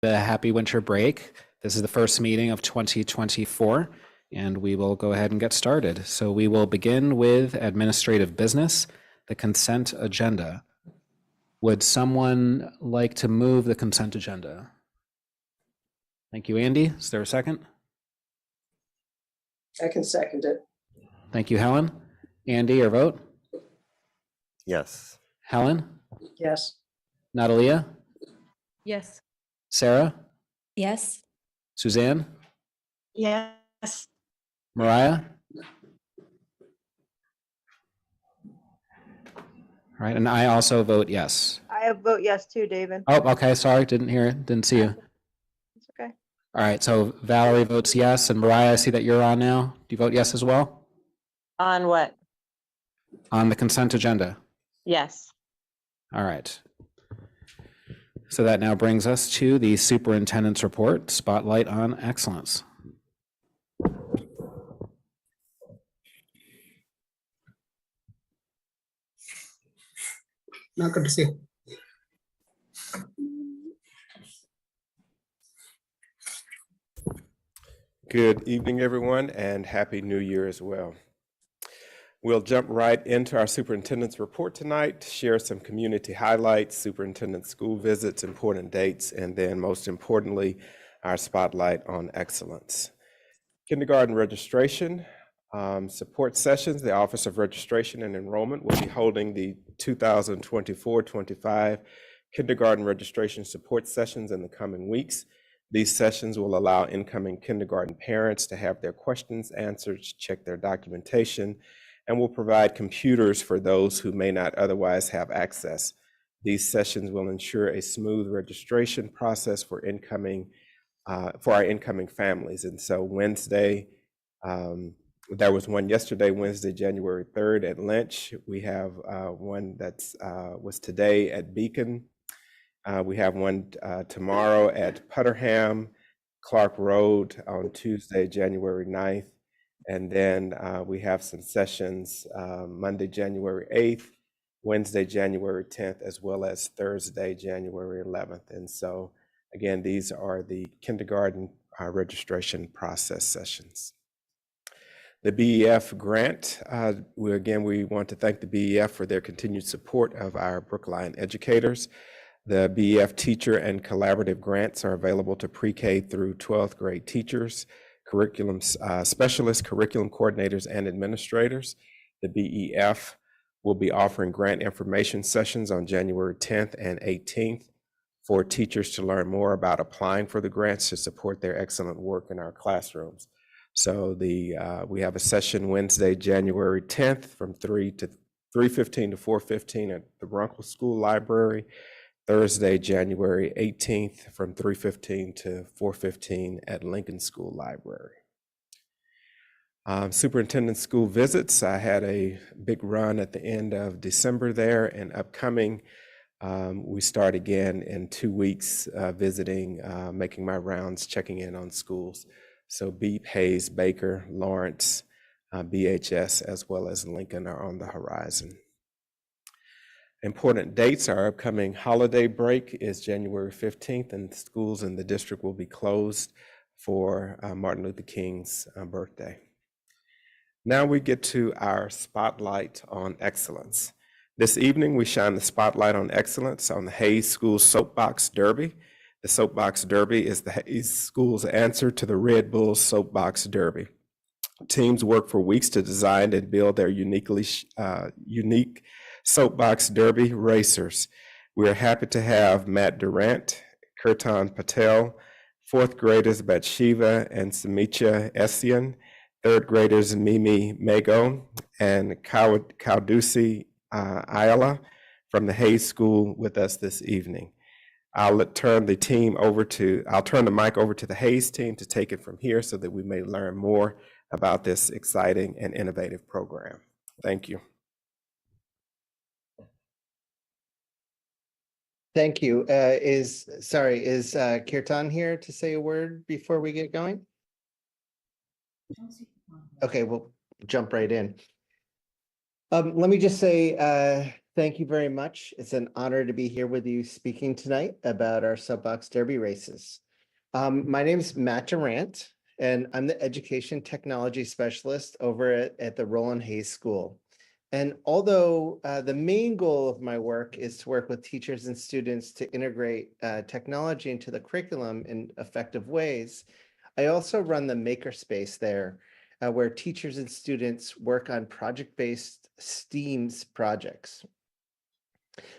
a happy winter break. This is the first meeting of 2024, and we will go ahead and get started. So we will begin with administrative business, the consent agenda. Would someone like to move the consent agenda? Thank you, Andy. Is there a second? I can second it. Thank you, Helen. Andy, your vote? Yes. Helen? Yes. Natalia? Yes. Sarah? Yes. Suzanne? Yes. Mariah? All right, and I also vote yes. I vote yes too, David. Oh, okay, sorry, didn't hear it, didn't see you. It's okay. All right, so Valerie votes yes, and Mariah, I see that you're on now. Do you vote yes as well? On what? On the consent agenda. Yes. All right. So that now brings us to the superintendent's report, Spotlight on Excellence. Not good to see. Good evening, everyone, and Happy New Year as well. We'll jump right into our superintendent's report tonight, share some community highlights, superintendent school visits, important dates, and then most importantly, our spotlight on excellence. Kindergarten registration, support sessions. The Office of Registration and Enrollment will be holding the 2024-25 kindergarten registration support sessions in the coming weeks. These sessions will allow incoming kindergarten parents to have their questions answered, check their documentation, and will provide computers for those who may not otherwise have access. These sessions will ensure a smooth registration process for our incoming families. And so Wednesday, there was one yesterday, Wednesday, January 3rd at Lynch. We have one that's was today at Beacon. We have one tomorrow at Putterham, Clark Road on Tuesday, January 9th. And then we have some sessions Monday, January 8th, Wednesday, January 10th, as well as Thursday, January 11th. And so, again, these are the kindergarten registration process sessions. The BEF grant, we want to thank the BEF for their continued support of our Brookline educators. The BEF teacher and collaborative grants are available to pre-K through 12th grade teachers, curriculum specialists, curriculum coordinators, and administrators. The BEF will be offering grant information sessions on January 10th and 18th for teachers to learn more about applying for the grants to support their excellent work in our classrooms. So we have a session Wednesday, January 10th from 3:15 to 4:15 at the Runkle School Library. Thursday, January 18th from 3:15 to 4:15 at Lincoln School Library. Superintendent school visits. I had a big run at the end of December there, and upcoming, we start again in 2 weeks visiting, making my rounds, checking in on schools. So Beep, Hayes, Baker, Lawrence, BHS, as well as Lincoln are on the horizon. Important dates. Our upcoming holiday break is January 15th, and schools in the district will be closed for Martin Luther King's birthday. Now we get to our spotlight on excellence. This evening, we shine the spotlight on excellence on the Hayes School Soapbox Derby. The Soapbox Derby is the Hayes School's answer to the Red Bulls Soapbox Derby. Teams work for weeks to design and build their unique Soapbox Derby racers. We are happy to have Matt Durant, Kirtan Patel, fourth graders Bathsheba and Samicha Essian, third graders Mimi Mago and Kaudusi Ayala from the Hayes School with us this evening. I'll turn the mic over to the Hayes team to take it from here so that we may learn more about this exciting and innovative program. Thank you. Thank you. Is Kirtan here to say a word before we get going? Okay, we'll jump right in. Let me just say Thank you very much. It's an honor to be here with you speaking tonight about our soapbox derby races. My name is Matt Durant, and I'm the education technology specialist over at the Roland Hayes School. And although the main goal of my work is to work with teachers and students to integrate technology into the curriculum in effective ways, I also run the makerspace there, where teachers and students work on project-based STEAMS projects.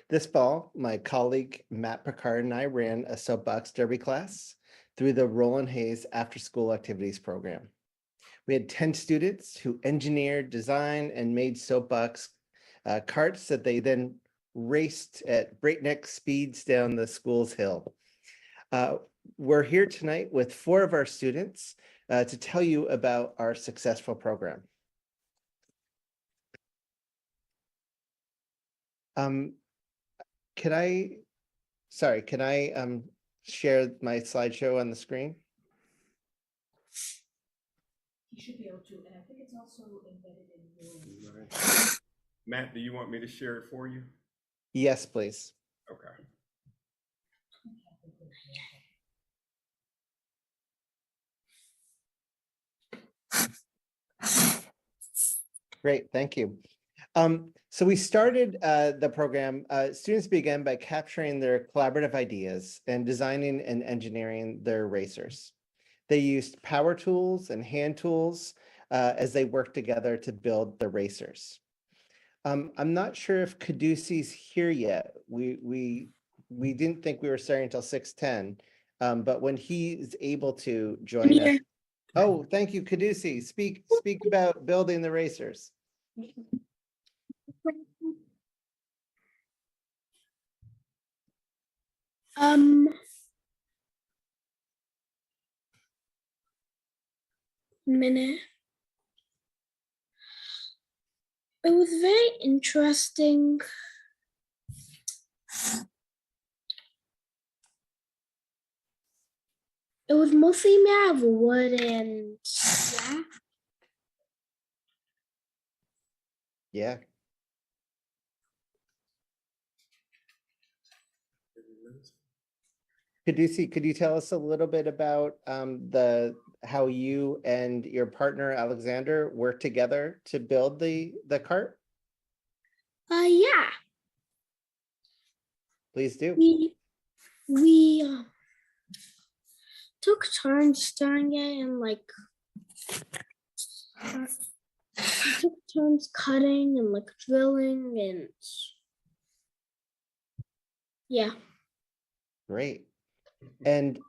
This fall, my colleague Matt Picard and I ran a soapbox derby class through the Roland Hayes After School Activities Program. We had 10 students who engineered, designed, and made soapbox carts that they then raced at breakneck speeds down the school's hill. We're here tonight with 4 of our students to tell you about our successful program. Can I share my slideshow on the screen? You should be able to, and I think it's also embedded in your. Matt, do you want me to share it for you? Yes, please. Okay. Great, thank you. So we started the program, students began by capturing their collaborative ideas and designing and engineering their racers. They used power tools and hand tools as they worked together to build the racers. I'm not sure if Caducee's here yet. We didn't think we were starting until 6:10, but when he's able to join us. Oh, thank you, Caducee. Speak about building the racers. Minute. It was very interesting. It was mostly made out of wood and Yeah. Caducee, could you tell us a little bit about how you and your partner Alexander worked together to build the cart? Yeah. Please do. We took turns doing it and we took turns cutting and drilling and yeah. Great. And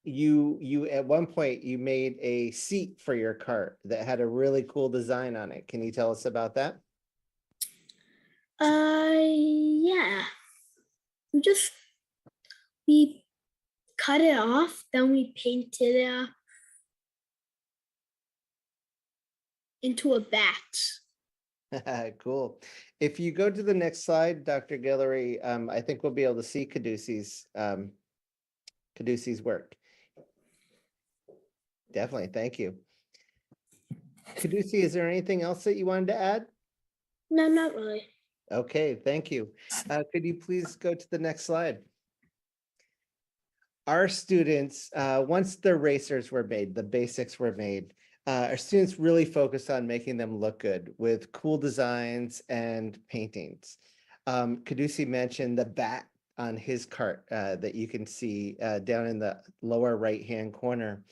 you at one point you made a seat for your cart that had a really cool design on it. Can you tell us about that? Yeah. We cut it off, then we painted it into a bat. Cool. If you go to the next slide, Dr. Guillory, I think we'll be able to see Caducee's work. Definitely, thank you. Caducee, is there anything else that you wanted to add? No, not really. Okay, thank you. Could you please go to the next slide? Our students, once the racers were made, the basics were made, our students really focused on making them look good with cool designs and paintings. Caducee mentioned the bat on his cart that you can see down in the lower right-hand corner.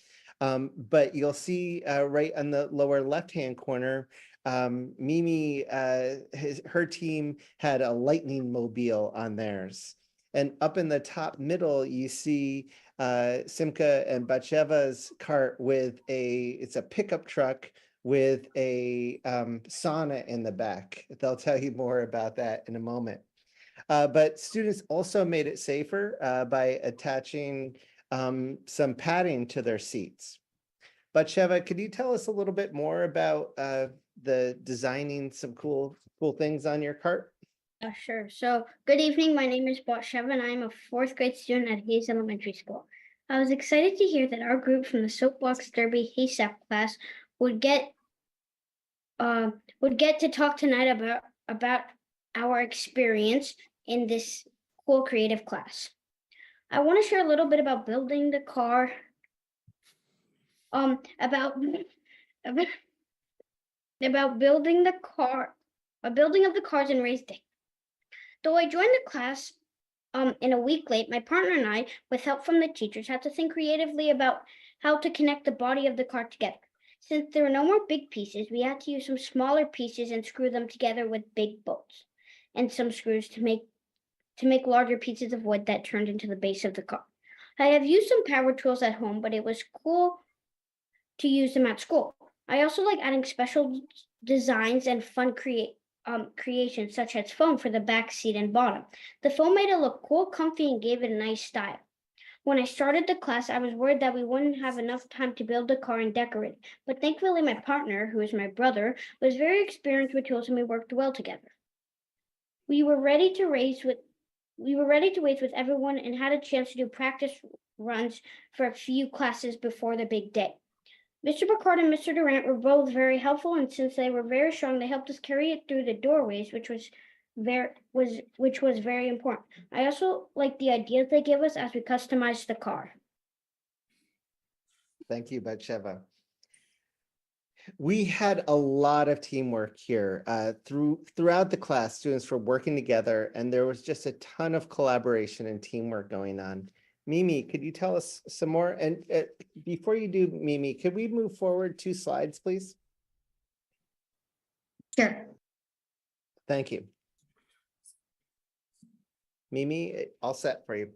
But you'll see right on the lower left-hand corner, Mimi, her team had a lightning mobile on theirs. And up in the top middle, you see Simka and Batsheva's cart with it's a pickup truck with a sauna in the back. They'll tell you more about that in a moment. But students also made it safer by attaching some padding to their seats. Batsheva, could you tell us a little bit more about the designing some cool things on your cart? Sure. So, good evening. My name is Batsheva, and I'm a 4th grade student at Hayes Elementary School. I was excited to hear that our group from the Soapbox Derby HACEP class would get to talk tonight about our experience in this cool creative class. I want to share a little bit about building the car. About building the car, building of the cars in race day. Though I joined the class in a week late, my partner and I, with help from the teachers, had to think creatively about how to connect the body of the car together. Since there were no more big pieces, we had to use some smaller pieces and screw them together with big bolts and some screws to make larger pieces of wood that turned into the base of the car. I have used some power tools at home, but it was cool to use them at school. I also like adding special designs and fun creations, such as foam for the back seat and bottom. The foam made it look cool, comfy, and gave it a nice style. When I started the class, I was worried that we wouldn't have enough time to build the car and decorate it. But thankfully, my partner, who is my brother, was very experienced with tools and we worked well together. We were ready to race with everyone and had a chance to do practice runs for a few classes before the big day. Mr. Picard and Mr. Durant were both very helpful, and since they were very strong, they helped us carry it through the doorways, which was very important. I also like the ideas they gave us as we customized the car. Thank you, Batsheva. We had a lot of teamwork here throughout the class. Students were working together, and there was just a ton of collaboration and teamwork going on. Mimi, could you tell us some more? And before you do, Mimi, could we move forward 2 slides, please? Sure. Thank you. Mimi, all set for you.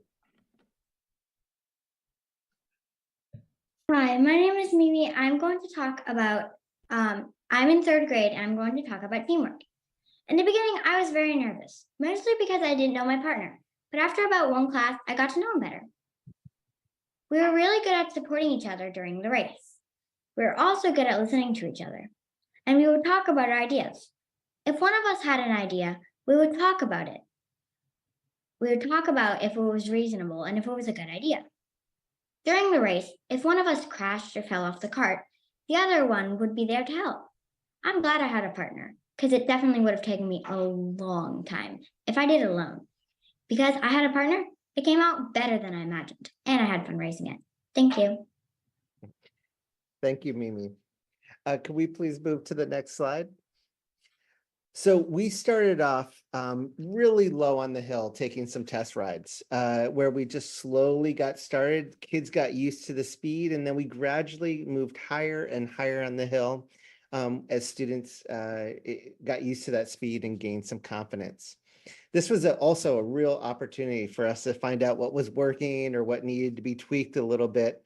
Hi, my name is Mimi. I'm going to talk about, I'm in 3rd grade and I'm going to talk about teamwork. In the beginning, I was very nervous, mostly because I didn't know my partner. But after about 1 class, I got to know him better. We were really good at supporting each other during the race. We were also good at listening to each other. And we would talk about our ideas. If one of us had an idea, we would talk about it. We would talk about if it was reasonable and if it was a good idea. During the race, if one of us crashed or fell off the cart, the other one would be there to help. I'm glad I had a partner, because it definitely would have taken me a long time if I did it alone. Because I had a partner, it came out better than I imagined, and I had fun racing it. Thank you. Thank you, Mimi. Could we please move to the next slide? So we started off really low on the hill, taking some test rides where we just slowly got started. Kids got used to the speed, and then we gradually moved higher and higher on the hill as students got used to that speed and gained some confidence. This was also a real opportunity for us to find out what was working or what needed to be tweaked a little bit.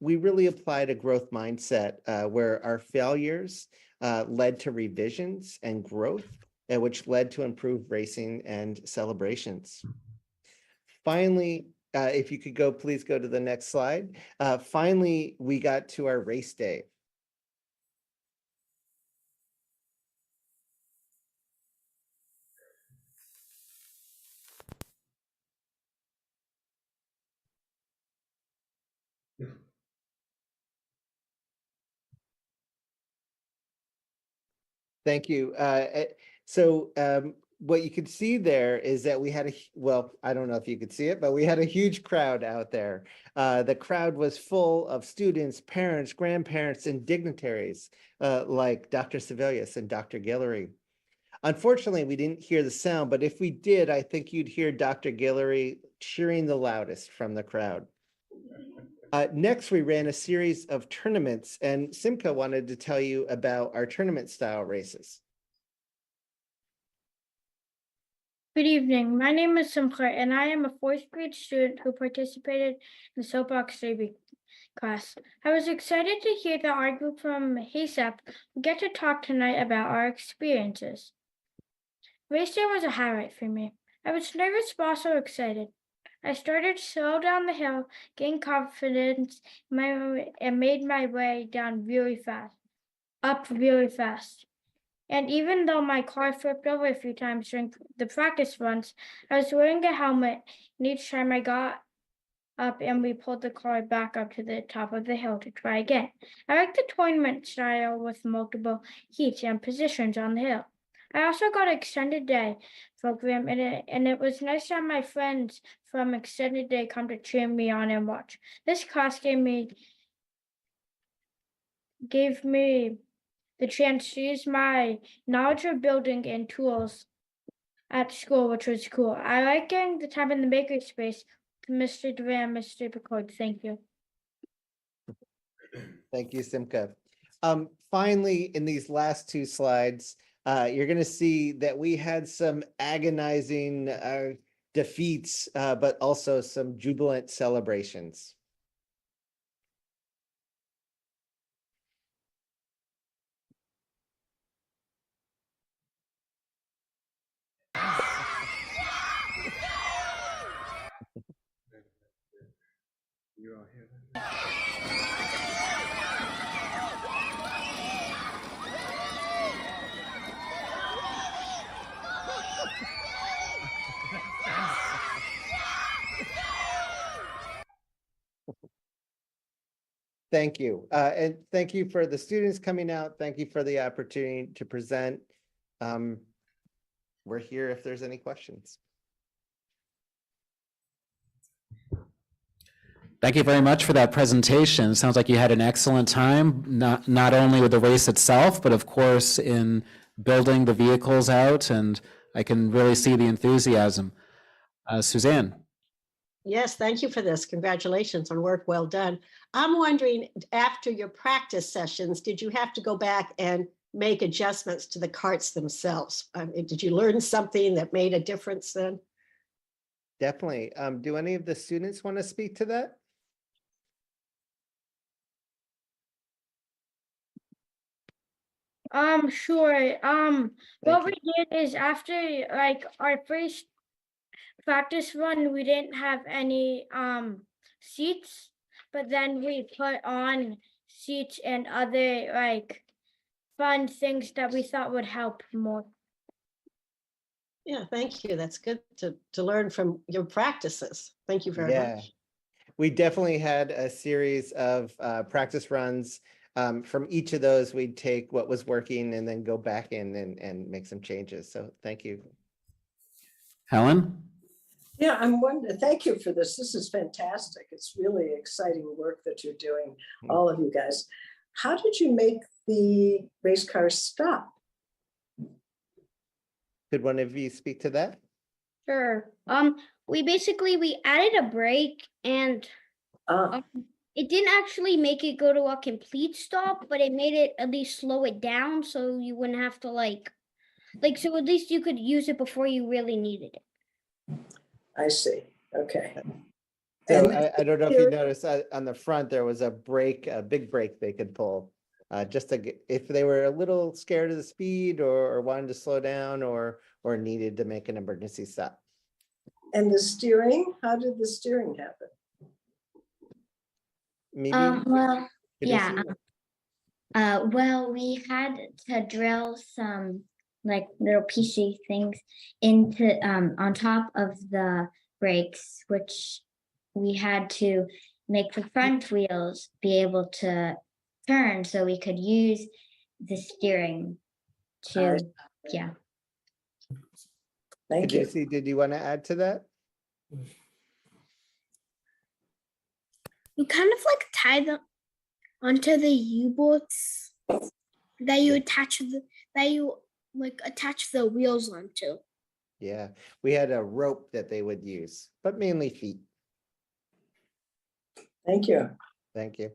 We really applied a growth mindset where our failures led to revisions and growth, which led to improved racing and celebrations. Finally, if you could please go to the next slide. Finally, we got to our race day. Thank you. What you could see there is that we had well, I don't know if you could see it, but we had a huge crowd out there. The crowd was full of students, parents, grandparents, and dignitaries like Dr. Sebelius and Dr. Guillory. Unfortunately, we didn't hear the sound, but if we did, I think you'd hear Dr. Guillory cheering the loudest from the crowd. Next, we ran a series of tournaments, and Simca wanted to tell you about our tournament style races. Good evening. My name is Simcha, and I am a 4th grade student who participated in the Soapbox Derby class. I was excited to hear that our group from HACEP will get to talk tonight about our experiences. Race day was a highlight for me. I was nervous but also excited. I started slow down the hill, gained confidence, and made my way down up really fast. And even though my car flipped over a few times during the practice runs, I was wearing a helmet, and each time I got up and we pulled the car back up to the top of the hill to try again. I like the tournament style with multiple heats and positions on the hill. I also got extended day program, and it was nice to have my friends from extended day come to cheer me on and watch. This class gave me the chance to use my knowledge of building and tools at school, which was cool. I like getting the time in the maker space to Mr. Duran, Mr. Picard. Thank you. Thank you, Simca. Finally, in these last two slides, you're going to see that we had some agonizing defeats, but also some jubilant celebrations. You all hear that? Thank you. And thank you for the students coming out. Thank you for the opportunity to present. We're here if there's any questions. Thank you very much for that presentation. Sounds like you had an excellent time, not only with the race itself, but of course in building the vehicles out, and I can really see the enthusiasm. Suzanne. Yes, thank you for this. Congratulations on work well done. I'm wondering, after your practice sessions, did you have to go back and make adjustments to the carts themselves? I mean, did you learn something that made a difference then? Definitely. Do any of the students want to speak to that? Sure. What Thank we did is after like our first practice run, we didn't have any seats, but then we put on seats and other like fun things that we thought would help more. Yeah, thank you. That's good to learn from your practices. Thank you very Yeah. much. We definitely had a series of practice runs. From each of those, we'd take what was working and then go back in and make some changes. So thank you. Helen? Yeah, I'm wondering, thank you for this. This is fantastic. It's really exciting work that you're doing, all of you guys. How did you make the race cars stop? Could one of you speak to that? Sure. We added a brake, and it didn't actually make it go to a complete stop, but it made it at least slow it down so you wouldn't have to so at least you could use it before you really needed it. I see. Okay. So And I don't know if you noticed on the front, there was a brake, a big brake they could pull. Just to if they were a little scared of the speed or wanted to slow down or needed to make an emergency stop. And the steering, how did the steering happen? Maybe. Well, Could you yeah. see? Well, we had to drill some like little PC things into on top of the brakes, which we had to make the front wheels be able to turn so we could use the steering to, yeah. Thank Could you you. see, did you want to add to that? You kind of like tie them onto the U-bolts that you attach the wheels onto. Yeah, we had a rope that they would use, but mainly feet. Thank you. Thank you.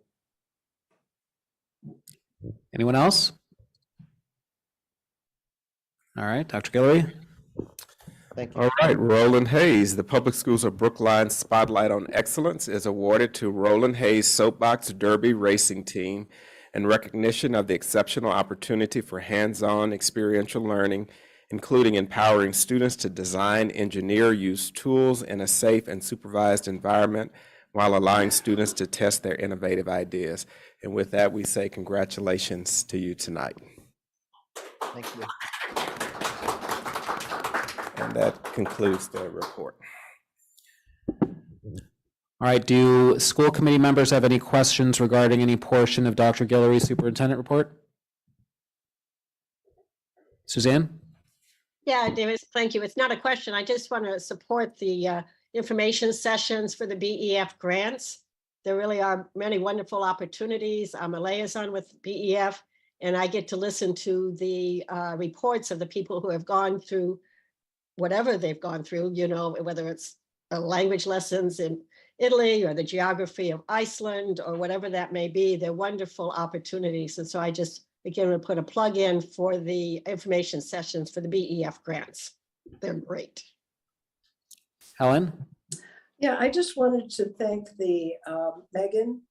Anyone else? All right, Dr. Guillory. Thank you. All right, Roland Hayes, the Public Schools of Brookline Spotlight on Excellence is awarded to Roland Hayes Soapbox Derby Racing Team in recognition of the exceptional opportunity for hands-on experiential learning, including empowering students to design, engineer, use tools in a safe and supervised environment while allowing students to test their innovative ideas. And with that, we say congratulations to you tonight. Thank you. And that concludes the report. All right, do school committee members have any questions regarding any portion of Dr. Guillory's superintendent report? Suzanne? Yeah, David, thank you. It's not a question. I just want to support the information sessions for the BEF grants. There really are many wonderful opportunities. I'm a liaison with BEF, and I get to listen to the reports of the people who have gone through whatever they've gone through, you know, whether it's language lessons in Italy or the geography of Iceland or whatever that may be. They're wonderful opportunities. And so I just, again, would put a plug in for the information sessions for the BEF grants. They're great. Helen? Yeah, I just wanted to thank the Megan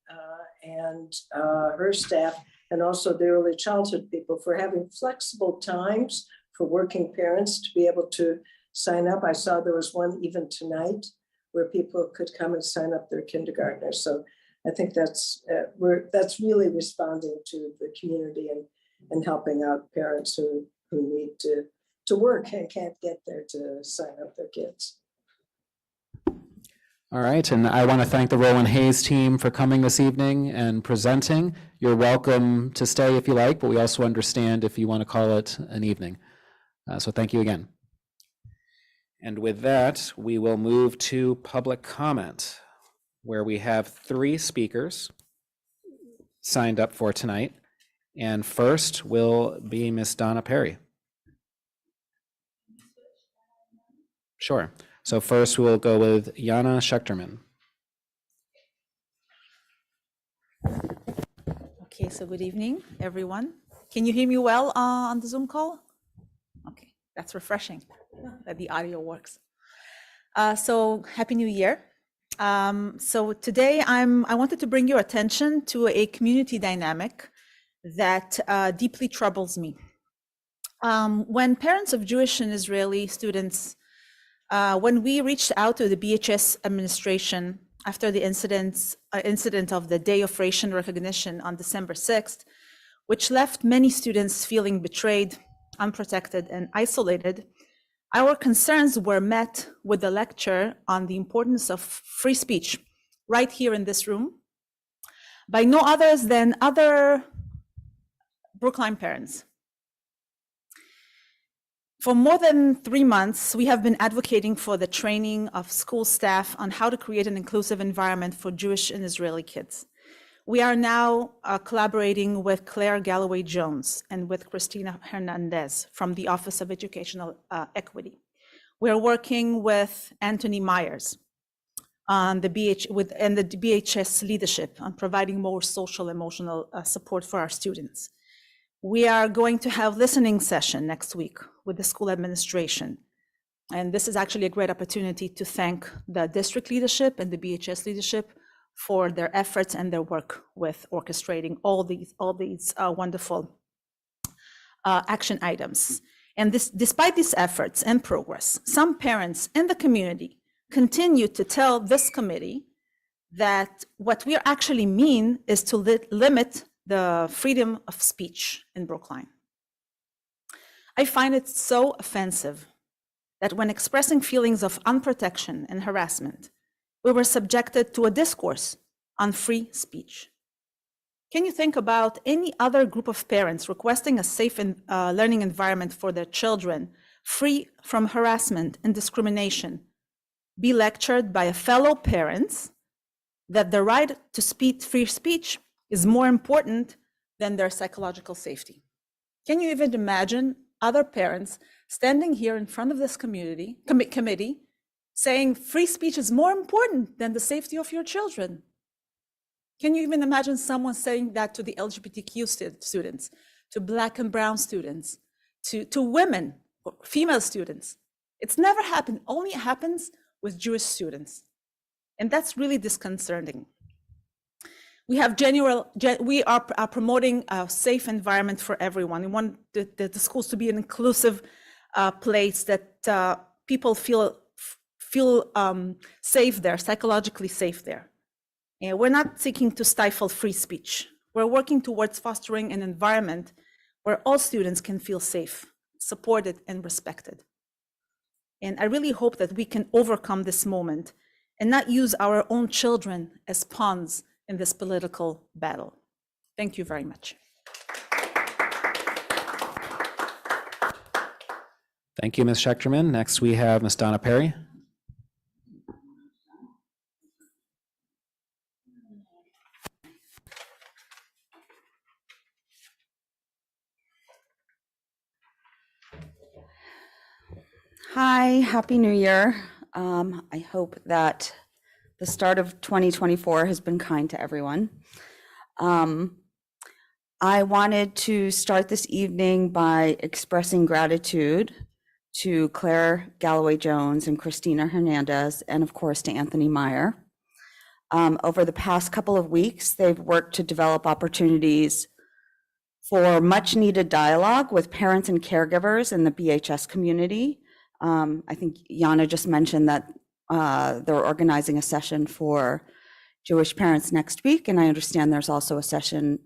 and her staff, and also the early childhood people for having flexible times for working parents to be able to sign up. I saw there was one even tonight where people could come and sign up their kindergartners. So I think that's really responding to the community and helping out parents who need to work and can't get there to sign up their kids. All right, and I want to thank the Roland Hayes team for coming this evening and presenting. You're welcome to stay if you like, but we also understand if you want to call it an evening. So thank you again. And with that, we will move to public comment, where we have 3 speakers signed up for tonight. And first will be Miss Donna Perry. Sure. So first we'll go with Jana Schechterman. Okay, so good evening, everyone. Can you hear me well on the Zoom call? Okay, that's refreshing that the audio works. So Happy New Year. So today I wanted to bring your attention to a community dynamic that deeply troubles me. When parents of Jewish and Israeli students, when we reached out to the BHS administration after the incident of the Day of Ration Recognition on December 6th, which left many students feeling betrayed, unprotected, and isolated, our concerns were met with a lecture on the importance of free speech right here in this room by no others than other Brookline parents. For more than 3 months, we have been advocating for the training of school staff on how to create an inclusive environment for Jewish and Israeli kids. We are now collaborating with Claire Galloway-Jones and with Christina Hernandez from the Office of Educational Equity. We're working with Anthony Myers on the BHS leadership on providing more social emotional support for our students. We are going to have listening session next week with the school administration. And this is actually a great opportunity to thank the district leadership and the BHS leadership for their efforts and their work with orchestrating all these wonderful action items. And despite these efforts and progress, some parents in the community continue to tell this committee that what we actually mean is to limit the freedom of speech in Brookline. I find it so offensive that when expressing feelings of unprotection and harassment, we were subjected to a discourse on free speech. Can you think about any other group of parents requesting a safe learning environment for their children, free from harassment and discrimination, be lectured by a fellow parents that the right to free speech is more important than their psychological safety? Can you even imagine other parents standing here in front of this committee saying free speech is more important than the safety of your children? Can you even imagine someone saying that to the LGBTQ students, to Black and brown students, to women, female students? It's never happened, only happens with Jewish students. And that's really disconcerting. We are promoting a safe environment for everyone. We want the schools to be an inclusive place that people feel safe there, psychologically safe there. And we're not seeking to stifle free speech. We're working towards fostering an environment where all students can feel safe, supported, and respected. And I really hope that we can overcome this moment and not use our own children as pawns in this political battle. Thank you very much. Thank you, Ms. Schechterman. Next, we have Ms. Donna Perry. Hi, Happy New Year. I hope that the start of 2024 has been kind to everyone. I wanted to start this evening by expressing gratitude to Claire Galloway Jones and Christina Hernandez, and of course to Anthony Meyer. Over the past couple of weeks, they've worked to develop opportunities for much needed dialogue with parents and caregivers in the BHS community. I think Yana just mentioned that they're organizing a session for Jewish parents next week, and I understand there's also a session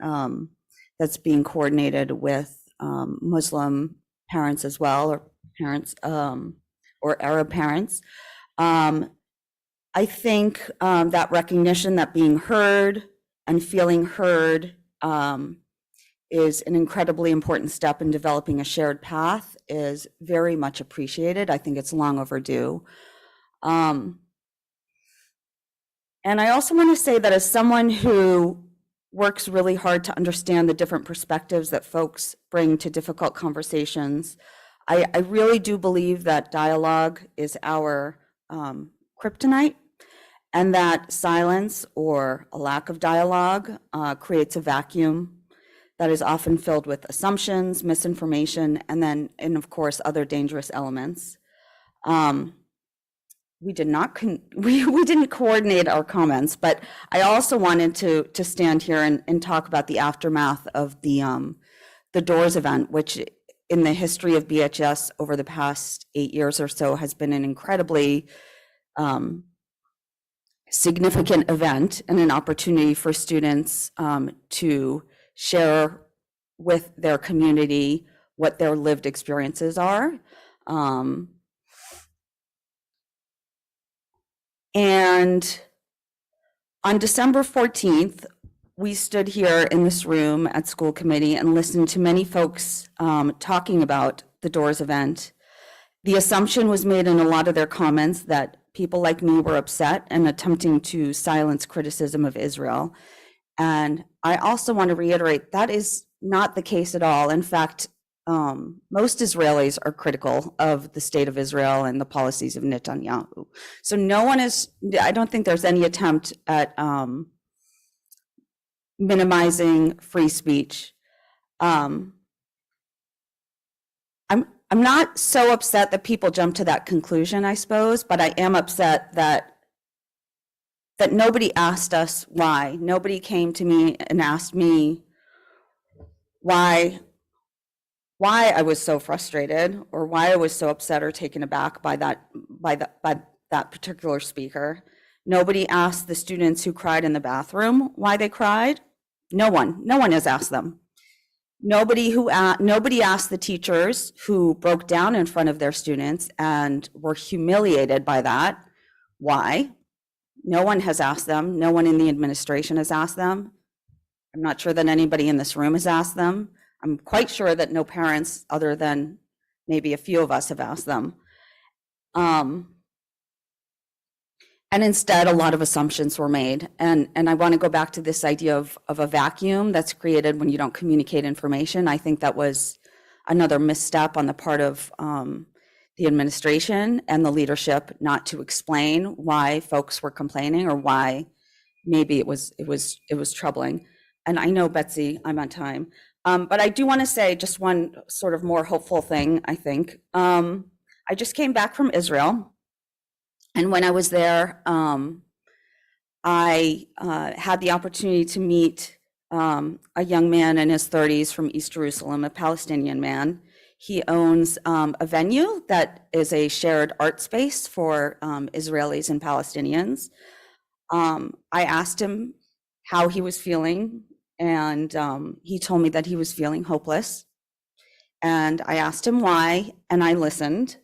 that's being coordinated with Muslim parents as well, or parents or Arab parents. I think that recognition that being heard and feeling heard is an incredibly important step in developing a shared path is very much appreciated. I think it's long overdue. And I also want to say that as someone who works really hard to understand the different perspectives that folks bring to difficult conversations, I really do believe that dialogue is our kryptonite, and that silence or a lack of dialogue creates a vacuum that is often filled with assumptions, misinformation, and of course, other dangerous elements. We didn't coordinate our comments, but I also wanted to stand here and talk about the aftermath of the Doors event, which in the history of BHS over the past 8 years or so has been an incredibly significant event and an opportunity for students to share with their community what their lived experiences are. And on December 14th, we stood here in this room at school committee and listened to many folks talking about the Doors event. The assumption was made in a lot of their comments that people like me were upset and attempting to silence criticism of Israel. And I also want to reiterate that is not the case at all. In fact, most Israelis are critical of the state of Israel and the policies of Netanyahu. So I don't think there's any attempt at minimizing free speech. I'm not so upset that people jump to that conclusion, I suppose, but I am upset that nobody asked us why. Nobody came to me and asked me why I was so frustrated or why I was so upset or taken aback by that particular speaker. Nobody asked the students who cried in the bathroom why they cried. No one has asked them. Nobody asked the teachers who broke down in front of their students and were humiliated by that why. No one has asked them. No one in the administration has asked them. I'm not sure that anybody in this room has asked them. I'm quite sure that no parents, other than maybe a few of us, have asked them. And instead, a lot of assumptions were made. And I want to go back to this idea of a vacuum that's created when you don't communicate information. I think that was another misstep on the part of the administration and the leadership not to explain why folks were complaining or why maybe it was troubling. And I know, Betsy, I'm on time. But I do want to say just one sort of more hopeful thing, I think. I just came back from Israel. And when I was there, I had the opportunity to meet a young man in his 30s from East Jerusalem, a Palestinian man. He owns a venue that is a shared art space for Israelis and Palestinians. I asked him how he was feeling, and he told me that he was feeling hopeless. And I asked him why, and I listened.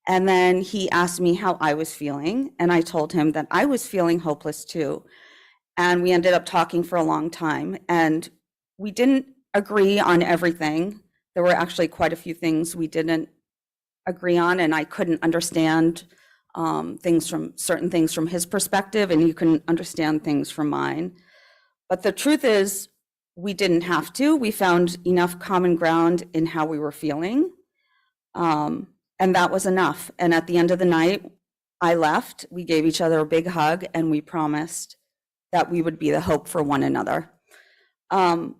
And then he asked me how I was feeling, and I told him that I was feeling hopeless too. And we ended up talking for a long time, and we didn't agree on everything. There were actually quite a few things we didn't agree on, and I couldn't understand certain things from his perspective, and you couldn't understand things from mine. But the truth is, we didn't have to. We found enough common ground in how we were feeling. And that was enough. And at the end of the night, I left. We gave each other a big hug, and we promised that we would be the hope for one another. I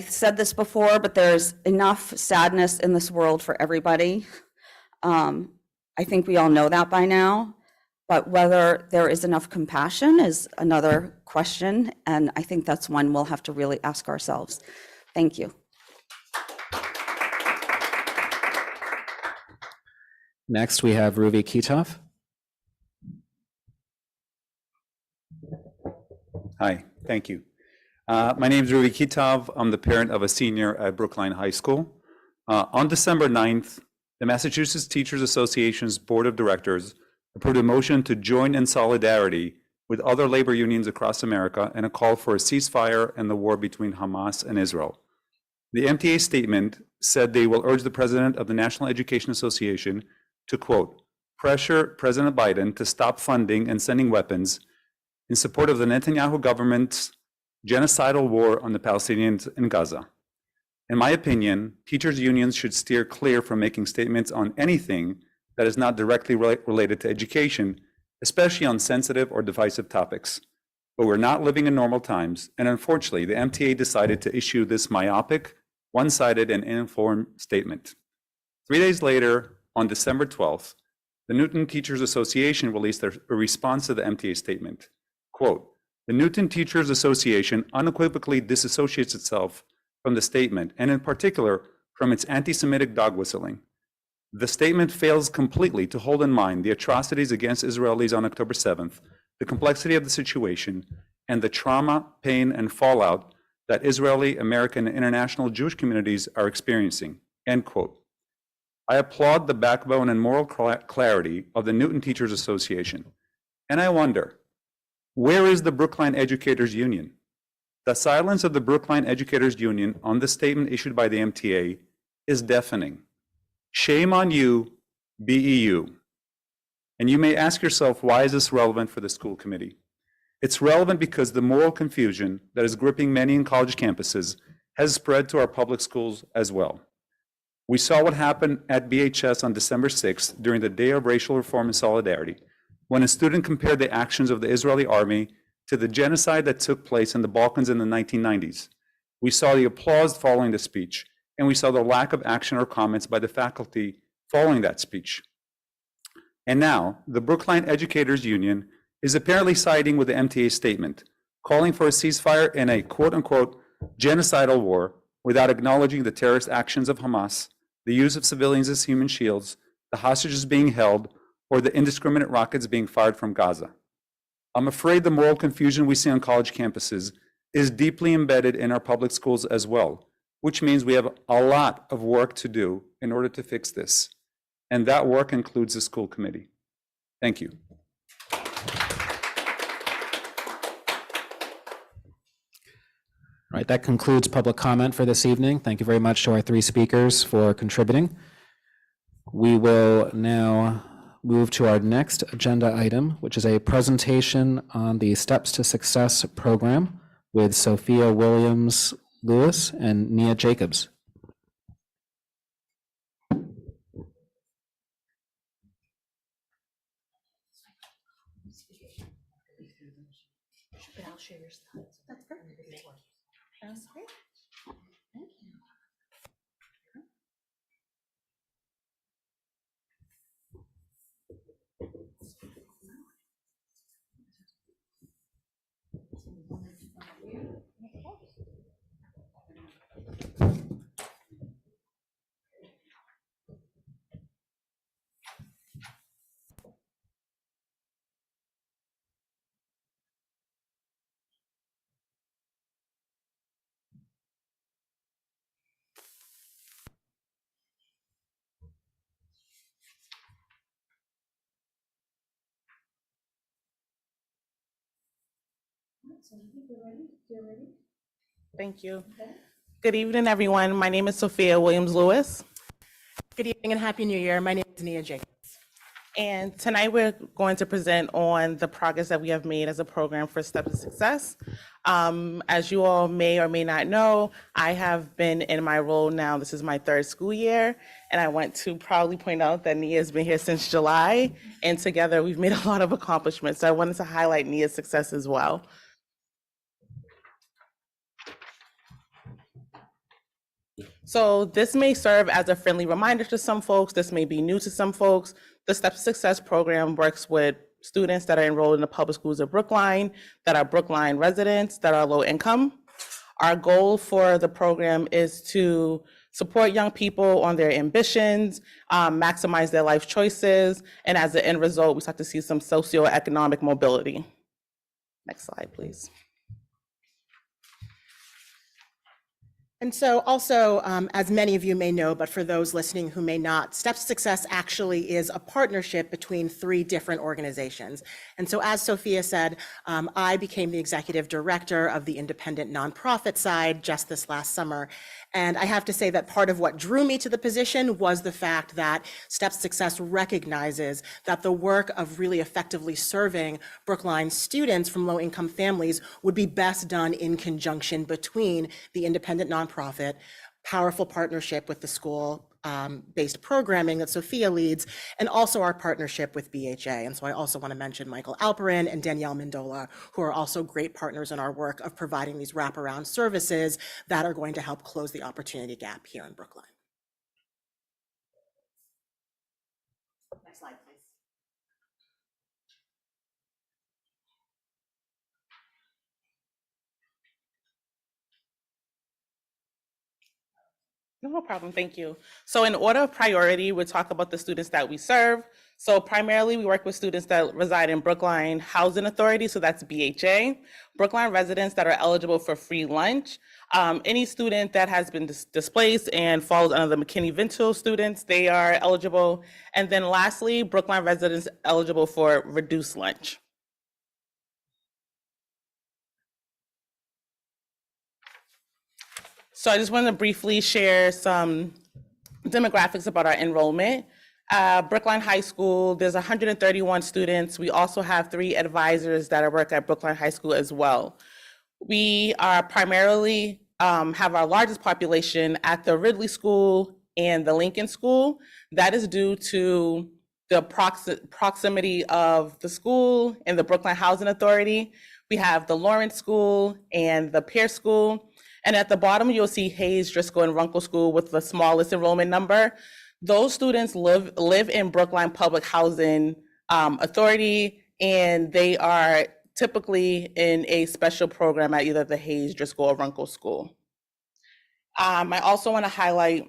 said this before, but there's enough sadness in this world for everybody. I think we all know that by now. But whether there is enough compassion is another question, and I think that's one we'll have to really ask ourselves. Thank you. Next, we have Ruvi Kitov. Hi, thank you. My name is Ruvi Kitov. I'm the parent of a senior at Brookline High School. On December 9th, the Massachusetts Teachers Association's Board of Directors approved a motion to join in solidarity with other labor unions across America in a call for a ceasefire in the war between Hamas and Israel. The MTA statement said they will urge the president of the National Education Association to, quote, pressure President Biden to stop funding and sending weapons in support of the Netanyahu government's genocidal war on the Palestinians in Gaza. In my opinion, teachers' unions should steer clear from making statements on anything that is not directly related to education, especially on sensitive or divisive topics. But we're not living in normal times, and unfortunately, the MTA decided to issue this myopic, one-sided, and uninformed statement. 3 days later, on December 12th, the Newton Teachers Association released a response to the MTA statement. Quote, the Newton Teachers Association unequivocally disassociates itself from the statement, and in particular, from its anti-Semitic dog whistling. The statement fails completely to hold in mind the atrocities against Israelis on October 7th, the complexity of the situation, and the trauma, pain, and fallout that Israeli, American, and international Jewish communities are experiencing, end quote. I applaud the backbone and moral clarity of the Newton Teachers Association. And I wonder, where is the Brookline Educators Union? The silence of the Brookline Educators Union on the statement issued by the MTA is deafening. Shame on you, BEU. And you may ask yourself, why is this relevant for the school committee? It's relevant because the moral confusion that is gripping many in college campuses has spread to our public schools as well. We saw what happened at BHS on December 6th during the Day of Racial Reform and Solidarity, when a student compared the actions of the Israeli army to the genocide that took place in the Balkans in the 1990s. We saw the applause following the speech, and we saw the lack of action or comments by the faculty following that speech. And now, the Brookline Educators Union is apparently siding with the MTA statement, calling for a ceasefire in a quote-unquote genocidal war without acknowledging the terrorist actions of Hamas, the use of civilians as human shields, the hostages being held, or the indiscriminate rockets being fired from Gaza. I'm afraid the moral confusion we see on college campuses is deeply embedded in our public schools as well, which means we have a lot of work to do in order to fix this. And that work includes the school committee. Thank you. All right, that concludes public comment for this evening. Thank you very much to our three speakers for contributing. We will now move to our next agenda item, which is a presentation on the Steps to Success program with Sophia Williams-Lewis and Nia Jacobs. I'll share your slides. That's perfect. Thank you. Thank you. Good evening, everyone. My name is Sophia Williams-Lewis. Good evening and Happy New Year. My name is Nia Jacobs. And tonight we're going to present on the progress that we have made as a program for Steps to Success. As you all may or may not know, I have been in my role now, this is my third school year, and I want to proudly point out that Nia has been here since July, and together we've made a lot of accomplishments. So I wanted to highlight Nia's success as well. So this may serve as a friendly reminder to some folks. This may be new to some folks. The Steps to Success program works with students that are enrolled in the public schools of Brookline, that are Brookline residents, that are low income. Our goal for the program is to support young people on their ambitions, maximize their life choices, and as an end result, we start to see some socioeconomic mobility. Next slide, please. And so also, as many of you may know, but for those listening who may not, Steps to Success actually is a partnership between 3 different organizations. And so as Sophia said, I became the executive director of the independent nonprofit side just this last summer. And I have to say that part of what drew me to the position was the fact that Steps to Success recognizes that the work of really effectively serving Brookline students from low-income families would be best done in conjunction between the independent nonprofit, powerful partnership with the school-based programming that Sophia leads, and also our partnership with BHA. And so I also want to mention Michael Alperin and Danielle Mendola, who are also great partners in our work of providing these wraparound services that are going to help close the opportunity gap here in Brookline. Next slide, please. No problem, thank you. So in order of priority, we'll talk about the students that we serve. So primarily, we work with students that reside in Brookline Housing Authority, so that's BHA. Brookline residents that are eligible for free lunch. Any student that has been displaced and falls under the McKinney-Vento students, they are eligible. And then lastly, Brookline residents eligible for reduced lunch. So I just want to briefly share some demographics about our enrollment. Brookline High School, there's 131 students. We also have 3 advisors that work at Brookline High School as well. We are primarily have our largest population at the Ridley School and the Lincoln School. That is due to the proximity of the school and the Brookline Housing Authority. We have the Lawrence School and the Pierce School. And at the bottom, you'll see Hayes, Driscoll, and Runkle School with the smallest enrollment number. Those students live in Brookline Public Housing Authority, and they are typically in a special program at either the Hayes, Driscoll, or Runkle School. I also want to highlight,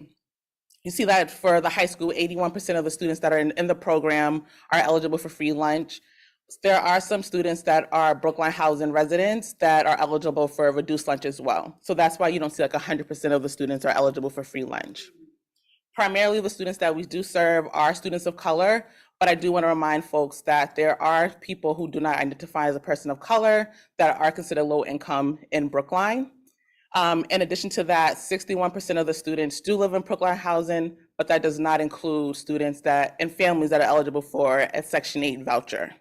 you see that for the high school, 81% of the students that are in the program are eligible for free lunch. There are some students that are Brookline Housing residents that are eligible for reduced lunch as well. So that's why you don't see like 100% of the students are eligible for free lunch. Primarily the students that we do serve are students of color, but I do want to remind folks that there are people who do not identify as a person of color that are considered low income in Brookline. In addition to that, 61% of the students do live in Brookline housing, but that does not include students and families that are eligible for a Section 8 voucher.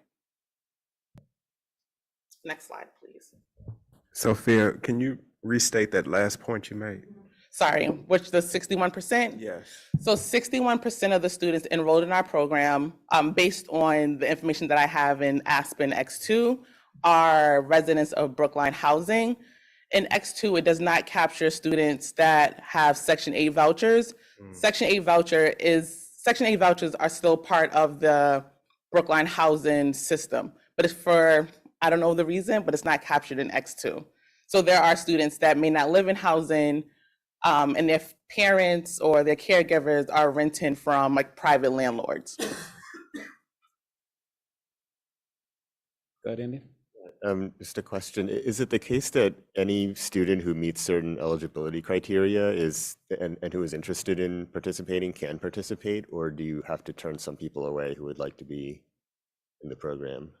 Next slide, please. Sophia, can you restate that last point you made? Sorry, which the 61%? Yes. So 61% of the students enrolled in our program, based on the information that I have in Aspen X2, are residents of Brookline housing. In X2, it does not capture students that have Section 8 vouchers. Section 8 vouchers are still part of the Brookline housing system, but it's for, I don't know the reason, but it's not captured in X2. So there are students that may not live in housing, and their parents or their caregivers are renting from like private landlords. Go ahead, Andy. Just a question. Is it the case that any student who meets certain eligibility criteria and who is interested in participating can participate, or do you have to turn some people away who would like to be in the program?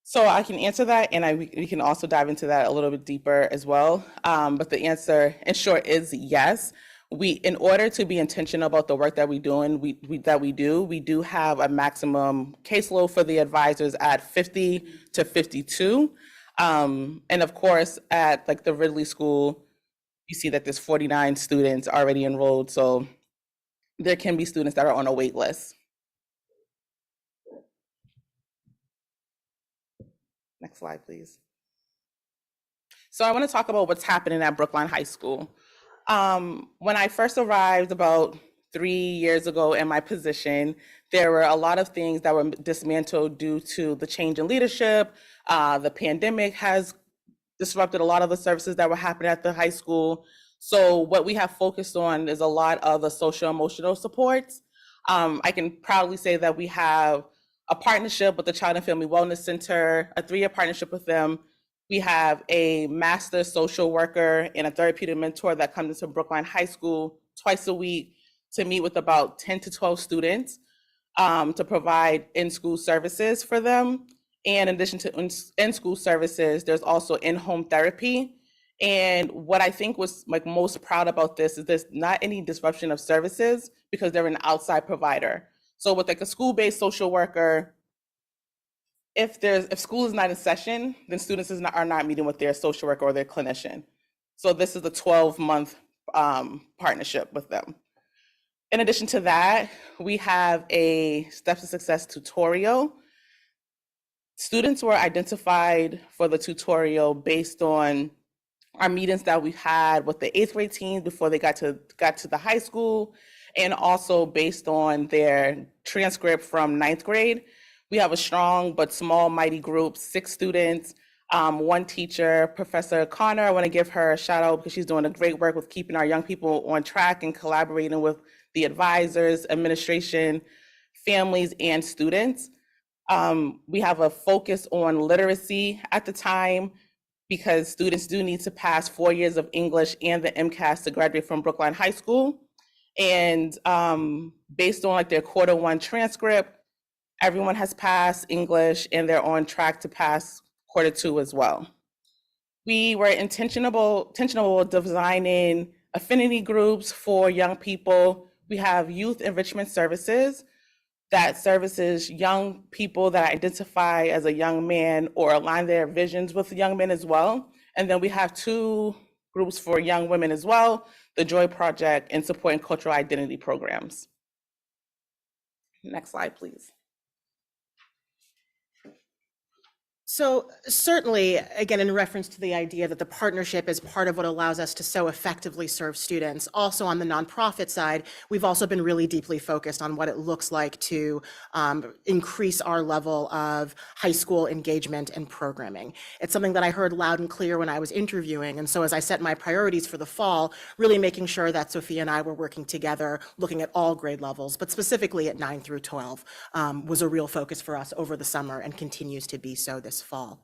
So I can answer that, and we can also dive into that a little bit deeper as well. But the answer, in short, is yes. In order to be intentional about the work that we do have a maximum caseload for the advisors at 50 to 52. And of course, at like the Ridley School, you see that there's 49 students already enrolled. So there can be students that are on a wait list. Next slide, please. So I want to talk about what's happening at Brookline High School. When I first arrived about 3 years ago in my position, there were a lot of things that were dismantled due to the change in leadership. The pandemic has disrupted a lot of the services that were happening at the high school. So what we have focused on is a lot of the social emotional supports. I can proudly say that we have a partnership with the Child and Family Wellness Center, a 3-year partnership with them. We have a master social worker and a therapeutic mentor that comes into Brookline High School twice a week to meet with about 10 to 12 students to provide in-school services for them. And in addition to in-school services, there's also in-home therapy. And what I think was like most proud about this is there's not any disruption of services because they're an outside provider. So with like a school-based social worker, if school is not in session, then students are not meeting with their social worker or their clinician. So this is a 12-month partnership with them. In addition to that, we have a Steps to Success tutorial. Students were identified for the tutorial based on our meetings that we had with the 8th grade teams before they got to the high school, and also based on their transcript from 9th grade. We have a strong but small, mighty group, 6 students, 1 teacher, Professor Connor. I want to give her a shout out because she's doing a great work with keeping our young people on track and collaborating with the advisors, administration, families, and students. We have a focus on literacy at the time because students do need to pass 4 years of English and the MCAS to graduate from Brookline High School. And based on like their Q1 transcript, everyone has passed English and they're on track to pass Q2 as well. We were intentional designing affinity groups for young people. We have youth enrichment services that services young people that identify as a young man or align their visions with young men as well. And then we have 2 groups for young women as well, the Joy Project and supporting cultural identity programs. Next slide, please. So certainly, again, in reference to the idea that the partnership is part of what allows us to so effectively serve students, also on the nonprofit side, we've also been really deeply focused on what it looks like to increase our level of high school engagement and programming. It's something that I heard loud and clear when I was interviewing. And so as I set my priorities for the fall, really making sure that Sophia and I were working together, looking at all grade levels, but specifically at 9 through 12 was a real focus for us over the summer and continues to be so this fall.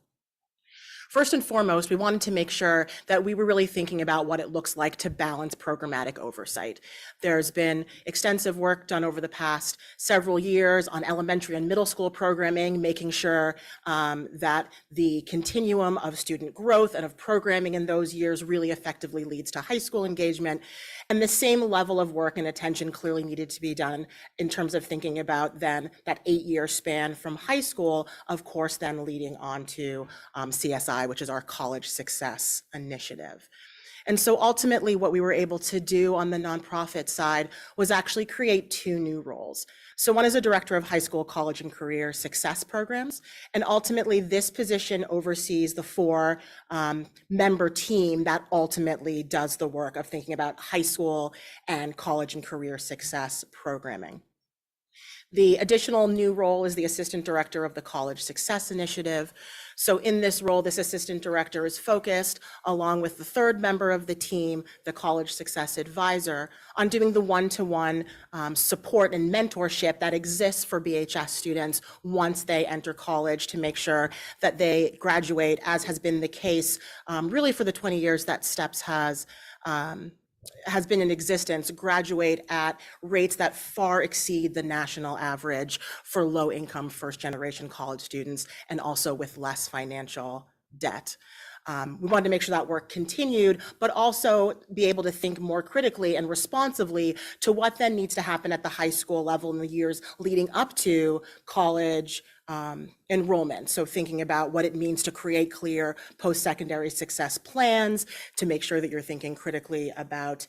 First and foremost, we wanted to make sure that we were really thinking about what it looks like to balance programmatic oversight. There's been extensive work done over the past several years on elementary and middle school programming, making sure that the continuum of student growth and of programming in those years really effectively leads to high school engagement. And the same level of work and attention clearly needed to be done in terms of thinking about then that 8-year span from high school, of course, then leading on to CSI, which is our College Success Initiative. And so ultimately what we were able to do on the nonprofit side was actually create 2 new roles. So one is a director of high school, college, and career success programs. And ultimately this position oversees the 4-member team that ultimately does the work of thinking about high school and college and career success programming. The additional new role is the assistant director of the College Success Initiative. So in this role, this assistant director is focused, along with the 3rd member of the team, the College Success Advisor, on doing the one-to-one support and mentorship that exists for BHS students once they enter college to make sure that they graduate, as has been the case really for the 20 years that STEPS has been in existence, graduate at rates that far exceed the national average for low-income first-generation college students, and also with less financial debt. We wanted to make sure that work continued, but also be able to think more critically and responsively to what then needs to happen at the high school level in the years leading up to college enrollment. So thinking about what it means to create clear post-secondary success plans, to make sure that you're thinking critically about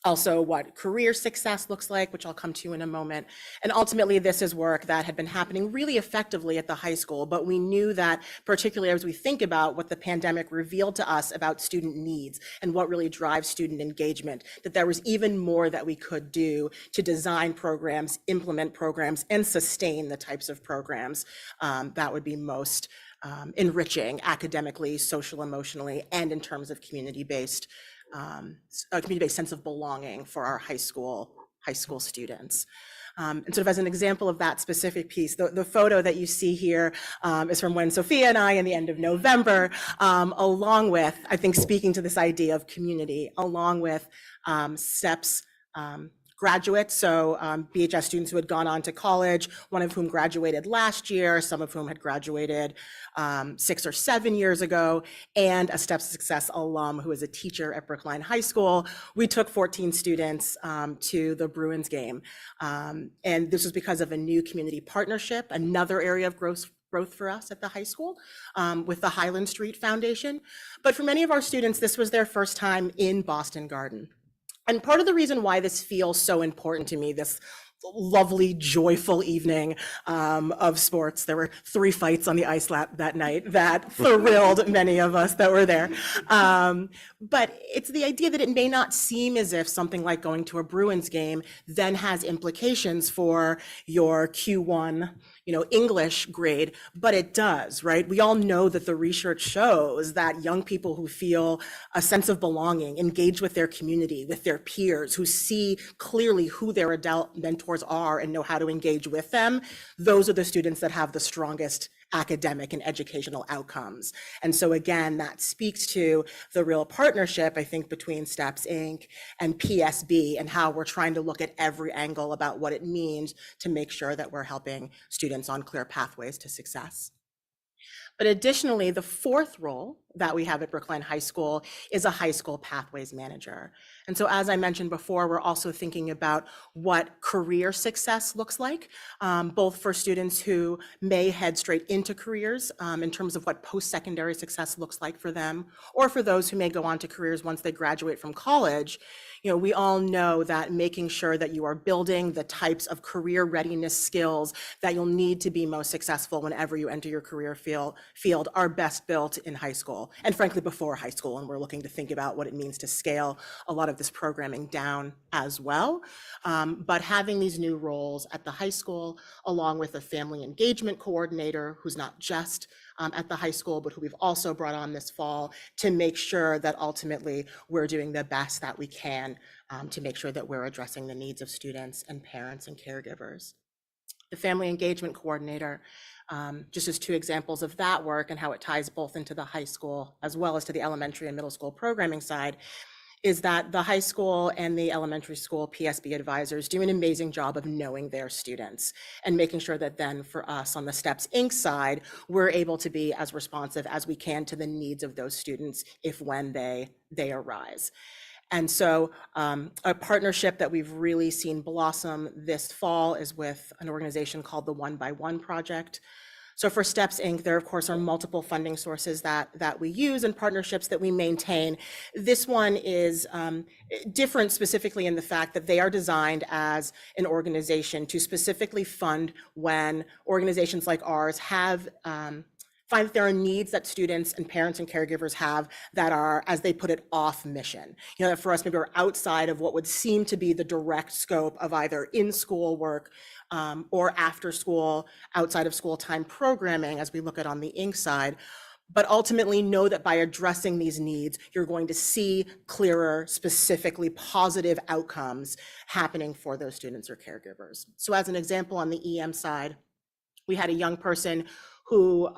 also what career success looks like, which I'll come to in a moment. And ultimately, this is work that had been happening really effectively at the high school, but we knew that particularly as we think about what the pandemic revealed to us about student needs and what really drives student engagement, that there was even more that we could do to design programs, implement programs, and sustain the types of programs that would be most enriching academically, social, emotionally, and in terms of community-based sense of belonging for our high school students. And sort of as an example of that specific piece, the photo that you see here is from when Sophia and I in the end of November, along with, I think, speaking to this idea of community, along with STEP's graduates, so BHS students who had gone on to college, one of whom graduated last year, some of whom had graduated 6 or 7 years ago, and a Steps Success alum who is a teacher at Brookline High School. We took 14 students to the Bruins game. And this was because of a new community partnership, another area of growth for us at the high school with the Highland Street Foundation. But for many of our students, this was their first time in Boston Garden. And part of the reason why this feels so important to me, this lovely, joyful evening of sports. There were 3 fights on the ice lap that night that thrilled many of us that were there. But it's the idea that it may not seem as if something like going to a Bruins game then has implications for your Q1 English grade, but it does, right? We all know that the research shows that young people who feel a sense of belonging, engage with their community, with their peers, who see clearly who their adult mentors are and know how to engage with them, those are the students that have the strongest academic and educational outcomes. And so again, that speaks to the real partnership, I think, between STEPS Inc. and PSB and how we're trying to look at every angle about what it means to make sure that we're helping students on clear pathways to success. But additionally, the 4th role that we have at Brookline High School is a high school pathways manager. And so as I mentioned before, we're also thinking about what career success looks like, both for students who may head straight into careers in terms of what post-secondary success looks like for them, or for those who may go on to careers once they graduate from college. We all know that making sure that you are building the types of career readiness skills that you'll need to be most successful whenever you enter your career field are best built in high school, and frankly before high school, and we're looking to think about what it means to scale a lot of this programming down as well. But having these new roles at the high school, along with a family engagement coordinator who's not just at the high school, but who we've also brought on this fall to make sure that ultimately we're doing the best that we can to make sure that we're addressing the needs of students and parents and caregivers. The family engagement coordinator, just as 2 examples of that work and how it ties both into the high school as well as to the elementary and middle school programming side, is that the high school and the elementary school PSB advisors do an amazing job of knowing their students and making sure that then for us on the STEPS Inc. side, we're able to be as responsive as we can to the needs of those students when they arise. And so a partnership that we've really seen blossom this fall is with an organization called the 1 by 1 Project. So for STEPS Inc., there of course are multiple funding sources that we use and partnerships that we maintain. This one is different specifically in the fact that they are designed as an organization to specifically fund when organizations like ours have find that there are needs that students and parents and caregivers have that are, as they put it, off mission. That for us, maybe we're outside of what would seem to be the direct scope of either in-school work or after school, outside of school time programming, as we look at on the Inc. side. But ultimately know that by addressing these needs, you're going to see clearer, specifically positive outcomes happening for those students or caregivers. So as an example, on the EM side, we had a young person who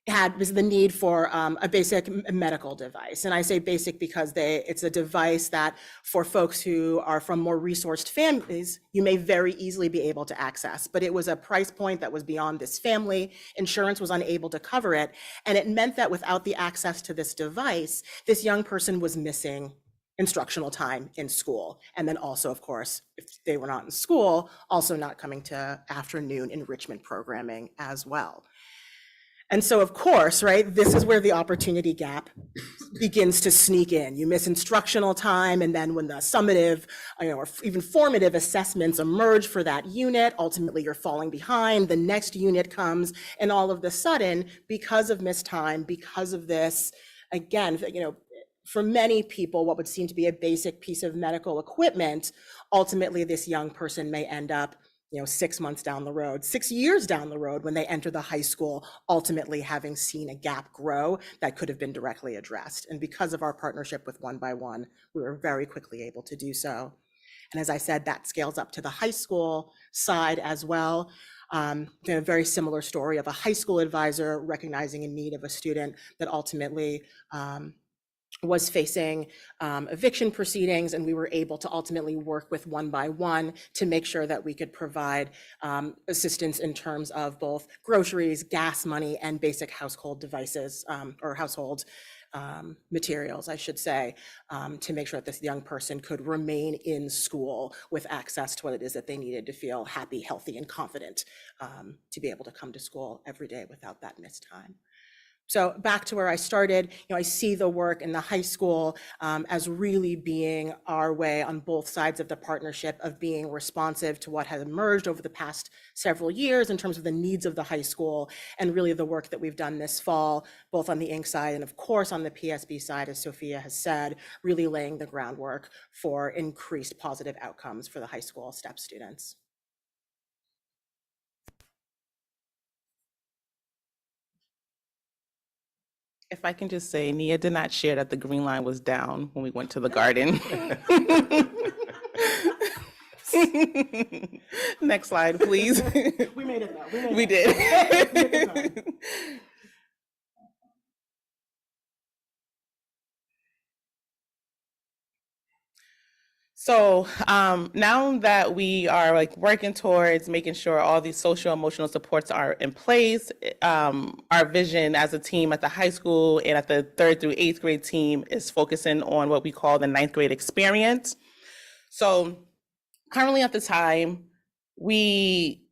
was the need for a basic medical device. And I say basic because it's a device that for folks who are from more resourced families, you may very easily be able to access. But it was a price point that was beyond this family. Insurance was unable to cover it. And it meant that without the access to this device, this young person was missing instructional time in school. And then also, of course, if they were not in school, also not coming to afternoon enrichment programming as well. And so, of course, right, this is where the opportunity gap begins to sneak in. You miss instructional time, and then when the summative, or even formative assessments emerge for that unit, ultimately you're falling behind, the next unit comes, and all of a sudden, because of missed time, because of this, again, for many people, what would seem to be a basic piece of medical equipment, ultimately this young person may end up 6 months down the road, 6 years down the road when they enter the high school, ultimately having seen a gap grow that could have been directly addressed. And because of our partnership with One by One, we were very quickly able to do so. And as I said, that scales up to the high school side as well. A very similar story of a high school advisor recognizing a need of a student that ultimately was facing eviction proceedings, and we were able to ultimately work with One by One to make sure that we could provide assistance in terms of both groceries, gas money, and basic household devices or household materials, I should say, to make sure that this young person could remain in school with access to what it is that they needed to feel happy, healthy, and confident to be able to come to school every day without that missed time. So back to where I started, I see the work in the high school as really being our way on both sides of the partnership of being responsive to what has emerged over the past several years in terms of the needs of the high school, and really the work that we've done this fall, both on the Inc. side and of course on the PSB side, as Sophia has said, really laying the groundwork for increased positive outcomes for the high school STEP students. If I can just say, Nia did not share that the green line was down when we went to the garden. Next slide, please. We made it though. We did. So now that we are working towards making sure all these social emotional supports are in place, our vision as a team at the high school and at the 3rd through 8th grade team is focusing on what we call the 9th grade experience. So currently at the time, we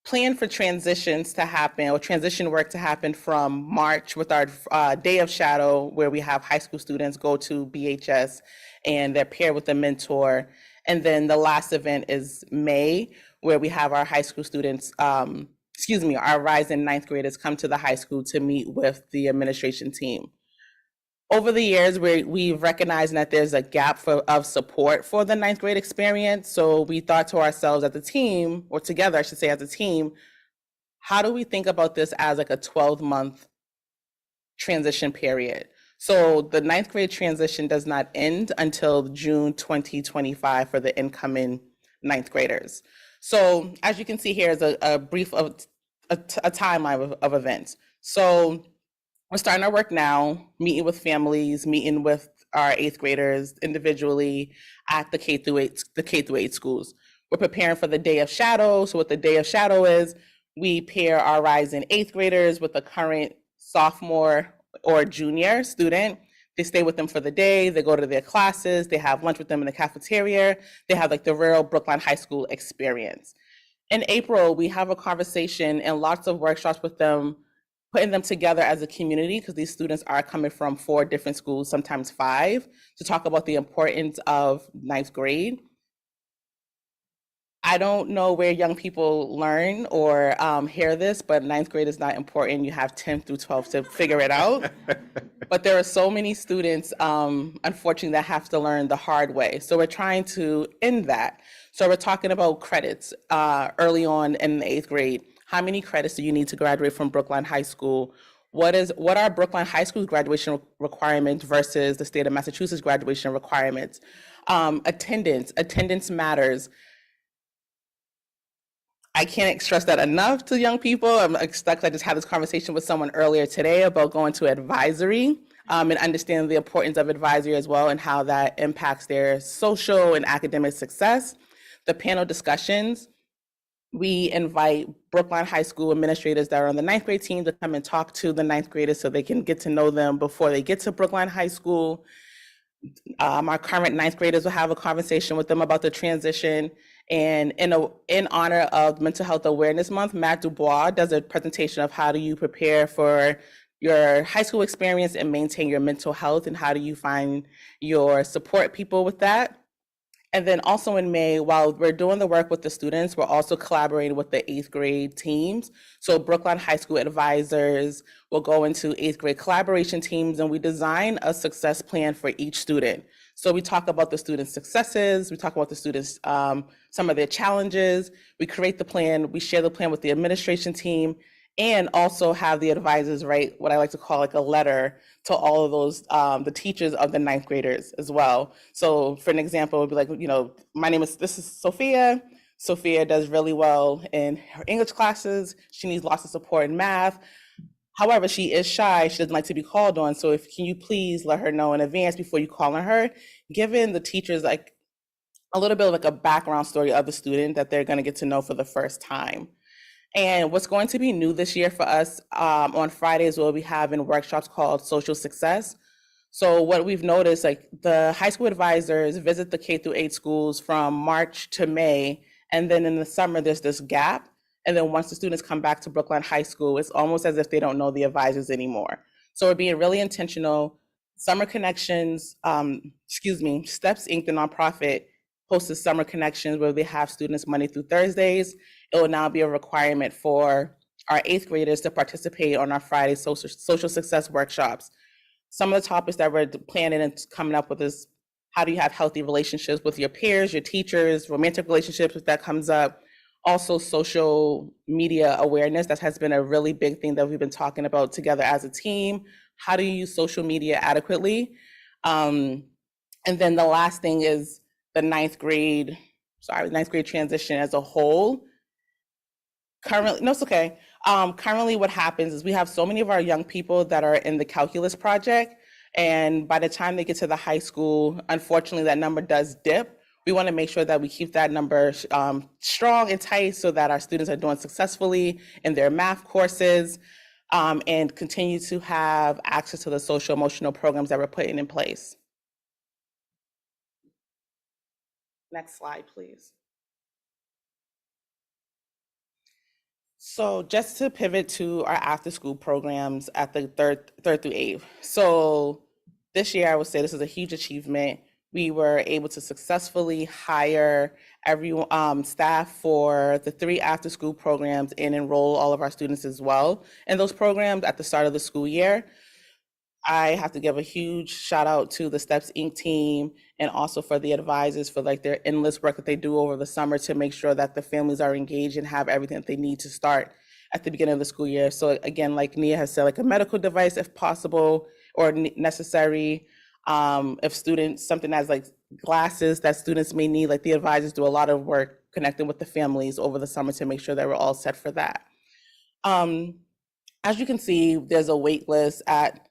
plan for transitions to happen or transition work to happen from March with our Day of Shadow, where we have high school students go to BHS and they're paired with a mentor. And then the last event is May, where we have our high school students, our rising 9th graders come to the high school to meet with the administration team. Over the years, we've recognized that there's a gap of support for the 9th grade experience. So we thought to ourselves as a team, or together, I should say, as a team, how do we think about this as a 12-month transition period? So the 9th grade transition does not end until June 2025 for the incoming 9th graders. So as you can see here is a brief of a timeline of events. So we're starting our work now, meeting with families, meeting with our 8th graders individually at the K through 8 schools. We're preparing for the Day of Shadow. So what the Day of Shadow is, we pair our rising 8th graders with a current sophomore or junior student. They stay with them for the day, they go to their classes, they have lunch with them in the cafeteria, they have the real Brookline High School experience. In April, we have a conversation and lots of workshops with them, putting them together as a community, because these students are coming from 4 different schools, sometimes 5, to talk about the importance of 9th grade. I don't know where young people learn or hear this, but 9th grade is not important. You have 10th through 12th to figure it out. But there are so many students, unfortunately, that have to learn the hard way. So we're trying to end that. So we're talking about credits early on in the 8th grade. How many credits do you need to graduate from Brookline High School? What are Brookline High School's graduation requirements versus the state of Massachusetts graduation requirements? Attendance matters. I can't stress that enough to young people. I'm stuck. I just had this conversation with someone earlier today about going to advisory and understanding the importance of advisory as well and how that impacts their social and academic success. The panel discussions, we invite Brookline High School administrators that are on the 9th grade team to come and talk to the 9th graders so they can get to know them before they get to Brookline High School. Our current 9th graders will have a conversation with them about the transition. And in honor of Mental Health Awareness Month, Matt Dubois does a presentation of how do you prepare for your high school experience and maintain your mental health, and how do you find your support people with that. And then also in May, while we're doing the work with the students, we're also collaborating with the 8th grade teams. So Brookline High School advisors will go into 8th grade collaboration teams, and we design a success plan for each student. So we talk about the students' successes, we talk about the students, some of their challenges, we create the plan, we share the plan with the administration team, and also have the advisors write what I like to call like a letter to all of those, the teachers of the 9th graders as well. So for an example, it would be like, you know, this is Sophia. Sophia does really well in her English classes. She needs lots of support in math. However, she is shy. She doesn't like to be called on. So can you please let her know in advance before you call on her, giving the teachers like a little bit of like a background story of the student that they're going to get to know for the first time. And what's going to be new this year for us, on Fridays, we'll be having workshops called Social Success. So what we've noticed, like the high school advisors visit the K-8 schools from March to May, and then in the summer, there's this gap. And then once the students come back to Brookline High School, it's almost as if they don't know the advisors anymore. So we're being really intentional. Summer Connections, Steps Inc., the nonprofit, hosted Summer Connections where they have students Monday through Thursdays. It will now be a requirement for our 8th graders to participate on our Friday social success workshops. Some of the topics that we're planning and coming up with is how do you have healthy relationships with your peers, your teachers, romantic relationships if that comes up. Also social media awareness, that has been a really big thing that we've been talking about together as a team. How do you use social media adequately? And then the last thing is the 9th grade transition as a whole. Currently what happens is we have so many of our young people that are in the calculus project, and by the time they get to the high school, unfortunately that number does dip. We want to make sure that we keep that number strong and tight so that our students are doing successfully in their math courses, and continue to have access to the social emotional programs that we're putting in place. Next slide, please. So just to pivot to our after school programs at the third through 8th. So this year, I would say this is a huge achievement. We were able to successfully hire staff for the 3 after school programs and enroll all of our students as well in those programs at the start of the school year. I have to give a huge shout out to the Steps Inc. team and also for the advisors for like their endless work that they do over the summer to make sure that the families are engaged and have everything that they need to start at the beginning of the school year. So again, like Nia has said, like a medical device if possible or necessary. If students, something as like glasses that students may need, like the advisors do a lot of work connecting with the families over the summer to make sure that we're all set for that. As you can see, there's a wait list at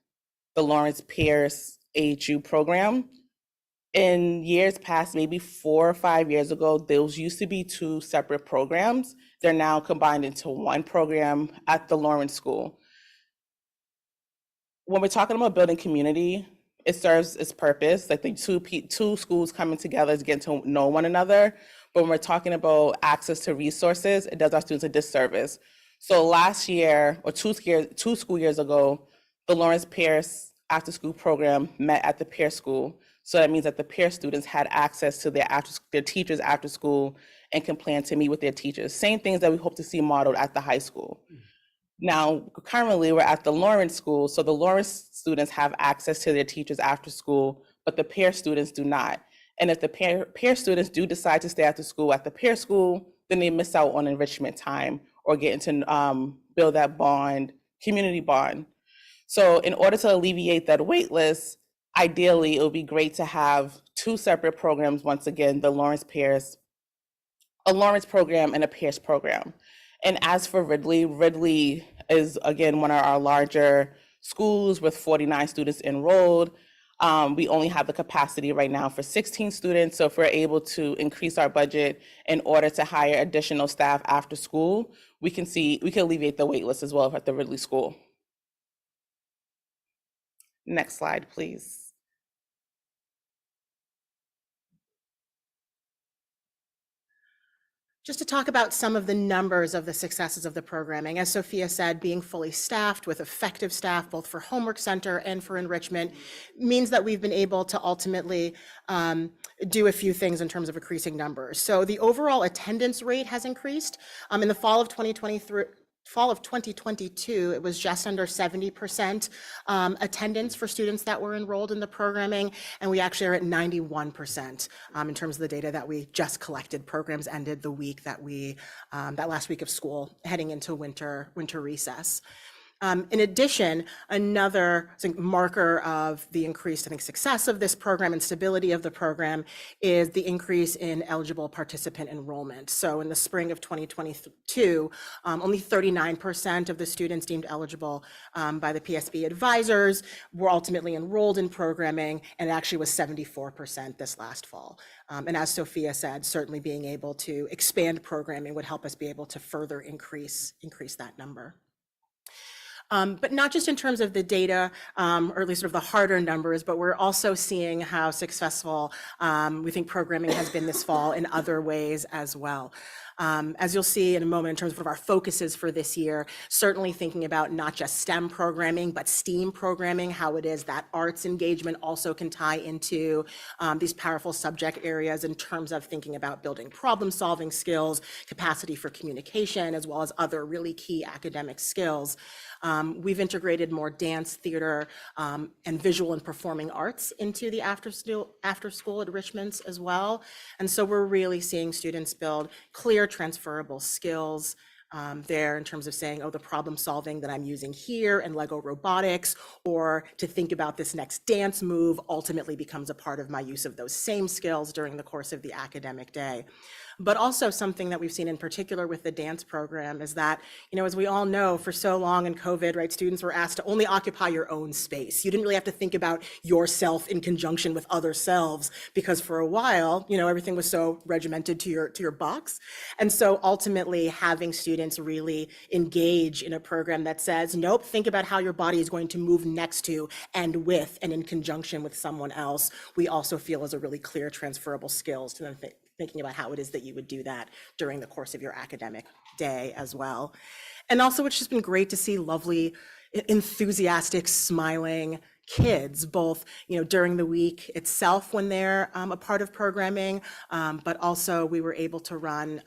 the Lawrence Pierce AHU program. In years past, maybe 4 or 5 years ago, those used to be 2 separate programs. They're now combined into one program at the Lawrence School. When we're talking about building community, it serves its purpose, like the two schools coming together to get to know one another. But when we're talking about access to resources, it does our students a disservice. So last year, or 2 school years ago, the Lawrence Pierce after school program met at the Pierce School. So that means that the Pierce students had access to their teachers after school and can plan to meet with their teachers. Same things that we hope to see modeled at the high school. Now, currently we're at the Lawrence School. So the Lawrence students have access to their teachers after school, but the Pierce students do not. And if the Pierce students do decide to stay after school at the Pierce School, then they miss out on enrichment time or getting to build that bond, community bond. So in order to alleviate that wait list, ideally, it would be great to have 2 separate programs. Once again, the Lawrence Pierce a Lawrence program and a Pierce program. And as for Ridley, Ridley is again one of our larger schools with 49 students enrolled. We only have the capacity right now for 16 students. So if we're able to increase our budget in order to hire additional staff after school, we can alleviate the wait list as well at the Ridley School. Next slide, please. Just to talk about some of the numbers of the successes of the programming. As Sophia said, being fully staffed with effective staff, both for Homework Center and for enrichment, means that we've been able to ultimately do a few things in terms of increasing numbers. So the overall attendance rate has increased. In the fall of 2022, it was just under 70% attendance for students that were enrolled in the programming, and we actually are at 91% in terms of the data that we just collected. Programs ended the week that that last week of school, heading into winter recess. In addition, another marker of the increased, success of this program and stability of the program is the increase in eligible participant enrollment. So in the spring of 2022, only 39% of the students deemed eligible by the PSB advisors were ultimately enrolled in programming, and it actually was 74% this last fall. And as Sophia said, certainly being able to expand programming would help us be able to further increase that number. But not just in terms of the data, or at least sort of the harder numbers, but we're also seeing how successful we think programming has been this fall in other ways as well. As you'll see in a moment in terms of our focuses for this year, certainly thinking about not just STEM programming, but STEAM programming, how it is that arts engagement also can tie into these powerful subject areas in terms of thinking about building problem-solving skills, capacity for communication, as well as other really key academic skills. We've integrated more dance, theater, and visual and performing arts into the after-school enrichments as well. And so we're really seeing students build clear transferable skills there in terms of saying, oh, the problem solving that I'm using here in Lego robotics, or to think about this next dance move ultimately becomes a part of my use of those same skills during the course of the academic day. But also something that we've seen in particular with the dance program is that, as we all know, for so long in COVID, right, students were asked to only occupy your own space. You didn't really have to think about yourself in conjunction with other selves, because for a while, everything was so regimented to your box. And so ultimately having students really engage in a program that says, nope, think about how your body is going to move next to and with and in conjunction with someone else, we also feel is a really clear transferable skills to them thinking about how it is that you would do that during the course of your academic day as well. And also, it's just been great to see lovely, enthusiastic, smiling kids, both during the week itself when they're a part of programming, but also we were able to run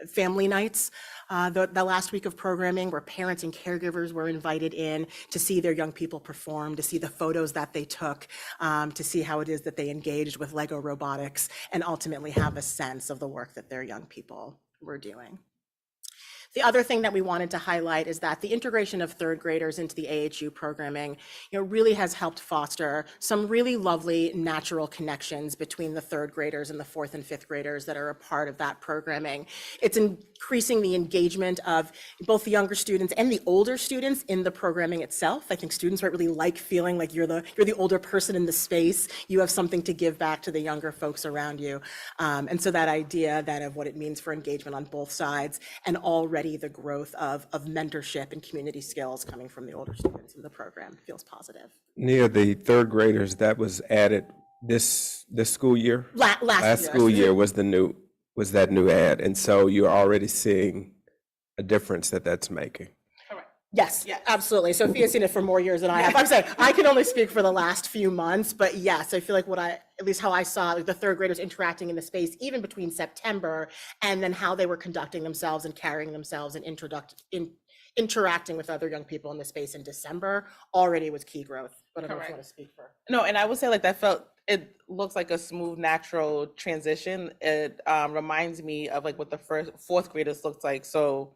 family nights the last week of programming, where parents and caregivers were invited in to see their young people perform, to see the photos that they took, to see how it is that they engaged with Lego robotics, and ultimately have a sense of the work that their young people were doing. The other thing that we wanted to highlight is that the integration of third graders into the AHU programming, really has helped foster some really lovely natural connections between the third graders and the fourth and fifth graders that are a part of that programming. It's increasing the engagement of both the younger students and the older students in the programming itself. I think students might really like feeling like you're the older person in the space. You have something to give back to the younger folks around you. And so that idea of what it means for engagement on both sides, and already the growth of mentorship and community skills coming from the older students in the program feels positive. Near the third graders, that was added this school year? Last school year was that new ad. And so you're already seeing a difference that's making. Yes, absolutely. Sophia's seen it for more years than I have. I'm saying I can only speak for the last few months, but yes, I feel like at least how I saw the third graders interacting in the space, even between September, and then how they were conducting themselves and carrying themselves and interacting with other young people in the space in December, already was key growth. But I don't know if you want to speak for. No, and I would say it looks like a smooth, natural transition. It reminds me of what the fourth graders looked like. So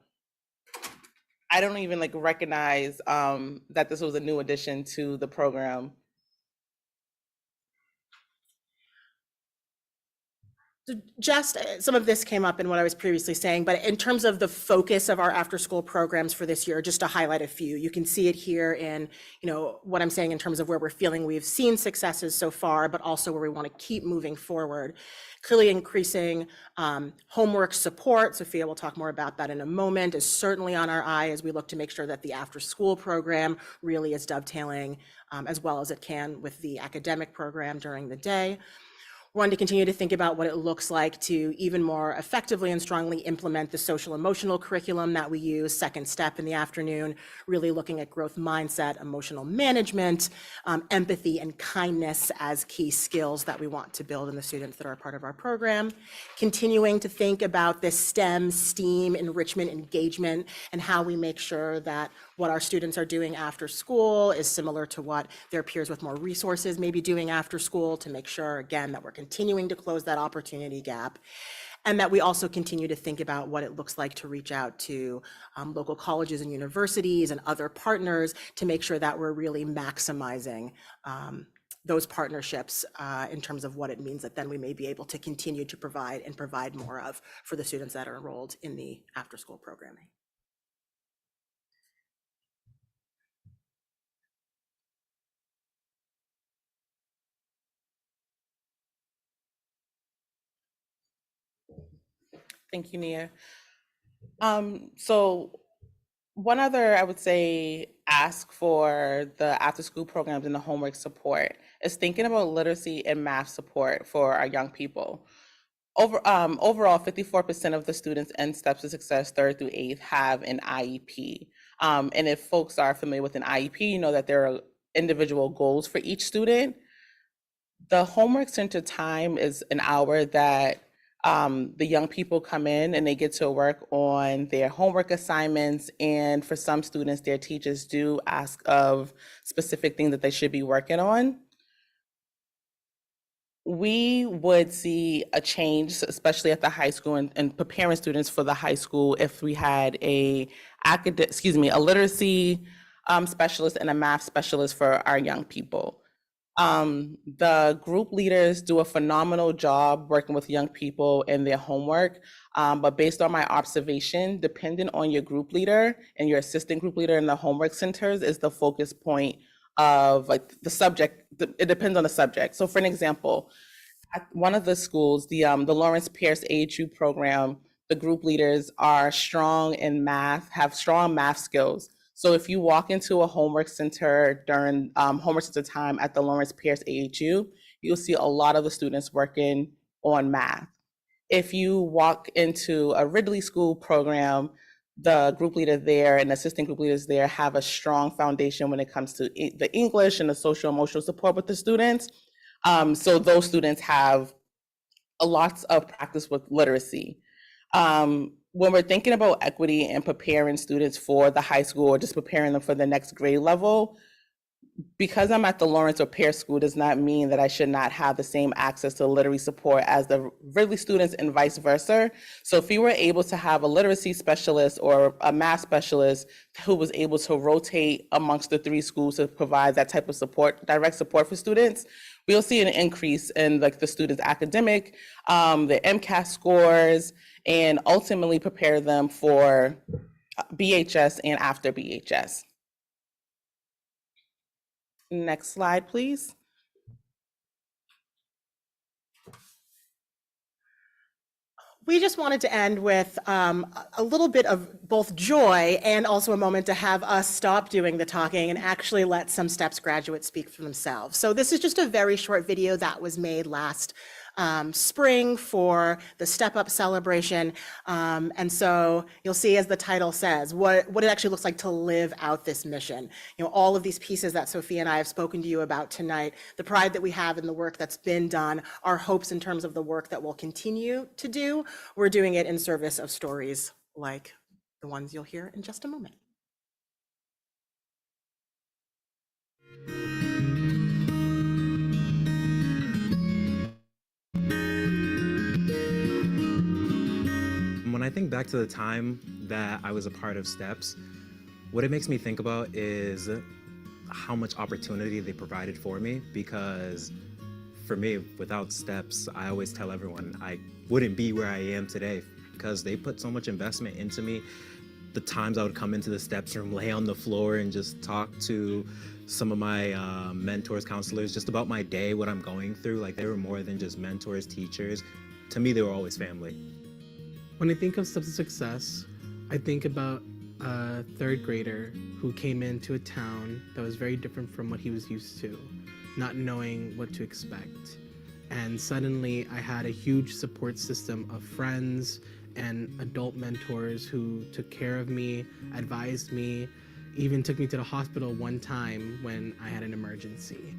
I don't even recognize that this was a new addition to the program. So just some of this came up in what I was previously saying, but in terms of the focus of our after-school programs for this year, just to highlight a few, you can see it here in, what I'm saying in terms of where we're feeling we've seen successes so far, but also where we want to keep moving forward. Clearly increasing homework support. Sophia will talk more about that in a moment, is certainly on our eye as we look to make sure that the after-school program really is dovetailing as well as it can with the academic program during the day. One, to continue to think about what it looks like to even more effectively and strongly implement the social emotional curriculum that we use, second step in the afternoon, really looking at growth mindset, emotional management, empathy and kindness as key skills that we want to build in the students that are a part of our program. Continuing to think about this STEM, STEAM, enrichment, engagement, and how we make sure that what our students are doing after school is similar to what their peers with more resources may be doing after school, to make sure, again, that we're continuing to close that opportunity gap. And that we also continue to think about what it looks like to reach out to local colleges and universities and other partners to make sure that we're really maximizing those partnerships in terms of what it means that then we may be able to continue to provide more of for the students that are enrolled in the after-school programming. Thank you, Nia. So one other, I would say, ask for the after-school programs and the homework support is thinking about literacy and math support for our young people. Overall, 54% of the students in Steps to Success 3rd through 8th have an IEP. And if folks are familiar with an IEP, you know that there are individual goals for each student. The homework center time is an hour that the young people come in and they get to work on their homework assignments. And for some students, their teachers do ask of specific things that they should be working on. We would see a change, especially at the high school and preparing students for the high school, if we had a literacy specialist and a math specialist for our young people. The group leaders do a phenomenal job working with young people and their homework. But based on my observation, depending on your group leader and your assistant group leader in the homework centers is the focus point of like the subject. It depends on the subject. So for an example, at one of the schools, the Lawrence Pierce AHU program, the group leaders are strong in math, have strong math skills. So if you walk into a homework center during homework center time at the Lawrence Pierce AHU, you'll see a lot of the students working on math. If you walk into a Ridley School program, the group leader there and assistant group leaders there have a strong foundation when it comes to the English and the social emotional support with the students. So those students have a lot of practice with literacy. When we're thinking about equity and preparing students for the high school or just preparing them for the next grade level, because I'm at the Lawrence or Pierce School does not mean that I should not have the same access to literary support as the Ridley students and vice versa. So if we were able to have a literacy specialist or a math specialist who was able to rotate amongst the 3 schools to provide that type of support, direct support for students, we'll see an increase in like the students' academic, their MCAS scores, and ultimately prepare them for BHS and after BHS. Next slide, please. We just wanted to end with a little bit of both joy and also a moment to have us stop doing the talking and actually let some STEPS graduates speak for themselves. So this is just a very short video that was made last spring for the Step Up celebration. And so you'll see, as the title says, what it actually looks like to live out this mission. You know, all of these pieces that Sophia and I have spoken to you about tonight, the pride that we have in the work that's been done, our hopes in terms of the work that we'll continue to do. We're doing it in service of stories like the ones you'll hear in just a moment. When I think back to the time that I was a part of STEPS, what it makes me think about is how much opportunity they provided for me, because for me, without steps, I always tell everyone I wouldn't be where I am today because they put so much investment into me. The times I would come into the steps room, lay on the floor and just talk to some of my mentors, counselors, just about my day, what I'm going through. Like, they were more than just mentors, teachers. To me, they were always family. When I think of Steps to Success, I think about a third grader who came into a town that was very different from what he was used to, not knowing what to expect. And suddenly I had a huge support system of friends and adult mentors who took care of me, advised me, even took me to the hospital one time when I had an emergency.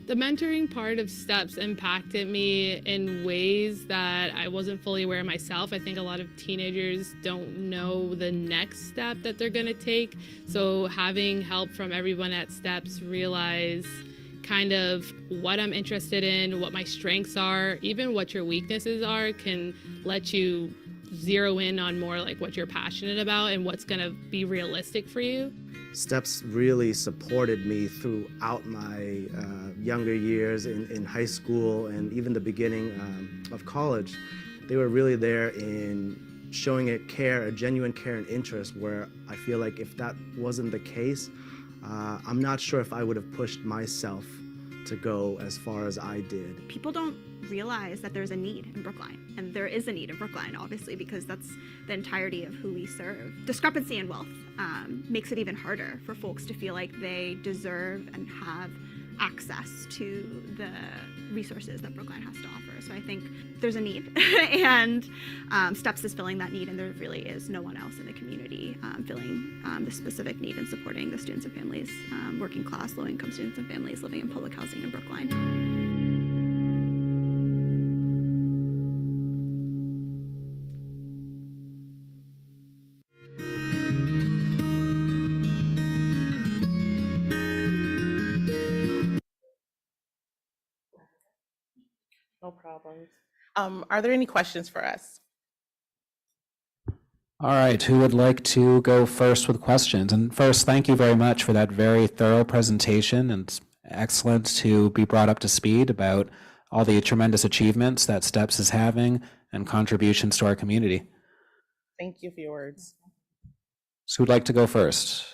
The mentoring part of STEPS impacted me in ways that I wasn't fully aware of myself. I think a lot of teenagers don't know the next step that they're going to take. So having help from everyone at STEPS realize kind of what I'm interested in, what my strengths are, even what your weaknesses are, can let you zero in on more like what you're passionate about and what's going to be realistic for you. STEPS really supported me throughout my younger years in high school and even the beginning of college. They were really there in showing a genuine care and interest, where I feel like if that wasn't the case, I'm not sure if I would have pushed myself to go as far as I did. People don't realize that there's a need in Brookline, and there is a need in Brookline, obviously, because that's the entirety of who we serve. Discrepancy in wealth makes it even harder for folks to feel like they deserve and have access to the resources that Brookline has to offer. So I think there's a need, and STEPS is filling that need, and there really is no one else in the community filling the specific need and supporting the students and families, working class, low-income students and families living in public housing in Brookline. No problems. Are there any questions for us? All right, who would like to go first with questions? And first, thank you very much for that very thorough presentation, and it's excellent to be brought up to speed about all the tremendous achievements that STEPS is having and contributions to our community. Thank you for your words. So who'd like to go first?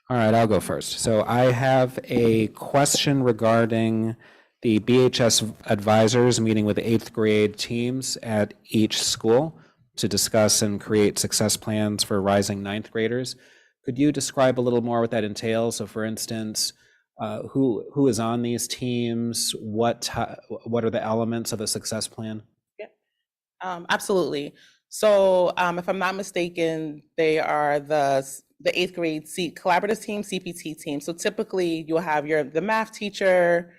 All right, I'll go first. So I have a question regarding the BHS advisors meeting with 8th grade teams at each school to discuss and create success plans for rising 9th graders. Could you describe a little more what that entails? So for instance, who is on these teams? What are the elements of a success plan? Absolutely. So if I'm not mistaken, they are the 8th grade collaborative team, CPT team. So typically you'll have the math teacher,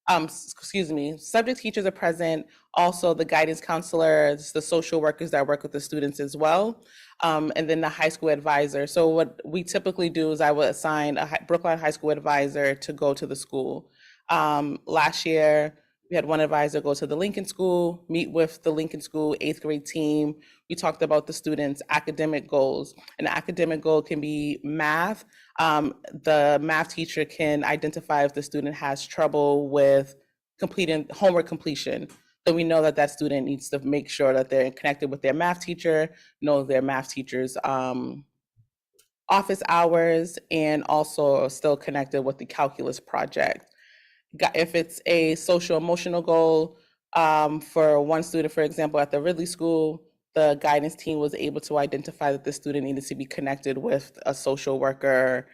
subject teachers are present, also the guidance counselors, the social workers that work with the students as well, and then the high school advisor. So what we typically do is I would assign a Brookline high school advisor to go to the school. Last year, we had one advisor go to the Lincoln School, meet with the Lincoln School 8th grade team. We talked about the students' academic goals. An academic goal can be math. The math teacher can identify if the student has trouble with completing homework completion. So we know that that student needs to make sure that they're connected with their math teacher, know their math teacher's office hours, and also still connected with the calculus project. If it's a social emotional goal, for one student, for example, at the Ridley School, the guidance team was able to identify that the student needed to be connected with a social worker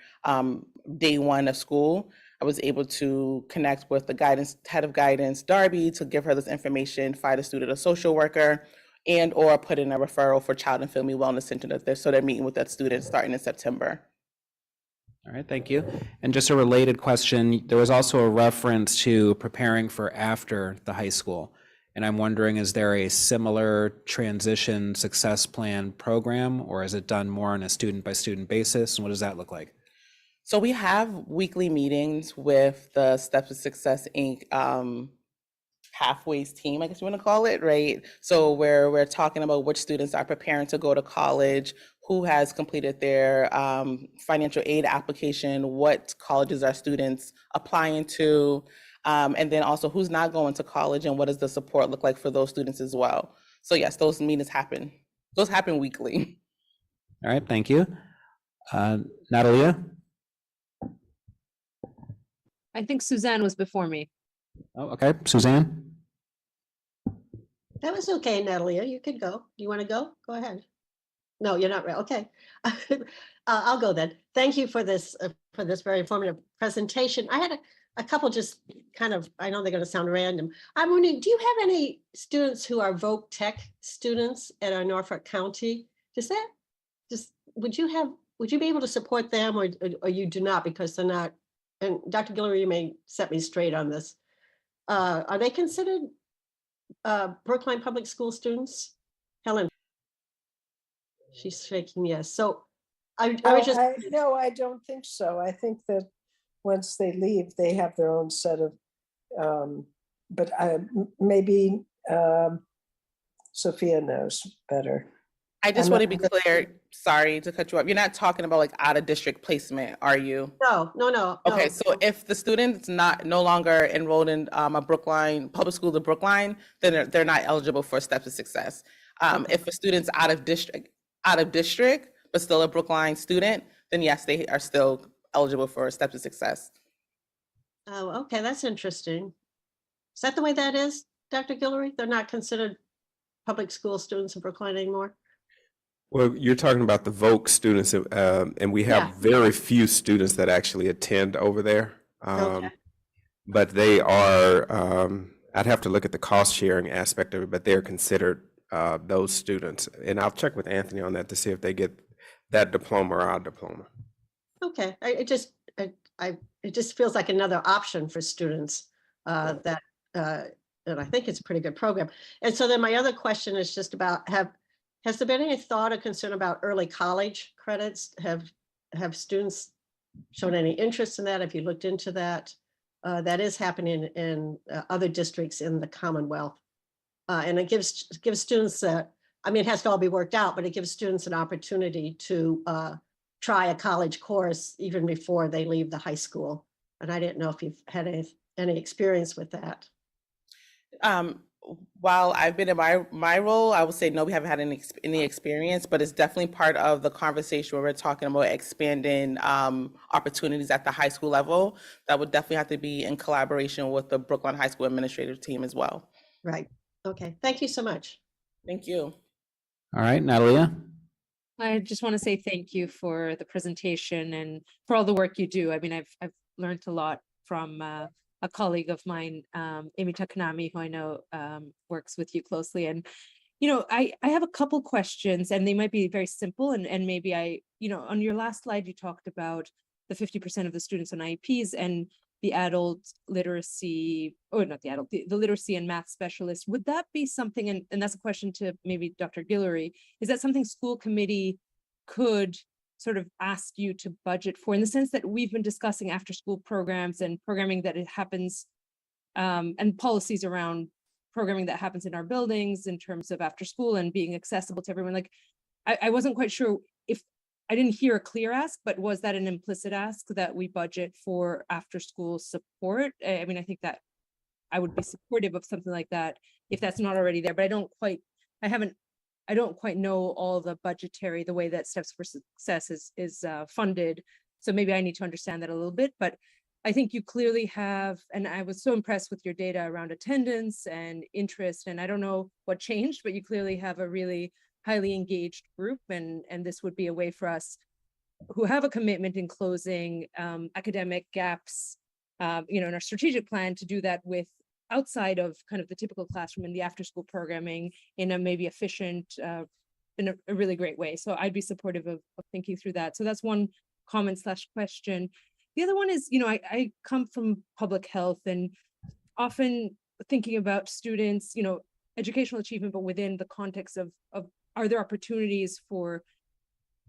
day one of school. I was able to connect with the head of guidance, Darby, to give her this information, find the student a social worker, and or put in a referral for Child and Family Wellness Center. So they're meeting with that student starting in September. All right, thank you. And just a related question, there was also a reference to preparing for after the high school. And I'm wondering, is there a similar transition success plan program, or is it done more on a student by student basis? And what does that look like? So we have weekly meetings with the Steps to Success Inc. Pathways team, I guess you want to call it, right? So where we're talking about which students are preparing to go to college, who has completed their financial aid application, what colleges are students applying to, and then also who's not going to college and what does the support look like for those students as well. So yes, those meetings happen. Those happen weekly. All right, thank you. Natalia? I think Suzanne was before me. Oh, okay. Suzanne? That was okay, Natalia. You could go. Do you want to go? Go ahead. No, you're not right. Okay. I'll go then. Thank you for this very informative presentation. I had a couple just kind of, I know they're going to sound random. I'm wondering, do you have any students who are Voc Tech students at our Norfolk County? Would you be able to support them or you do not because they're not, and Dr. Guillory, you may set me straight on this. Are they considered Brookline Public School students? Helen? She's shaking yes. So I was just. No, I don't think so. I think that once they leave, they have their own set of, but maybe Sophia knows better. I just want to be clear, sorry to cut you off. You're not talking about like out of district placement, are you? No. Okay, so if the student's no longer enrolled in a Brookline, public school to Brookline, then they're not eligible for Steps to Success. If a student's out of district, but still a Brookline student, then yes, they are still eligible for Steps to Success. Oh, okay, that's interesting. Is that the way that is, Dr. Guillory? They're not considered public school students in Brookline anymore? Well, you're talking about the Voc students, and we have very few students that actually attend over there. But they are, I'd have to look at the cost sharing aspect of it, but they're considered those students. And I'll check with Anthony on that to see if they get that diploma or our diploma. Okay, it just feels like another option for students that I think it's a pretty good program. And so then my other question is just about has there been any thought or concern about early college credits? Have students shown any interest in that? Have you looked into that? That is happening in other districts in the Commonwealth. And it gives students, it has to all be worked out, but it gives students an opportunity to try a college course even before they leave the high school. And I didn't know if you've had any experience with that. While I've been in my role, I would say no, we haven't had any experience, but it's definitely part of the conversation where we're talking about expanding opportunities at the high school level. That would definitely have to be in collaboration with the Brookline High School administrative team as well. Right. Okay. Thank you so much. Thank you. All right, Natalia? I just want to say thank you for the presentation and for all the work you do. I mean, I've learned a lot from a colleague of mine, Amy Takanami, who I know works with you closely. And, I have a couple questions and they might be very simple. And maybe on your last slide, you talked about the 50% of the students on IEPs and the adult literacy, or not the adult, the literacy and math specialist. Would that be something, and that's a question to maybe Dr. Guillory, is that something school committee could sort of ask you to budget for, in the sense that we've been discussing after school programs and programming that it happens and policies around programming that happens in our buildings in terms of after school and being accessible to everyone. Like, I wasn't quite sure if I didn't hear a clear ask, but was that an implicit ask that we budget for after school support? I mean, I think that I would be supportive of something like that if that's not already there, but I don't quite know all the budgetary, the way that Steps for Success is funded. So maybe I need to understand that a little bit, but I think you clearly have, and I was so impressed with your data around attendance and interest, and I don't know what changed, but you clearly have a really highly engaged group, and this would be a way for us who have a commitment in closing academic gaps, in our strategic plan, to do that with outside of kind of the typical classroom and the after school programming in a maybe efficient, in a really great way. So I'd be supportive of thinking through that. So that's one comment / question. The other one is, I come from public health and often thinking about students, educational achievement, but within the context of are there opportunities for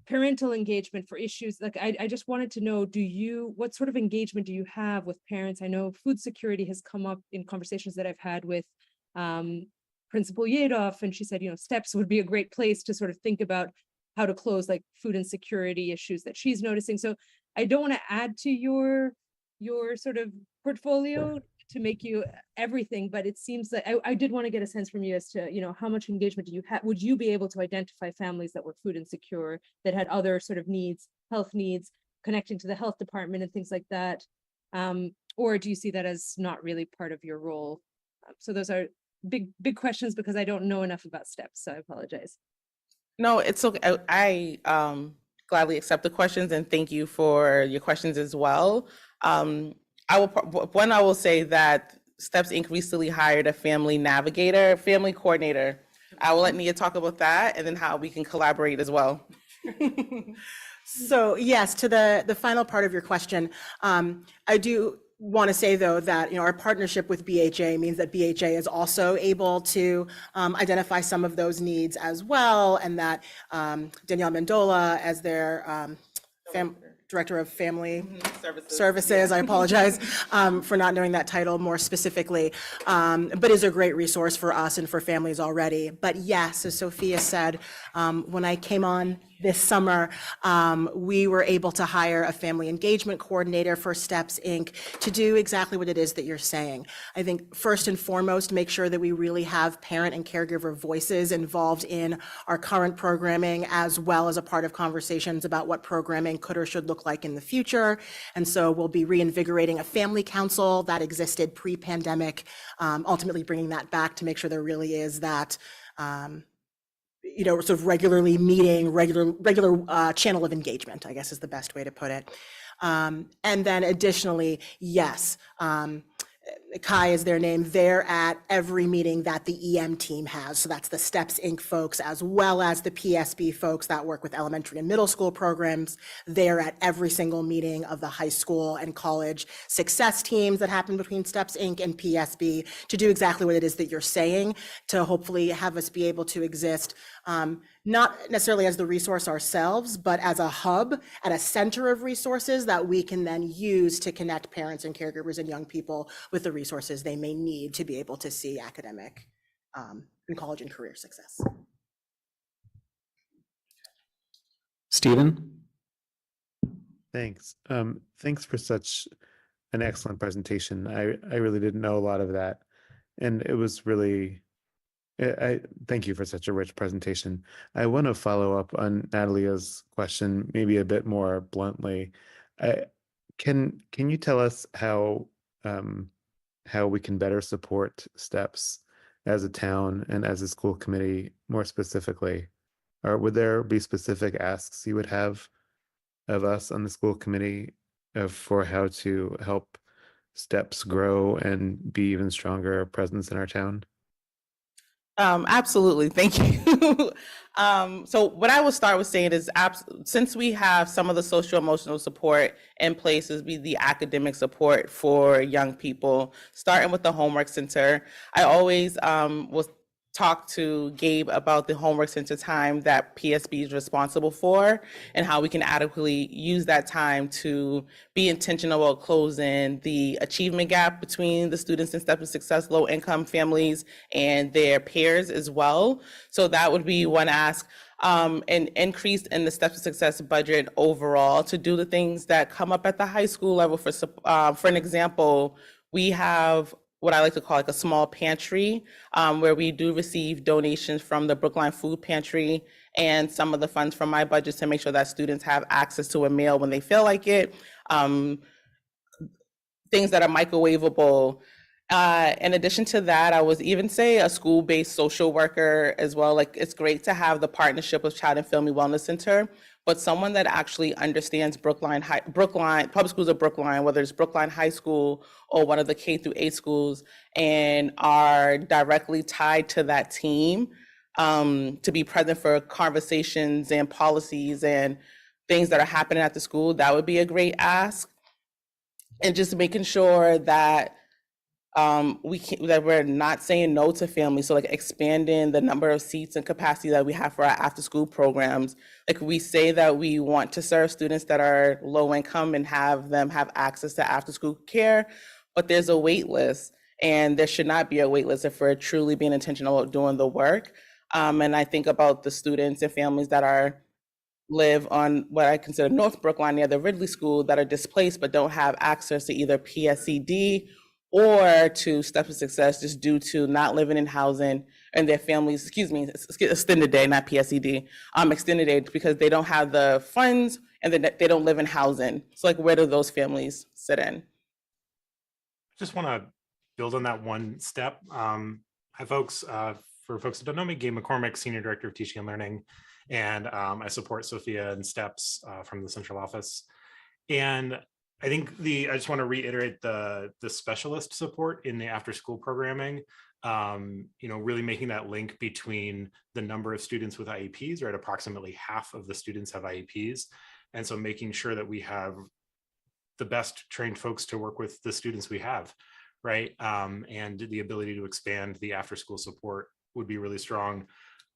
parental engagement for issues? Like, I just wanted to know, what sort of engagement do you have with parents? I know food security has come up in conversations that I've had with Principal Yadoff, and she said, Steps would be a great place to sort of think about how to close like food insecurity issues that she's noticing. So I don't want to add to your sort of portfolio to make you everything, but it seems that I did want to get a sense from you as to, you know, how much engagement do you have? Would you be able to identify families that were food insecure, that had other sort of needs, health needs, connecting to the health department and things like that? Or do you see that as not really part of your role? So those are big questions because I don't know enough about STEPS, so I apologize. No, it's okay. I gladly accept the questions and thank you for your questions as well. I will say that STEPS Inc. recently hired a family coordinator. I will let Nia talk about that and then how we can collaborate as well. So yes, to the final part of your question, I do want to say though that, you know, our partnership with BHA means that BHA is also able to identify some of those needs as well, and that Danielle Mendola, as their Director of Family Services, I apologize for not knowing that title more specifically, but is a great resource for us and for families already. But yes, as Sophia said, when I came on this summer, we were able to hire a family engagement coordinator for STEPS Inc. to do exactly what it is that you're saying. I think first and foremost, make sure that we really have parent and caregiver voices involved in our current programming, as well as a part of conversations about what programming could or should look like in the future. And so we'll be reinvigorating a family council that existed pre-pandemic, ultimately bringing that back to make sure there really is that you know, sort of regularly meeting, regular channel of engagement, I guess is the best way to put it. And then additionally, yes, Kai is their name. They're at every meeting that the EM team has. So that's the STEPS Inc. folks, as well as the PSB folks that work with elementary and middle school programs. They're at every single meeting of the high school and college success teams that happen between STEPS Inc. and PSB to do exactly what it is that you're saying, to hopefully have us be able to exist, not necessarily as the resource ourselves, but as a hub, at a center of resources that we can then use to connect parents and caregivers and young people with the resources they may need to be able to see academic and college and career success. Stephen? Thanks. Thanks for such an excellent presentation. I really didn't know a lot of that. And it was really, I thank you for such a rich presentation. I want to follow up on Natalia's question, maybe a bit more bluntly. Can you tell us how we can better support STEPS as a town and as a school committee more specifically? Or would there be specific asks you would have of us on the school committee for how to help STEPS grow and be even stronger presence in our town? Absolutely. Thank you. So what I will start with saying is, since we have some of the social emotional support in place, is be the academic support for young people, starting with the homework center. I always will talk to Gabe about the homework center time that PSB is responsible for and how we can adequately use that time to be intentional about closing the achievement gap between the students in STEP and Success, low income families and their peers as well. So that would be one ask. An increase in the STEP to Success budget overall to do the things that come up at the high school level. For an example, we have what I like to call like a small pantry, where we do receive donations from the Brookline Food Pantry and some of the funds from my budget to make sure that students have access to a meal when they feel like it. Things that are microwavable. In addition to that, I would even say a school-based social worker as well. Like, it's great to have the partnership with Child and Family Wellness Center, but someone that actually understands Brookline, public schools of Brookline, whether it's Brookline High School or one of the K-8 schools, and are directly tied to that team to be present for conversations and policies and things that are happening at the school. That would be a great ask. And just making sure that that we're not saying no to families. So like expanding the number of seats and capacity that we have for our after school programs. Like, we say that we want to serve students that are low income and have them have access to after school care, but there's a wait list, and there should not be a wait list if we're truly being intentional about doing the work. And I think about the students and families that are live on what I consider North Brookline near the Ridley School that are displaced but don't have access to either PSED or to Steps of Success just due to not living in housing and their families, extended day, not PSED, extended day because they don't have the funds and they don't live in housing. So like, where do those families sit in? Just want to build on that one step. Hi, folks. For folks that don't know me, Gabe McCormick, Senior Director of Teaching and Learning, and I support Sophia and Steps from the central office. And I think I just want to reiterate the specialist support in the after-school programming. Really making that link between the number of students with IEPs, right? Approximately half of the students have IEPs, and so making sure that we have the best trained folks to work with the students we have, right? And the ability to expand the after-school support would be really strong.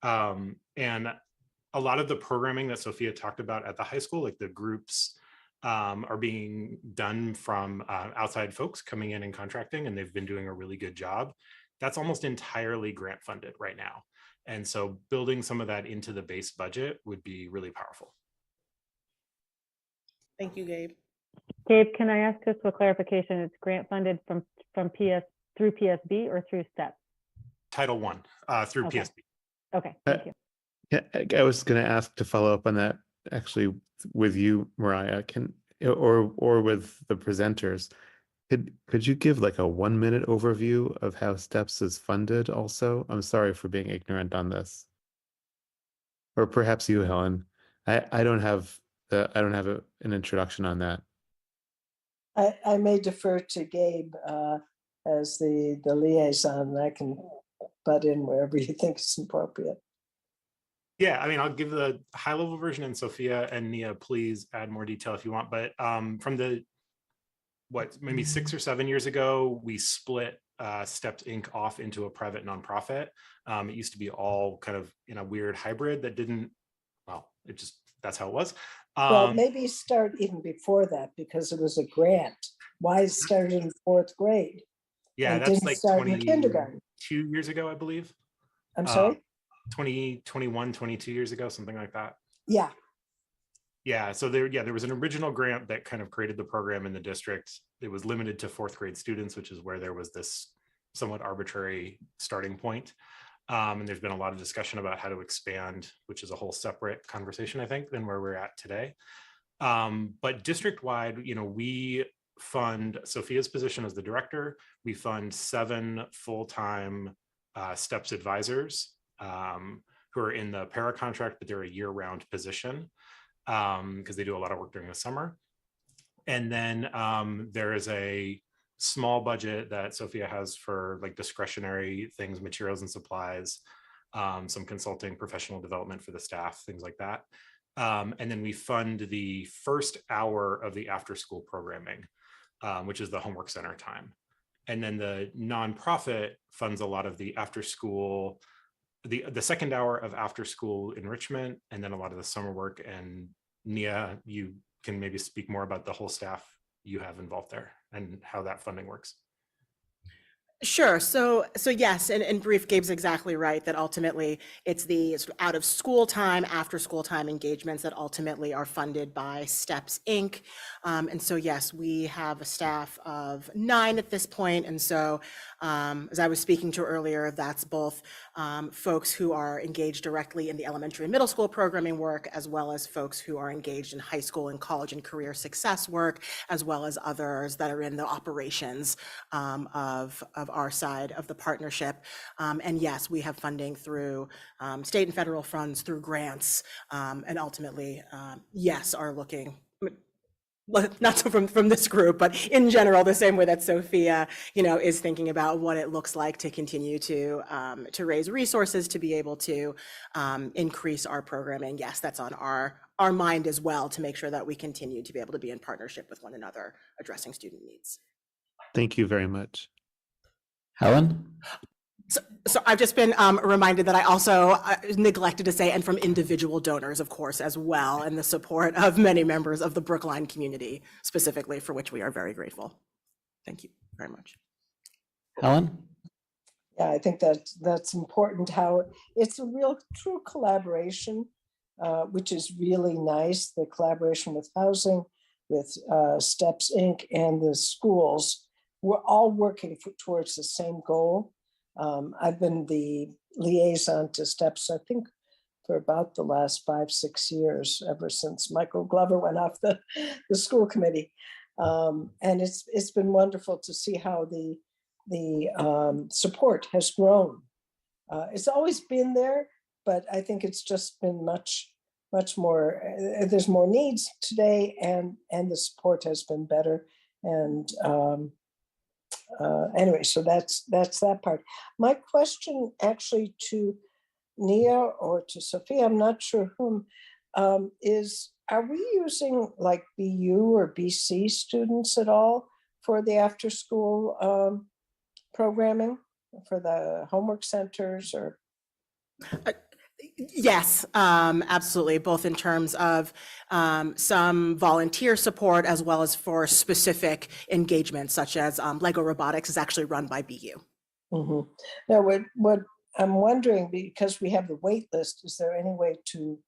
And a lot of the programming that Sophia talked about at the high school, like the groups, are being done from outside folks coming in and contracting, and they've been doing a really good job. That's almost entirely grant funded right now. And so building some of that into the base budget would be really powerful. Thank you, Gabe. Gabe, can I ask just for clarification? It's grant funded through PSB or through STEP? Title I through Okay. PSB. Okay, thank you. Yeah, I was going to ask to follow up on that actually with you, Mariah, or with the presenters. Could you give like a 1-minute overview of how STEPS is funded also? I'm sorry for being ignorant on this. Or perhaps you, Helen. I don't have an introduction on that. I may defer to Gabe as the liaison. I can butt in wherever you think is appropriate. Yeah, I mean, I'll give the high level version, and Sophia and Nia, please add more detail if you want. But from maybe 6 or 7 years ago, we split Steps Inc. off into a private nonprofit. It used to be all kind of in a weird hybrid that that's how it was. Well, maybe start even before that because it was a grant. Why start in 4th grade? Yeah, and that's didn't like start in kindergarten. 2 years ago, I believe. I'm sorry? 22 years ago, something like that. Yeah. Yeah, so there was an original grant that kind of created the program in the district. It was limited to 4th grade students, which is where there was this somewhat arbitrary starting point. And there's been a lot of discussion about how to expand, which is a whole separate conversation, I think, than where we're at today. But district-wide, we fund Sophia's position as the director. We fund 7 full-time STEPS advisors who are in the para contract, but they're a year-round position because they do a lot of work during the summer. And then there is a small budget that Sophia has for like discretionary things, materials and supplies, some consulting, professional development for the staff, things like that. And then we fund the first hour of the after-school programming, which is the homework center time. And then the nonprofit funds a lot of the after-school, the second hour of after-school enrichment, and then a lot of the summer work. And Nia, you can maybe speak more about the whole staff you have involved there and how that funding works. Sure. So yes, in brief, Gabe's exactly right that ultimately it's the out of school time, after school time engagements that ultimately are funded by Steps Inc. And so yes, we have a staff of 9 at this point. And so as I was speaking to earlier, that's both folks who are engaged directly in the elementary and middle school programming work, as well as folks who are engaged in high school and college and career success work, as well as others that are in the operations of our side of the partnership. And yes, we have funding through state and federal funds, through grants, and ultimately, yes, are looking, not so from this group, but in general, the same way that Sophia, is thinking about what it looks like to continue to raise resources to be able to increase our programming. Yes, that's on our mind as well, to make sure that we continue to be able to be in partnership with one another, addressing student needs. Thank you very much. Helen? So I've just been reminded that I also neglected to say, and from individual donors, of course, as well, and the support of many members of the Brookline community specifically, for which we are very grateful. Thank you very much. Helen? Yeah, I think that's important, how it's a real true collaboration which is really nice. The collaboration with housing, with STEPS Inc. and the schools, we're all working towards the same goal. I've been the liaison to STEPS, I think, for about the last 5-6 years, ever since Michael Glover went off the school committee. And it's been wonderful to see how the support has grown. It's always been there, but I think it's just been much more. There's more needs today, and the support has been better. And anyway, so that's that part. My question actually to Nia or to Sophia, I'm not sure whom, is, are we using like BU or BC students at all for the after school programming, for the homework centers or? Yes, absolutely, both in terms of some volunteer support as well as for specific engagements, such as Lego Robotics is actually run by BU. Mm-hmm. Now, what I'm wondering, because we have the wait list, is there any way to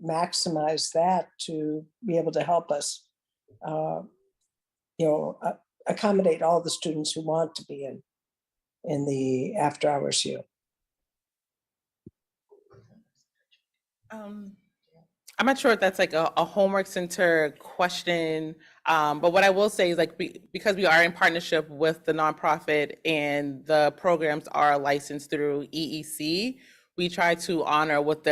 maximize that to be able to help us, accommodate all the students who want to be in the after hours here? I'm not sure if that's like a homework center question, but what I will say is like because we are in partnership with the nonprofit and the programs are licensed through EEC, we try to honor what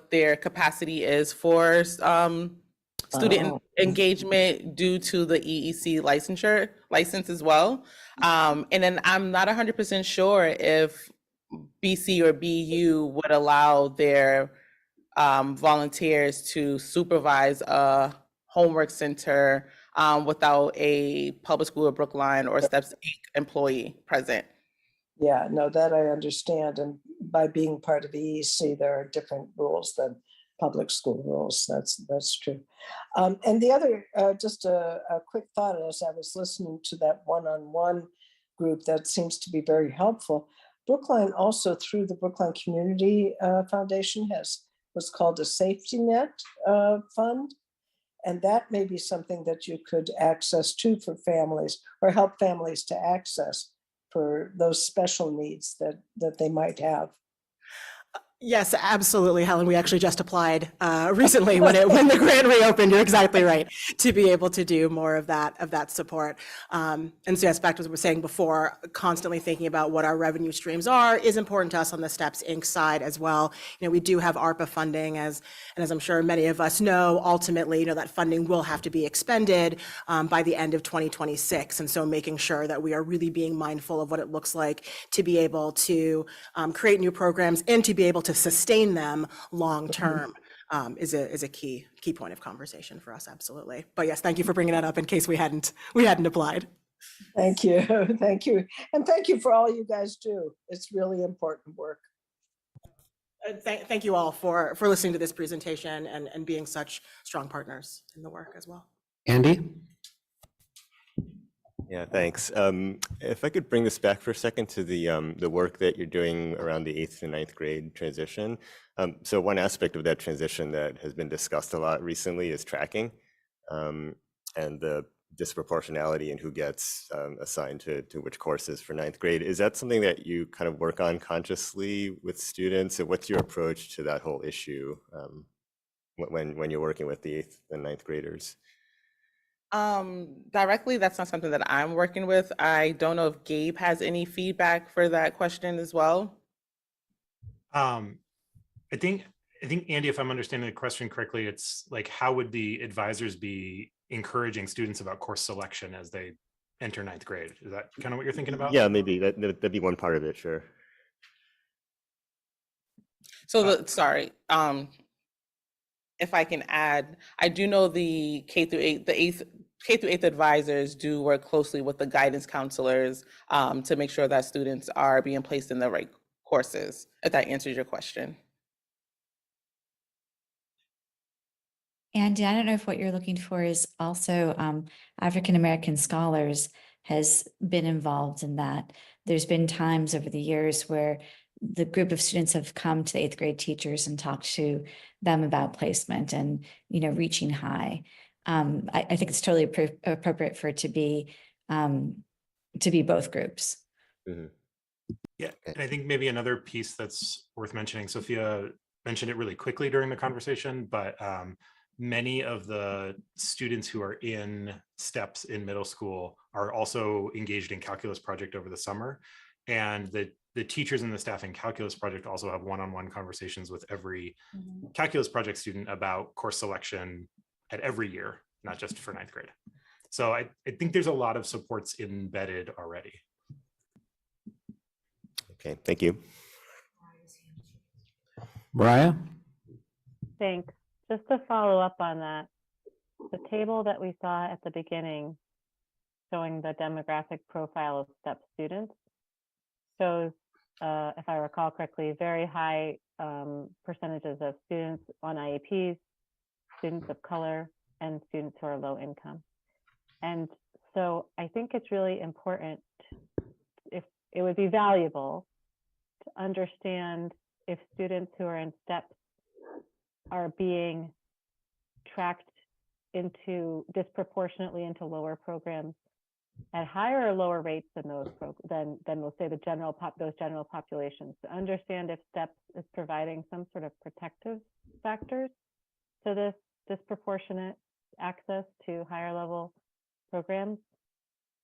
their capacity is for student engagement due to the EEC license as well. And then I'm not 100% sure if BC or BU would allow their volunteers to supervise a homework center without a public school of Brookline or STEPS Inc. employee present. Yeah, no, that I understand. And by being part of EEC, there are different rules than public school rules. That's true. And the other, just a quick thought as I was listening to that one-on-one group that seems to be very helpful. Brookline also, through the Brookline Community Foundation, has what's called a safety net fund. And that may be something that you could access too for families, or help families to access for those special needs that they might have. Yes, absolutely, Helen. We actually just applied recently when the grant reopened. You're exactly right, to be able to do more of that support. And so yes, back to what we were saying before, constantly thinking about what our revenue streams are is important to us on the STEPS Inc. side as well. We do have ARPA funding, and as I'm sure many of us know, ultimately, that funding will have to be expended by the end of 2026. And so making sure that we are really being mindful of what it looks like to be able to create new programs and to be able to sustain them long term is a key point of conversation for us. Absolutely. But yes, thank you for bringing that up in case we hadn't applied. Thank you. Thank you. And thank you for all you guys do. It's really important work. Thank you all for listening to this presentation and being such strong partners in the work as well. Andy? Yeah, thanks. If I could bring this back for a second to the work that you're doing around the 8th to 9th grade transition. So one aspect of that transition that has been discussed a lot recently is tracking and the disproportionality in who gets assigned to which courses for 9th grade. Is that something that you kind of work on consciously with students? And what's your approach to that whole issue when you're working with the 8th and 9th graders? Directly, that's not something that I'm working with. I don't know if Gabe has any feedback for that question as well. I think Andy, if I'm understanding the question correctly, it's like, how would the advisors be encouraging students about course selection as they enter 9th grade? Is that kind of what you're thinking about? Yeah, maybe that'd be one part of it. Sure. So if I can add, I do know the K through 8th advisors do work closely with the guidance counselors to make sure that students are being placed in the right courses, if that answers your question. And I don't know if what you're looking for is also African American Scholars has been involved in that. There's been times over the years where the group of students have come to the 8th grade teachers and talked to them about placement and, reaching high. I think it's totally appropriate for it to be both groups. Mhm. Yeah, and I think maybe another piece that's worth mentioning, Sophia mentioned it really quickly during the conversation, but many of the students who are in STEPS in middle school are also engaged in Calculus Project over the summer. And the teachers and the staff in Calculus Project also have one-on-one conversations with every Calculus Project student about course selection at every year, not just for 9th grade. So I think there's a lot of supports embedded already. Okay, thank you. Mariah? Thanks. Just to follow up on that, the table that we saw at the beginning showing the demographic profile of STEP students shows, if I recall correctly, very high percentages of students on IEPs, students of color, and students who are low income. And so I think it's really important, if it would be valuable to understand if students who are in STEPs are being tracked disproportionately into lower programs at higher or lower rates than those than we'll say those general populations, to understand if STEPS is providing some sort of protective factors to this disproportionate access to higher level programs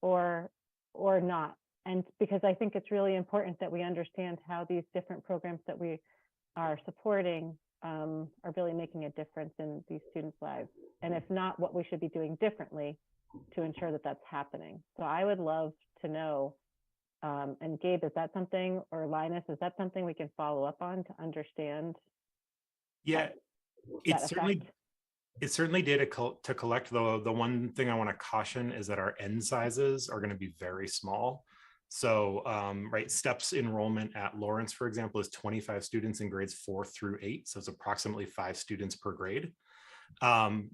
or not. And because I think it's really important that we understand how these different programs that we are supporting are really making a difference in these students' lives. And if not, what we should be doing differently to ensure that that's happening. So I would love to know, and Gabe, is that something, or Linus, is that something we can follow up on to understand? Yeah, it certainly data to collect, though. The one thing I want to caution is that our N sizes are going to be very small. So, right, STEPS enrollment at Lawrence, for example, is 25 students in grades 4 through 8. So it's approximately 5 students per grade.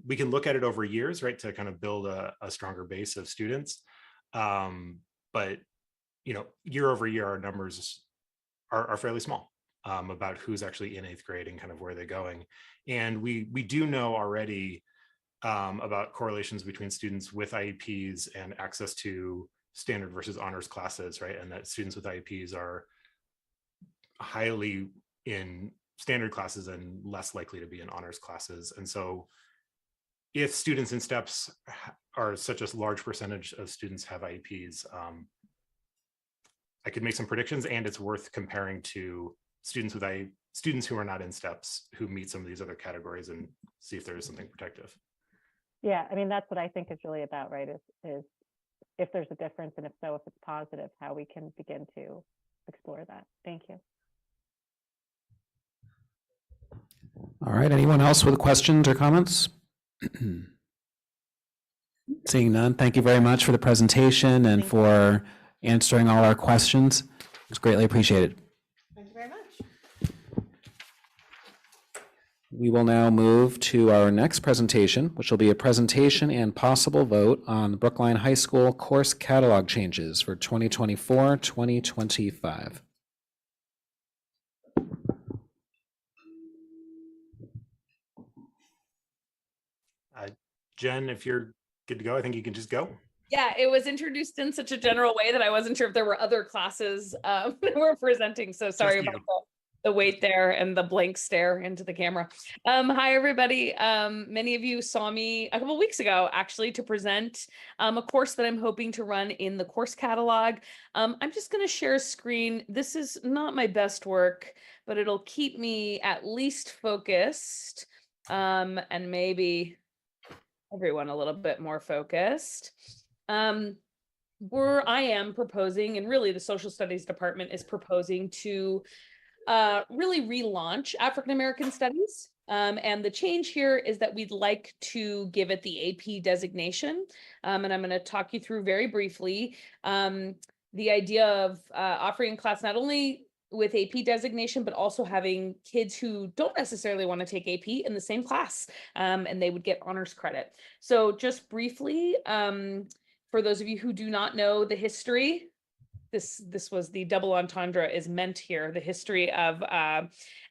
We can look at it over years, right, to kind of build a stronger base of students. But, year over year, our numbers are fairly small about who's actually in 8th grade and kind of where they're going. And we do know already about correlations between students with IEPs and access to standard versus honors classes, right? And that students with IEPs are highly in standard classes and less likely to be in honors classes. And so if students in STEPS are such a large percentage of students have IEPs, I could make some predictions, and it's worth comparing to students who are not in STEPS who meet some of these other categories and see if there is something protective. Yeah, I mean, that's what I think it's really about, right? Is if there's a difference, and if so, if it's positive, how we can begin to explore that. Thank you. All right, anyone else with questions or comments? Seeing none, thank you very much for the presentation and for answering all our questions. It's greatly appreciated. Thank you very much. We will now move to our next presentation, which will be a presentation and possible vote on the Brookline High School course catalog changes for 2024-2025. Jen, if you're good to go, I think you can just go. Yeah, it was introduced in such a general way that I wasn't sure if there were other classes that were presenting. So sorry about the wait there and the blank stare into the camera. Hi, everybody. Many of you saw me a couple of weeks ago, actually, to present a course that I'm hoping to run in the course catalog. I'm just going to share a screen. This is not my best work, but it'll keep me at least focused and maybe everyone a little bit more focused. Where I am proposing, and really the social studies department is proposing to really relaunch African American studies. And the change here is that we'd like to give it the AP designation. And I'm going to talk you through very briefly the idea of offering a class not only with AP designation, but also having kids who don't necessarily want to take AP in the same class, and they would get honors credit. So just briefly, for those of you who do not know the history this was the double entendre is meant here, the history of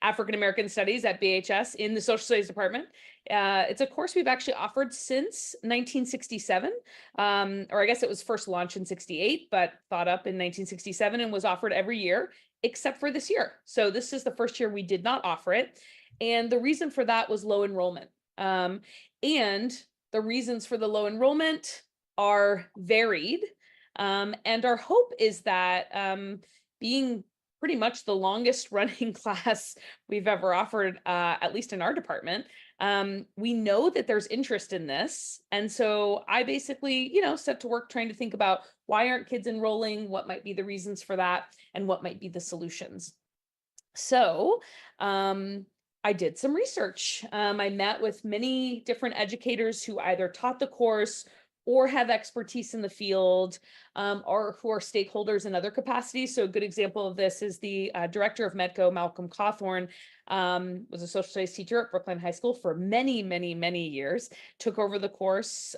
African American Studies at BHS in the Social Studies department. It's a course we've actually offered since 1967, or I guess it was first launched in 68, but thought up in 1967 and was offered every year except for this year. So this is the first year we did not offer it. And the reason for that was low enrollment. And the reasons for the low enrollment are varied. And our hope is that being pretty much the longest running class we've ever offered, at least in our department, we know that there's interest in this. And so I basically, set to work trying to think about why aren't kids enrolling, what might be the reasons for that, and what might be the solutions. So I did some research. I met with many different educators who either taught the course or have expertise in the field, or who are stakeholders in other capacities. So a good example of this is the director of Medco, Malcolm Cawthorn, was a social studies teacher at Brookline High School for many, many, many years, took over the course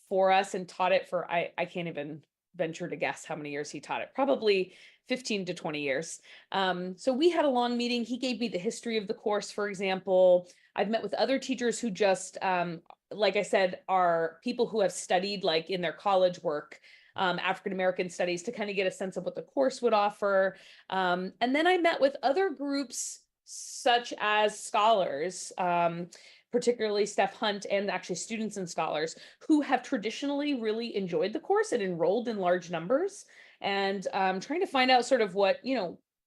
for us and taught it for, I can't even venture to guess how many years he taught it, probably 15 to 20 years. So we had a long meeting. He gave me the history of the course, for example. I've met with other teachers who just, like I said, are people who have studied like in their college work, African-American studies to kind of get a sense of what the course would offer. And then I met with other groups such as scholars, particularly Steph Hunt and actually students and scholars who have traditionally really enjoyed the course and enrolled in large numbers, and trying to find out sort of what,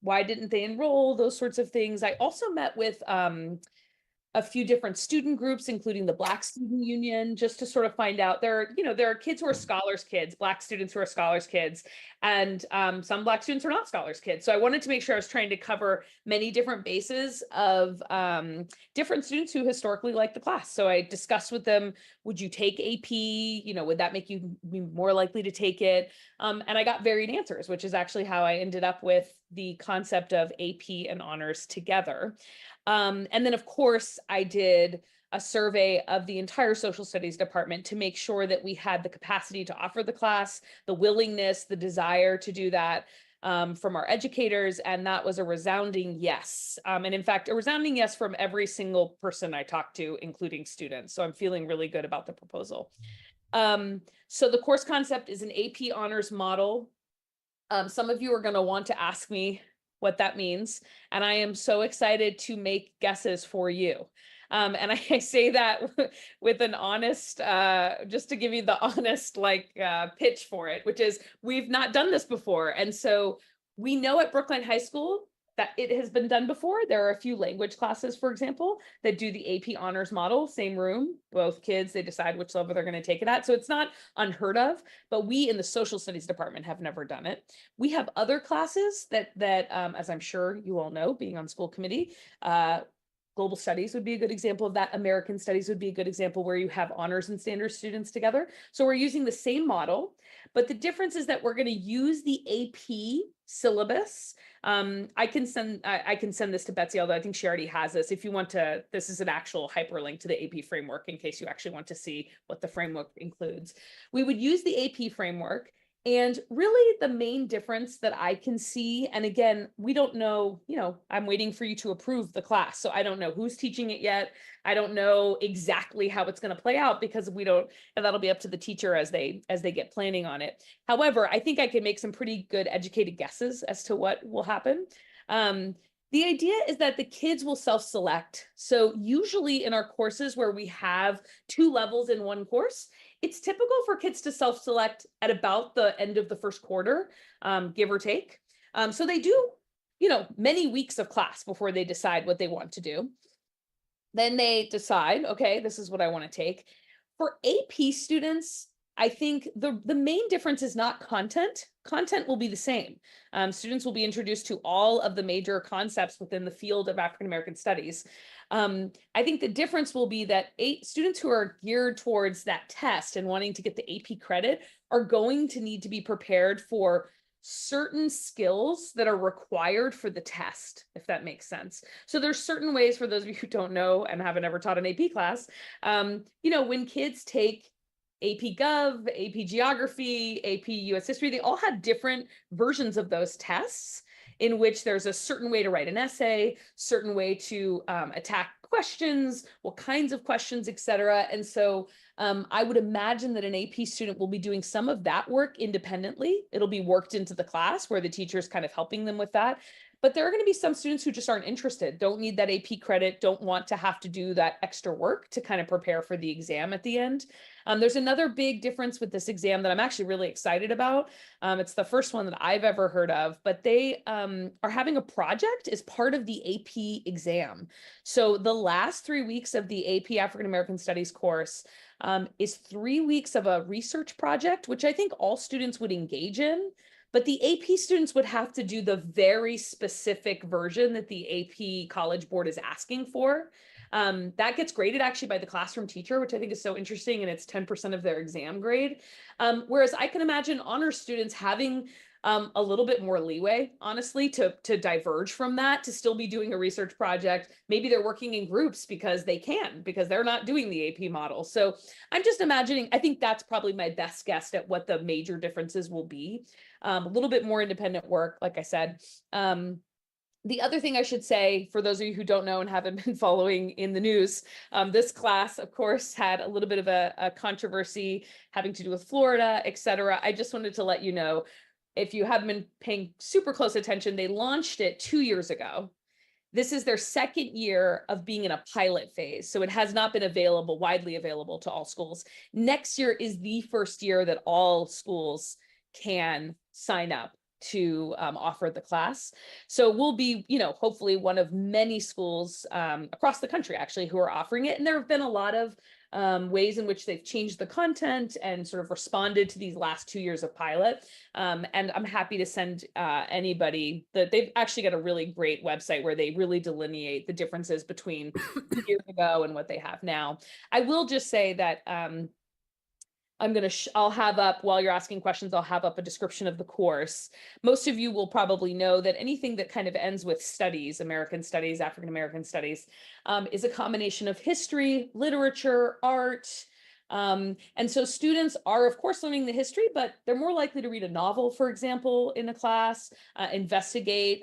why didn't they enroll, those sorts of things. I also met with a few different student groups, including the Black Student Union, just to sort of find out there are kids who are scholars kids, Black students who are scholars kids, and some Black students are not scholars kids. So I wanted to make sure I was trying to cover many different bases of different students who historically liked the class. So I discussed with them, would you take AP? Would that make you be more likely to take it? And I got varied answers, which is actually how I ended up with the concept of AP and honors together. And then, of course, I did a survey of the entire social studies department to make sure that we had the capacity to offer the class, the willingness, the desire to do that from our educators. And that was a resounding yes. And in fact, a resounding yes from every single person I talked to, including students. So I'm feeling really good about the proposal. So the course concept is an AP honors model. Some of you are going to want to ask me what that means. And I am so excited to make guesses for you. And I say that with an honest, just to give you the honest pitch for it, which is we've not done this before. And so we know at Brookline High School that it has been done before. There are a few language classes, for example, that do the AP honors model, same room, both kids, they decide which level they're going to take it at. So it's not unheard of, but we in the social studies department have never done it. We have other classes that as I'm sure you all know, being on school committee, global studies would be a good example of that. American studies would be a good example where you have honors and standards students together. So we're using the same model, but the difference is that we're going to use the AP syllabus. I can send this to Betsy, although I think she already has this. If you want to, this is an actual hyperlink to the AP framework in case you actually want to see what the framework includes. We would use the AP framework. And really the main difference that I can see, and again, we don't know, I'm waiting for you to approve the class. So I don't know who's teaching it yet. I don't know exactly how it's going to play out because and that'll be up to the teacher as they get planning on it. However, I think I can make some pretty good educated guesses as to what will happen. The idea is that the kids will self-select. So usually in our courses where we have 2 levels in one course, it's typical for kids to self-select at about the end of the first quarter, give or take. So they do, many weeks of class before they decide what they want to do. Then they decide, okay, this is what I want to take. For AP students, I think the main difference is not content. Content will be the same. Students will be introduced to all of the major concepts within the field of African American studies. I think the difference will be that students who are geared towards that test and wanting to get the AP credit are going to need to be prepared for certain skills that are required for the test, if that makes sense. So there's certain ways, for those of you who don't know and haven't ever taught an AP class, when kids take AP Gov, AP Geography, AP US History, they all have different versions of those tests in which there's a certain way to write an essay, certain way to attack questions, what kinds of questions, et cetera. And so I would imagine that an AP student will be doing some of that work independently. It'll be worked into the class where the teacher's kind of helping them with that. But there are going to be some students who just aren't interested, don't need that AP credit, don't want to have to do that extra work to kind of prepare for the exam at the end. There's another big difference with this exam that I'm actually really excited about. It's the first one that I've ever heard of, but they are having a project as part of the AP exam. So the last 3 weeks of the AP African American Studies course is 3 weeks of a research project, which I think all students would engage in. But the AP students would have to do the very specific version that the AP College Board is asking for. That gets graded actually by the classroom teacher, which I think is so interesting, and it's 10% of their exam grade. Whereas I can imagine honors students having a little bit more leeway, honestly, to diverge from that, to still be doing a research project. Maybe they're working in groups because they can, because they're not doing the AP model. So I'm just imagining, I think that's probably my best guess at what the major differences will be. A little bit more independent work, like I said. The other thing I should say, for those of you who don't know and haven't been following in the news, this class, of course, had a little bit of a controversy having to do with Florida, et cetera. I just wanted to let you know, if you haven't been paying super close attention, they launched it 2 years ago. This is their second year of being in a pilot phase. So it has not been widely available to all schools. Next year is the first year that all schools can sign up to offer the class. So we'll be, hopefully one of many schools across the country actually who are offering it. And there have been a lot of ways in which they've changed the content and sort of responded to these last 2 years of pilot. And I'm happy to send anybody that they've actually got a really great website where they really delineate the differences between 2 years ago and what they have now. I will just say that I'll have up, while you're asking questions, I'll have up a description of the course. Most of you will probably know that anything that kind of ends with studies, American studies, African American studies, is a combination of history, literature, art. And so students are, of course, learning the history, but they're more likely to read a novel, for example, in a class, investigate.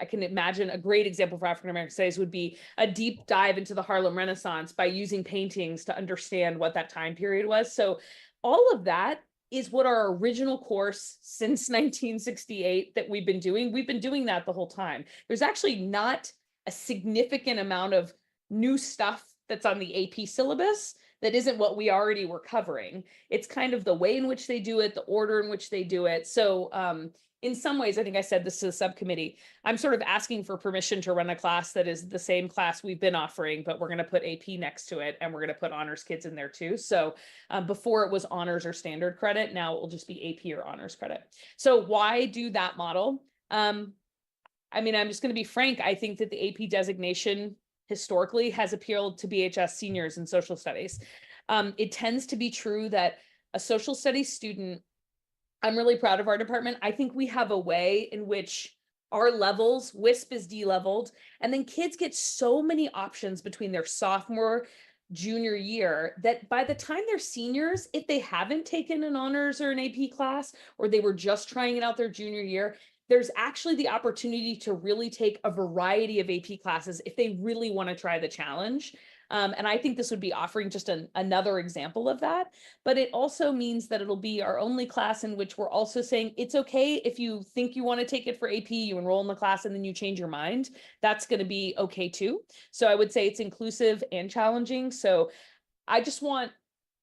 I can imagine a great example for African American studies would be a deep dive into the Harlem Renaissance by using paintings to understand what that time period was. So all of that is what our original course since 1968 that we've been doing. We've been doing that the whole time. There's actually not a significant amount of new stuff that's on the AP syllabus that isn't what we already were covering. It's kind of the way in which they do it, the order in which they do it. So in some ways, I think I said this to the subcommittee, I'm sort of asking for permission to run a class that is the same class we've been offering, but we're going to put AP next to it, and we're going to put honors kids in there too. So before it was honors or standard credit, now it will just be AP or honors credit. So why do that model? I'm just going to be frank. I think that the AP designation historically has appealed to BHS seniors in social studies. It tends to be true that a social studies student, I'm really proud of our department. I think we have a way in which our levels, WISP is de-leveled, and then kids get so many options between their sophomore, junior year that by the time they're seniors, if they haven't taken an honors or an AP class, or they were just trying it out their junior year, there's actually the opportunity to really take a variety of AP classes if they really want to try the challenge. And I think this would be offering just another example of that. But it also means that it'll be our only class in which we're also saying it's okay if you think you want to take it for AP, you enroll in the class and then you change your mind. That's going to be okay too. So I would say it's inclusive and challenging. So I just want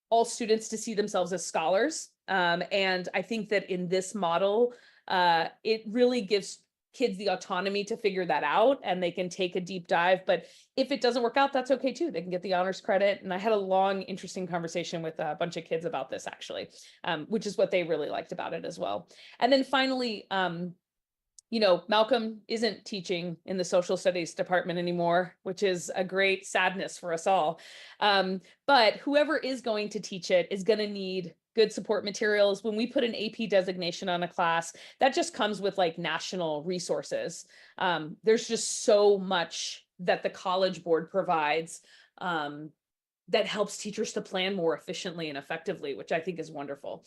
all students to see themselves as scholars. And I think that in this model, it really gives kids the autonomy to figure that out, and they can take a deep dive. But if it doesn't work out, that's okay too. They can get the honors credit. And I had a long, interesting conversation with a bunch of kids about this actually, which is what they really liked about it as well. And then finally, Malcolm isn't teaching in the social studies department anymore, which is a great sadness for us all. But whoever is going to teach it is going to need good support materials. When we put an AP designation on a class, that just comes with like national resources. There's just so much that the College Board provides that helps teachers to plan more efficiently and effectively, which I think is wonderful.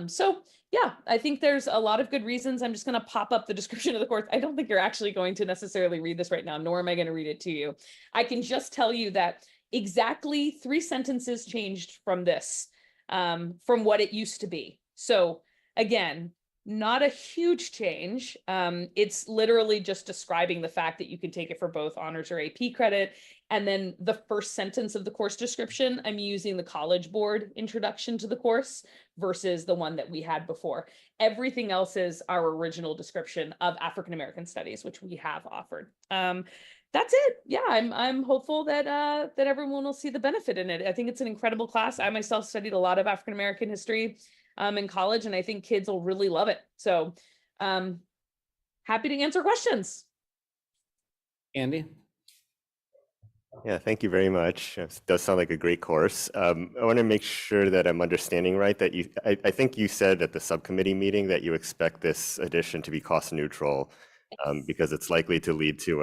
So yeah, I think there's a lot of good reasons. I'm just going to pop up the description of the course. I don't think you're actually going to necessarily read this right now, nor am I going to read it to you. I can just tell you that exactly 3 sentences changed from this, from what it used to be. So again, not a huge change. It's literally just describing the fact that you can take it for both honors or AP credit. And then the first sentence of the course description, I'm using the College Board introduction to the course versus the one that we had before. Everything else is our original description of African American studies, which we have offered. That's it. Yeah, I'm hopeful that that everyone will see the benefit in it. I think it's an incredible class. I myself studied a lot of African American history in college, and I think kids will really love it. So happy to answer questions. Andy? Yeah, thank you very much. It does sound like a great course. I want to make sure that I'm understanding right that I think you said at the subcommittee meeting that you expect this addition to be cost neutral because it's likely to lead to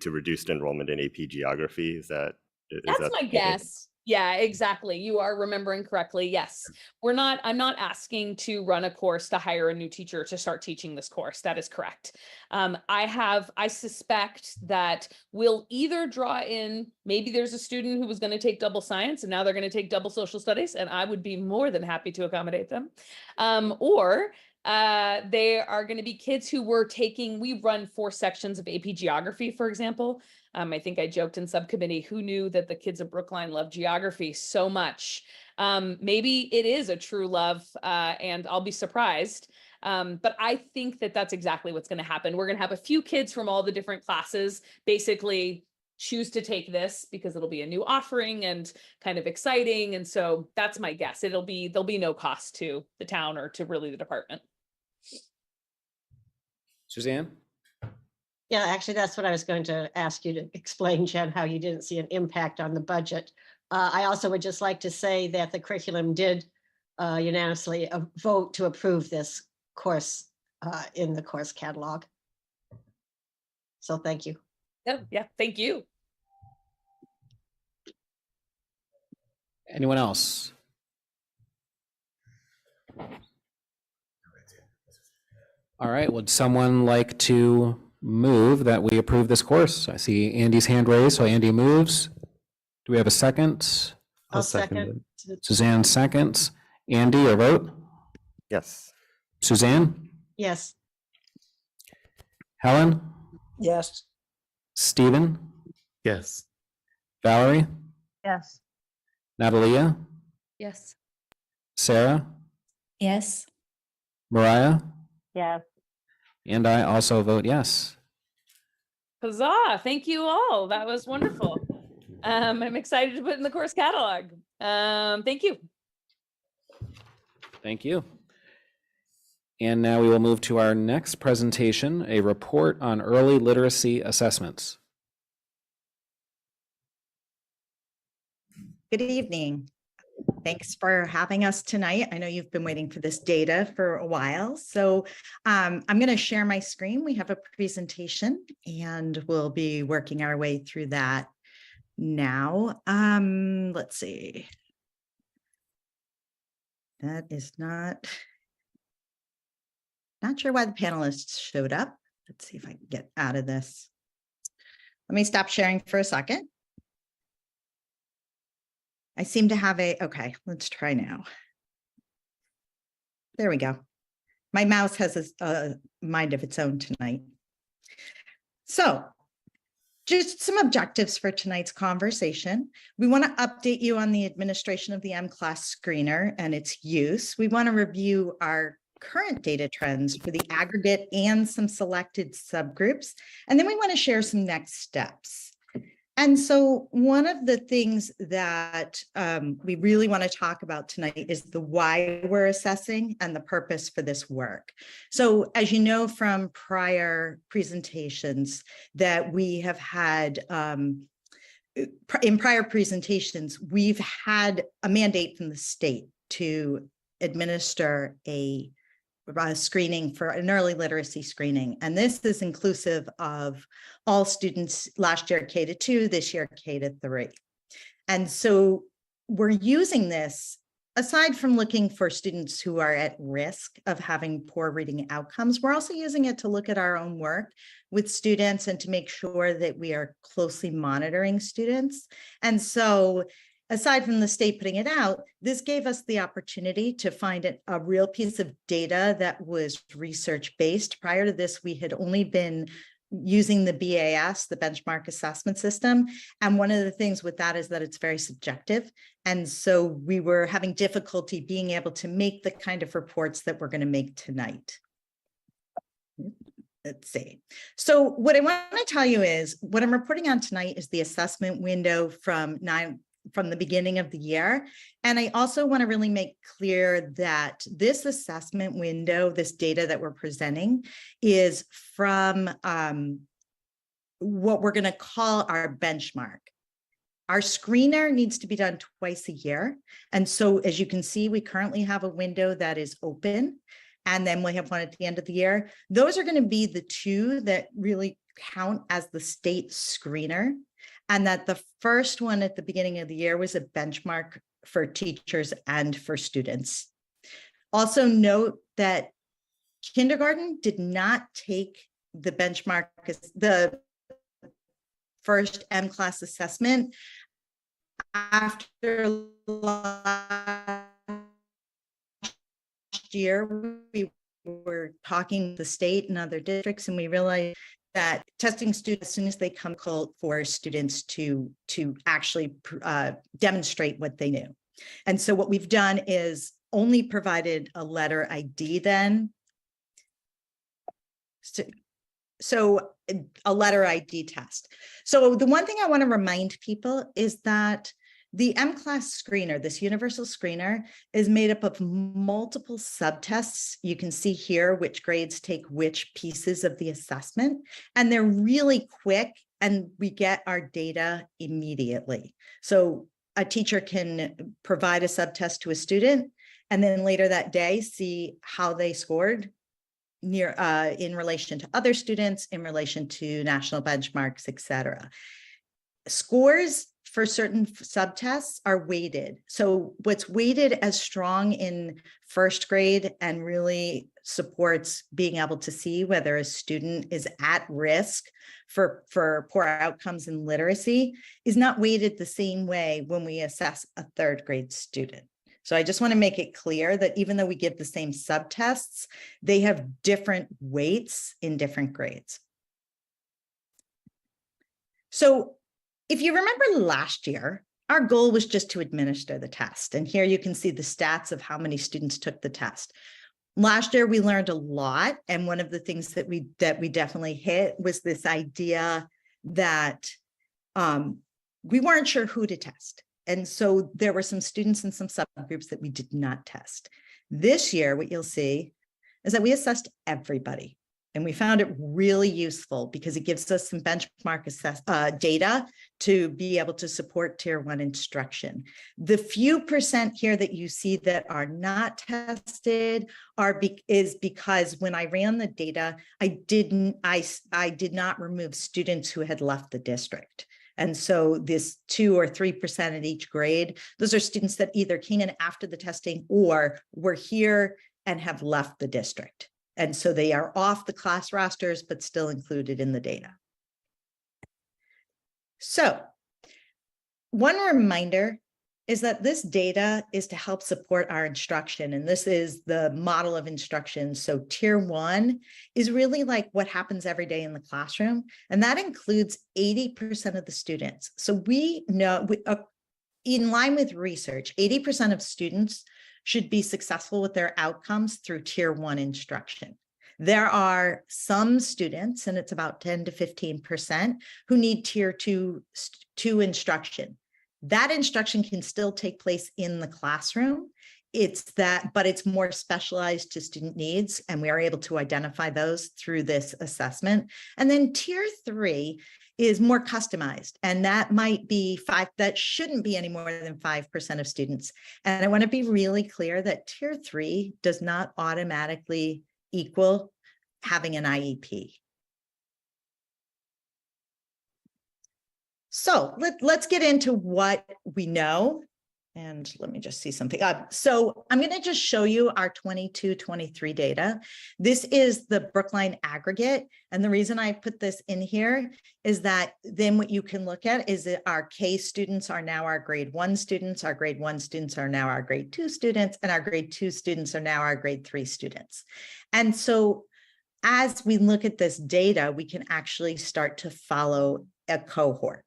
reduced enrollment in AP Geography. That's my guess. Yeah, exactly. You are remembering correctly. Yes. I'm not asking to run a course to hire a new teacher to start teaching this course. That is correct. I suspect that we'll either draw in, maybe there's a student who was going to take double science and now they're going to take double social studies, and I would be more than happy to accommodate them. Or they are going to be kids who we run 4 sections of AP Geography, for example. I think I joked in subcommittee, who knew that the kids of Brookline love geography so much? Maybe it is a true love, and I'll be surprised. But I think that that's exactly what's going to happen. We're going to have a few kids from all the different classes basically choose to take this because it'll be a new offering and kind of exciting. And so that's my guess. There'll be no cost to the town or to really the department. Suzanne? Yeah, actually, that's what I was going to ask you to explain, Jen, how you didn't see an impact on the budget. I also would just like to say that the curriculum did unanimously vote to approve this course in the course catalog. So thank you. Yeah, thank you. Anyone else? All right, would someone like to move that we approve this course? I see Andy's hand raised, so Andy moves. Do we have a second? I'll second. Suzanne seconds. Andy, your vote? Yes. Suzanne? Yes. Helen? Yes. Stephen? Yes. Valerie? Yes. Natalia? Yes. Sarah? Yes. Mariah? Yes. And I also vote yes. Huzzah. Thank you all. That was wonderful. I'm excited to put in the course catalog. Thank you. Thank you. And now we will move to our next presentation, a report on early literacy assessments. Good evening. Thanks for having us tonight. I know you've been waiting for this data for a while. So I'm going to share my screen. We have a presentation and we'll be working our way through that now. Let's see. That is not sure why the panelists showed up. Let's see if I can get out of this. Let me stop sharing for a second. I seem to have okay, let's try now. There we go. My mouse has a mind of its own tonight. So just some objectives for tonight's conversation. We want to update you on the administration of the M-Class screener and its use. We want to review our current data trends for the aggregate and some selected subgroups. And then we want to share some next steps. And so one of the things that we really want to talk about tonight is the why we're assessing and the purpose for this work. So as you know from prior presentations that we have had, in prior presentations, we've had a mandate from the state to administer a screening for an early literacy screening. And this is inclusive of all students last year K-2, this year K-3. And so we're using this, aside from looking for students who are at risk of having poor reading outcomes, we're also using it to look at our own work with students and to make sure that we are closely monitoring students. And so aside from the state putting it out, this gave us the opportunity to find a real piece of data that was research-based. Prior to this, we had only been using the BAS, the benchmark assessment system. And one of the things with that is that it's very subjective. And so we were having difficulty being able to make the kind of reports that we're going to make tonight. Let's see. So what I want to tell you is what I'm reporting on tonight is the assessment window from the beginning of the year. And I also want to really make clear that this assessment window, this data that we're presenting, is from what we're going to call our benchmark. Our screener needs to be done twice a year. And so as you can see, we currently have a window that is open, and then we have one at the end of the year. Those are going to be the two that really count as the state screener. And that the first one at the beginning of the year was a benchmark for teachers and for students. Also note that kindergarten did not take the benchmark, the first M-class assessment after last year. We were talking to the state and other districts, and we realized that testing students as soon as they come called for students to actually demonstrate what they knew. And so what we've done is only provided a letter ID then. So a letter ID test. So the one thing I want to remind people is that the M-class screener, this universal screener, is made up of multiple subtests. You can see here which grades take which pieces of the assessment, and they're really quick, and we get our data immediately. So a teacher can provide a subtest to a student, and then later that day, see how they scored in relation to other students, in relation to national benchmarks, et cetera. Scores for certain subtests are weighted. So what's weighted as strong in first grade and really supports being able to see whether a student is at risk for poor outcomes in literacy is not weighted the same way when we assess a third grade student. So I just want to make it clear that even though we give the same subtests, they have different weights in different grades. So if you remember last year, our goal was just to administer the test. And here you can see the stats of how many students took the test. Last year, we learned a lot. And one of the things that we definitely hit was this idea that we weren't sure who to test. And so there were some students in some subgroups that we did not test. This year, what you'll see is that we assessed everybody. And we found it really useful because it gives us some benchmark data to be able to support Tier 1 instruction. The few percent here that you see that are not tested is because when I ran the data, I did not remove students who had left the district. And so this 2 or 3% at each grade, those are students that either came in after the testing or were here and have left the district. And so they are off the class rosters, but still included in the data. So one reminder is that this data is to help support our instruction. And this is the model of instruction. So Tier 1 is really like what happens every day in the classroom. And that includes 80% of the students. So we know, in line with research, 80% of students should be successful with their outcomes through Tier 1 instruction. There are some students, and it's about 10 to 15%, who need Tier 2 instruction. That instruction can still take place in the classroom. But it's more specialized to student needs, and we are able to identify those through this assessment. And then Tier 3 is more customized, and that might be that shouldn't be any more than 5% of students. And I want to be really clear that Tier 3 does not automatically equal having an IEP. So let's get into what we know And let me just see something. So I'm going to just show you our 22-23 data. This is the Brookline aggregate. And the reason I put this in here is that then what you can look at is that our K students are now our grade 1 students, our grade 1 students are now our grade 2 students, and our grade 2 students are now our grade 3 students. And so as we look at this data, we can actually start to follow a cohort.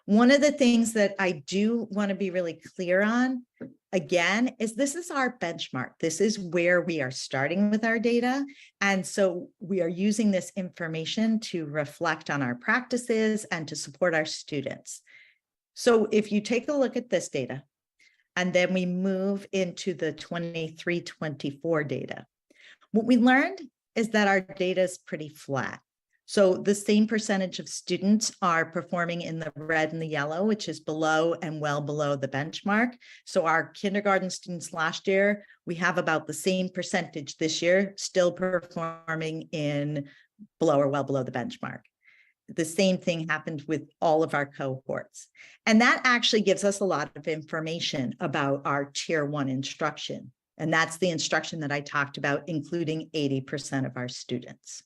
One of the things that I do want to be really clear on, again, is this is our benchmark. This is where we are starting with our data. And so we are using this information to reflect on our practices and to support our students. So if you take a look at this data, and then we move into the 23-24 data, what we learned is that our data is pretty flat. So the same percentage of students are performing in the red and the yellow, which is below and well below the benchmark. So our kindergarten students last year, we have about the same percentage this year, still performing in below or well below the benchmark. The same thing happened with all of our cohorts. And that actually gives us a lot of information about our tier 1 instruction. And that's the instruction that I talked about, including 80% of our students.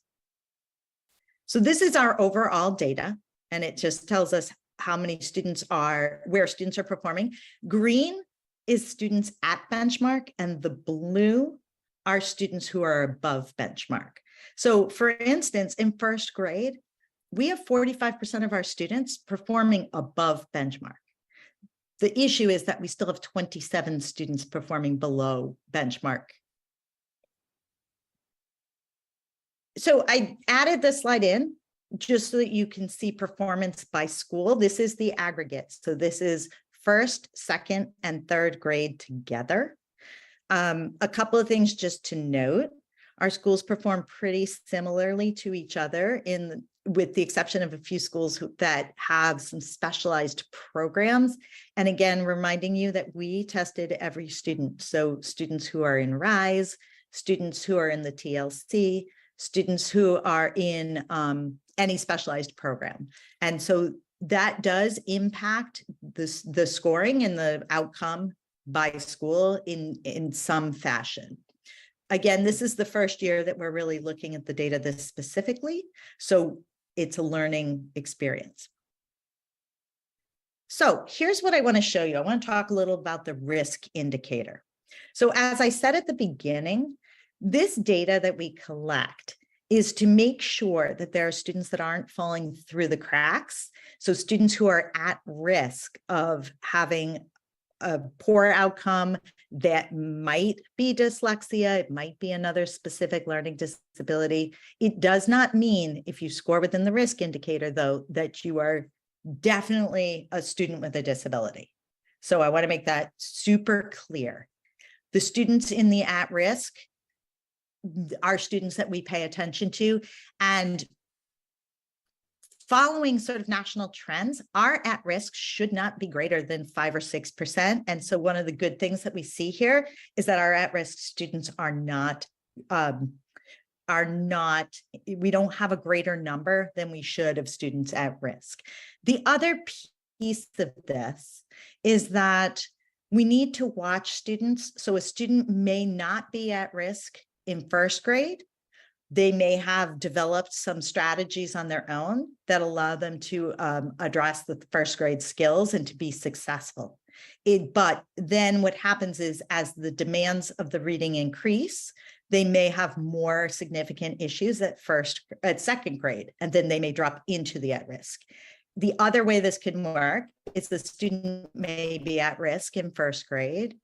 So this is our overall data, and it just tells us how many students are, where students are performing. Green is students at benchmark, and the blue are students who are above benchmark. So for instance, in first grade, we have 45% of our students performing above benchmark. The issue is that we still have 27 students performing below benchmark. So I added this slide in just so that you can see performance by school. This is the aggregate. So this is first, second, and third grade together. A couple of things just to note. Our schools perform pretty similarly to each other, with the exception of a few schools that have some specialized programs. And again, reminding you that we tested every student. So students who are in RISE, students who are in the TLC, students who are in any specialized program. And so that does impact the scoring and the outcome by school in some fashion. Again, this is the first year that we're really looking at the data this specifically. So it's a learning experience. So here's what I want to show you. I want to talk a little about the risk indicator. So as I said at the beginning, this data that we collect is to make sure that there are students that aren't falling through the cracks. So students who are at risk of having a poor outcome that might be dyslexia, it might be another specific learning disability. It does not mean if you score within the risk indicator, though, that you are definitely a student with a disability. So I want to make that super clear. The students in the at risk are students that we pay attention to, and following sort of national trends, our at risk should not be greater than 5 or 6%. And so one of the good things that we see here is that our at risk students are not, we don't have a greater number than we should of students at risk. The other piece of this is that we need to watch students. So a student may not be at risk in first grade. They may have developed some strategies on their own that allow them to address the first grade skills and to be successful. But then what happens is, as the demands of the reading increase, they may have more significant issues at second grade, and then they may drop into the at risk. The other way this can work is the student may be at risk in first grade,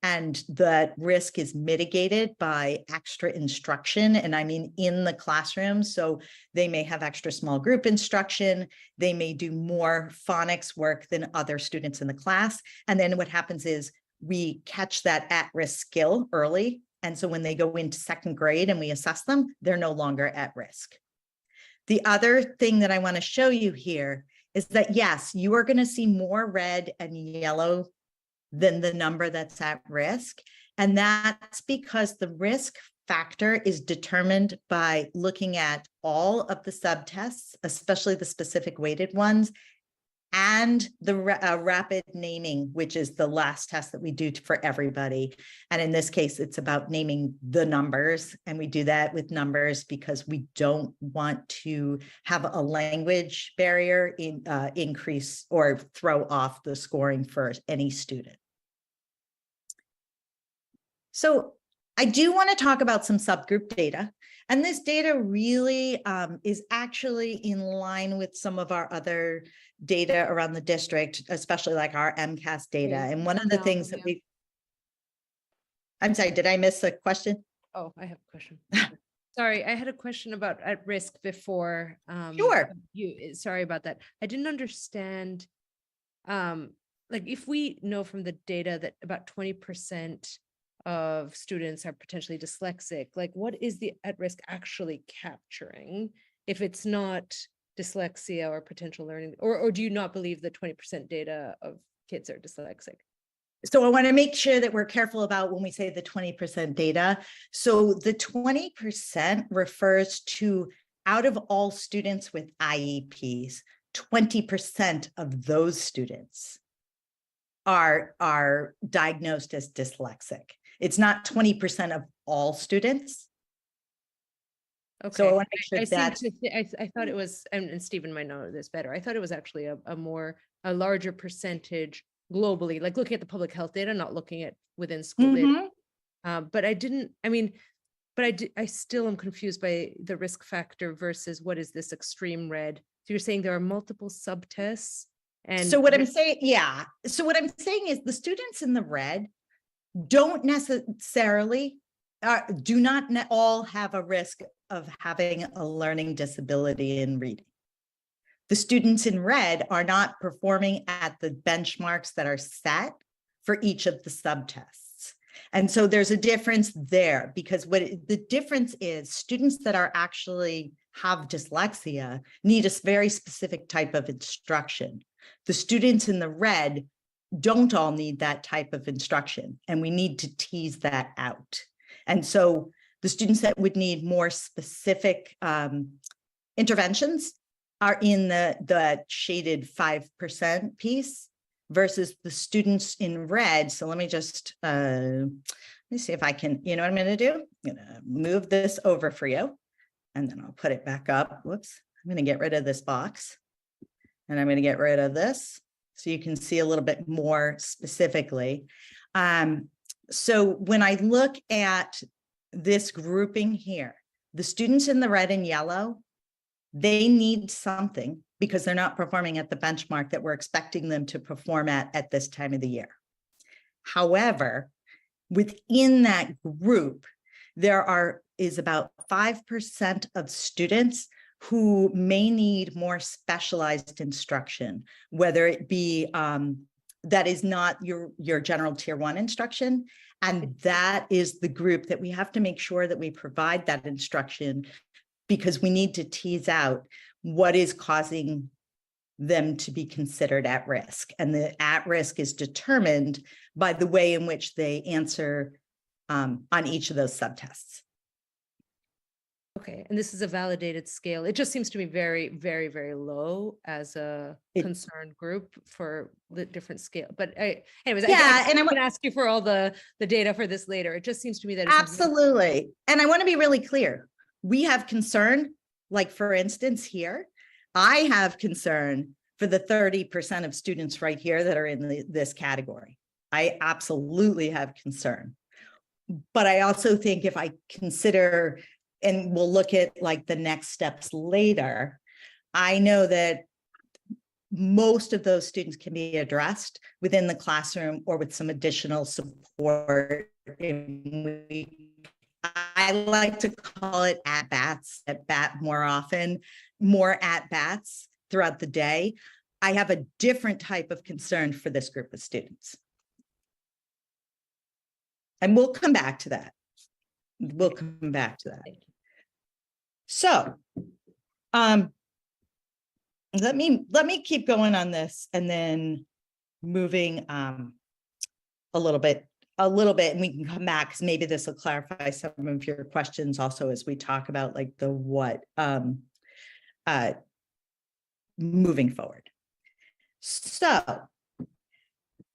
and that risk is mitigated by extra instruction. And I mean in the classroom. So they may have extra small group instruction. They may do more phonics work than other students in the class. And then what happens is we catch that at-risk skill early. And so when they go into second grade and we assess them, they're no longer at risk. The other thing that I want to show you here is that, yes, you are going to see more red and yellow than the number that's at risk. And that's because the risk factor is determined by looking at all of the subtests, especially the specific weighted ones, and the rapid naming, which is the last test that we do for everybody. And in this case, it's about naming the numbers. And we do that with numbers because we don't want to have a language barrier increase or throw off the scoring for any student. So I do want to talk about some subgroup data. And this data really is actually in line with some of our other data around the district, especially like our MCAS data. And one of the things that I'm sorry, did I miss a question? Oh, I have a question. Sorry, I had a question about at risk before. Sure. Sorry about that. I didn't understand. Like if we know from the data that about 20% of students are potentially dyslexic, like what is the at risk actually capturing if it's not dyslexia or potential learning, or do you not believe the 20% data of kids are dyslexic? So I want to make sure that we're careful about when we say the 20% data. So the 20% refers to out of all students with IEPs, 20% of those students are diagnosed as dyslexic. It's not 20% of all students. Okay. So I want to make sure that I thought it was, and Stephen might know this better. I thought it was actually a larger percentage globally, like looking at the public health data, not looking at within school data. But I didn't, I mean, but I still am confused by the risk factor versus what is this extreme red. So you're saying there are multiple subtests. And so what I'm saying, yeah. So what I'm saying is the students in the red don't necessarily, do not all have a risk of having a learning disability in reading. The students in red are not performing at the benchmarks that are set for each of the subtests. And so there's a difference there because the difference is students that are actually have dyslexia need a very specific type of instruction. The students in the red don't all need that type of instruction, and we need to tease that out. And so the students that would need more specific interventions are in the shaded 5% piece versus the students in red. So let me just, let me see if I can, you know what I'm going to do? I'm going to move this over for you and then I'll put it back up. Whoops. I'm going to get rid of this box and I'm going to get rid of this so you can see a little bit more specifically. So when I look at this grouping here, the students in the red and yellow, they need something because they're not performing at the benchmark that we're expecting them to perform at this time of the year. However, within that group, there is about 5% of students who may need more specialized instruction, whether it be that is not your general tier 1 instruction. And that is the group that we have to make sure that we provide that instruction because we need to tease out what is causing them to be considered at risk. And the at risk is determined by the way in which they answer on each of those subtests. Okay, and this is a validated scale. It just seems to me very, very, very low as a concerned group for the different scale. But anyways, yeah, I'm going to ask you for all the data for this later. It just seems to me that it's absolutely. And I want to be really clear. We have concern, like for instance here, I have concern for the 30% of students right here that are in this category. I absolutely have concern. But I also think if I consider, and we'll look at like the next steps later, I know that most of those students can be addressed within the classroom or with some additional support. I like to call it at-bats, at-bat more often, more at-bats throughout the day. I have a different type of concern for this group of students. And we'll come back to that. We'll come back to that. So, let me keep going on this and then moving a little bit, and we can come back because maybe this will clarify some of your questions also as we talk about like the what moving forward. So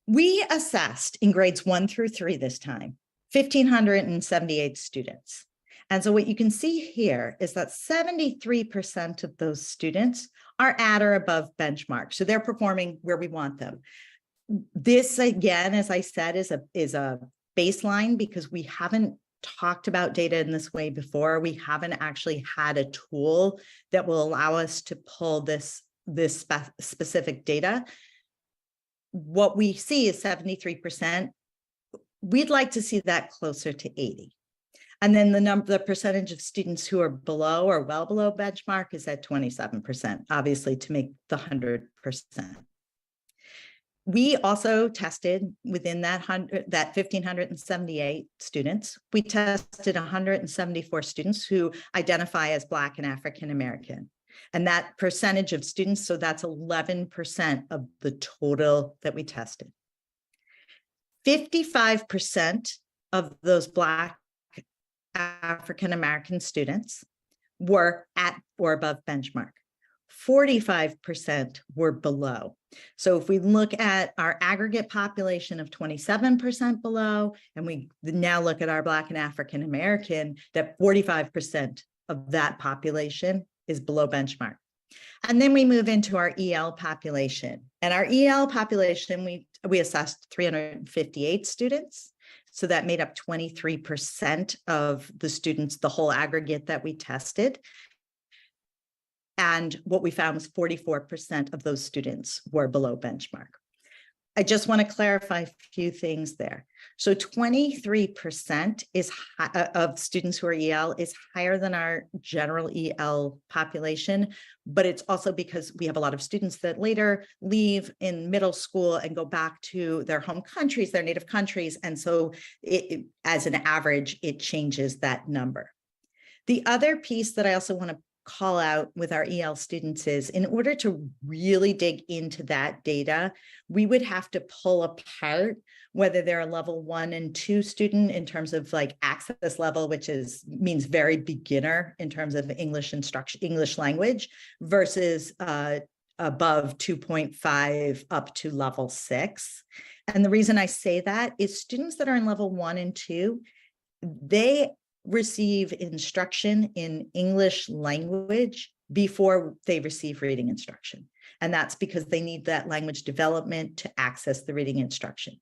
we assessed in grades 1 through 3 this time, 1,578 students. And so what you can see here is that 73% of those students are at or above benchmark. So they're performing where we want them. This, again, as I said, is a baseline because we haven't talked about data in this way before. We haven't actually had a tool that will allow us to pull this specific data. What we see is 73%. We'd like to see that closer to 80. And then the percentage of students who are below or well below benchmark is at 27%, obviously to make the 100%. We also tested within that 1,578 students, we tested 174 students who identify as Black and African American. And that percentage of students, so that's 11% of the total that we tested. 55% of those Black African American students were at or above benchmark. 45% were below. So if we look at our aggregate population of 27% below, and we now look at our Black and African American, that 45% of that population is below benchmark. And then we move into our EL population. And our EL population, we assessed 358 students. So that made up 23% of the students, the whole aggregate that we tested. And what we found was 44% of those students were below benchmark. I just want to clarify a few things there. So 23% of students who are EL is higher than our general EL population, but it's also because we have a lot of students that later leave in middle school and go back to their home countries, their native countries. And so as an average, it changes that number. The other piece that I also want to call out with our EL students is, in order to really dig into that data, we would have to pull apart whether they're a level 1 and 2 student in terms of like access level, which means very beginner in terms of English instruction, English language, versus above 2.5 up to level 6. And the reason I say that is students that are in level 1 and 2, they receive instruction in English language before they receive reading instruction. And that's because they need that language development to access the reading instruction.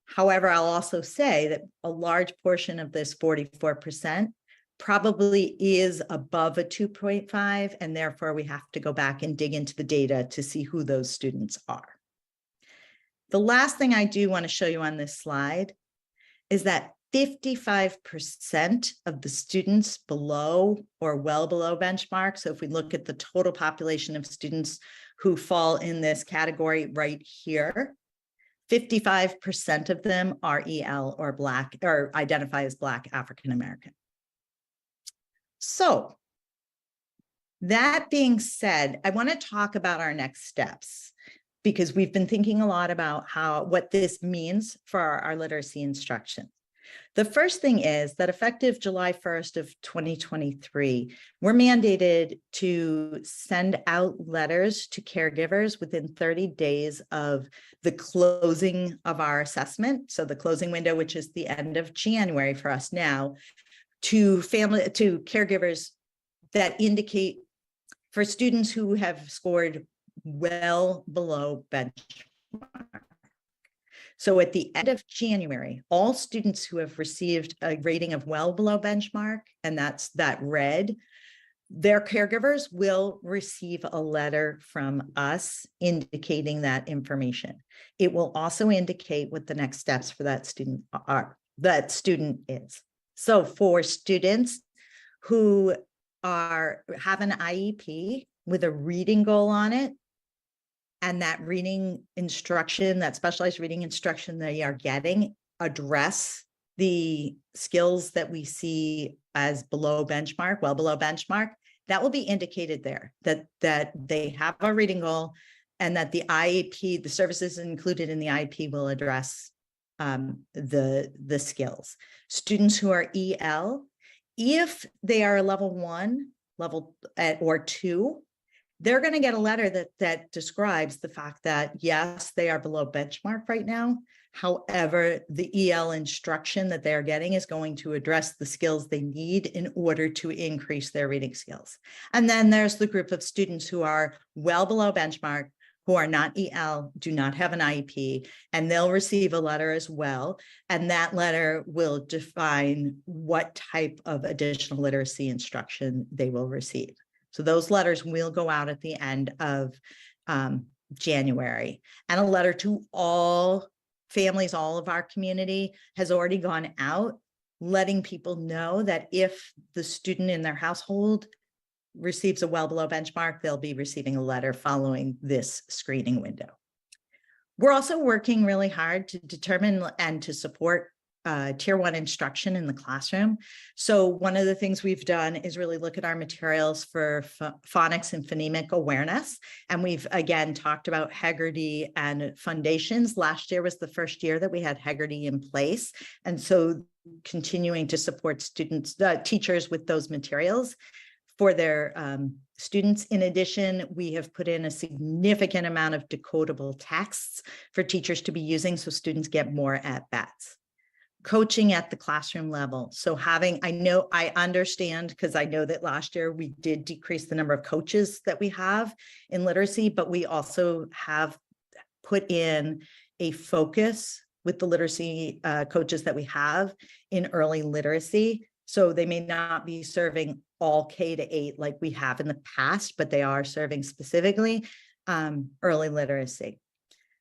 However, I'll also say that a large portion of this 44% probably is above a 2.5, and therefore we have to go back and dig into the data to see who those students are. The last thing I do want to show you on this slide is that 55% of the students below or well below benchmark. So if we look at the total population of students who fall in this category right here, 55% of them are EL or Black, or identify as Black African American. So that being said, I want to talk about our next steps, because we've been thinking a lot about what this means for our literacy instruction. The first thing is that effective July 1st of 2023, we're mandated to send out letters to caregivers within 30 days of the closing of our assessment. So the closing window, which is the end of January for us now, to caregivers that indicate for students who have scored well below benchmark. So at the end of January, all students who have received a rating of well below benchmark, and that's that red, their caregivers will receive a letter from us indicating that information. It will also indicate what the next steps for that student is. So for students who have an IEP with a reading goal on it, and that reading instruction, that specialized reading instruction they are getting, address the skills that we see as below benchmark, well below benchmark, that will be indicated there, that they have a reading goal, and that the IEP, the services included in the IEP, will address the skills. Students who are EL, if they are level 1, or 2, they're going to get a letter that describes the fact that, yes, they are below benchmark right now. However, the EL instruction that they are getting is going to address the skills they need in order to increase their reading skills. And then there's the group of students who are well below benchmark, who are not EL, do not have an IEP, and they'll receive a letter as well. And that letter will define what type of additional literacy instruction they will receive. So those letters will go out at the end of January, and a letter to all families, all of our community has already gone out, letting people know that if the student in their household receives a well below benchmark, they'll be receiving a letter following this screening window. We're also working really hard to determine and to support Tier 1 instruction in the classroom. So one of the things we've done is really look at our materials for phonics and phonemic awareness. And we've, again, talked about Heggerty and foundations. Last year was the first year that we had Heggerty in place. And so continuing to support students, teachers with those materials for their students. In addition, we have put in a significant amount of decodable texts for teachers to be using so students get more at-bats. Coaching at the classroom level. So I understand, because I know that last year we did decrease the number of coaches that we have in literacy, but we also have put in a focus with the literacy coaches that we have in early literacy. So they may not be serving all K-8 like we have in the past, but they are serving specifically early literacy.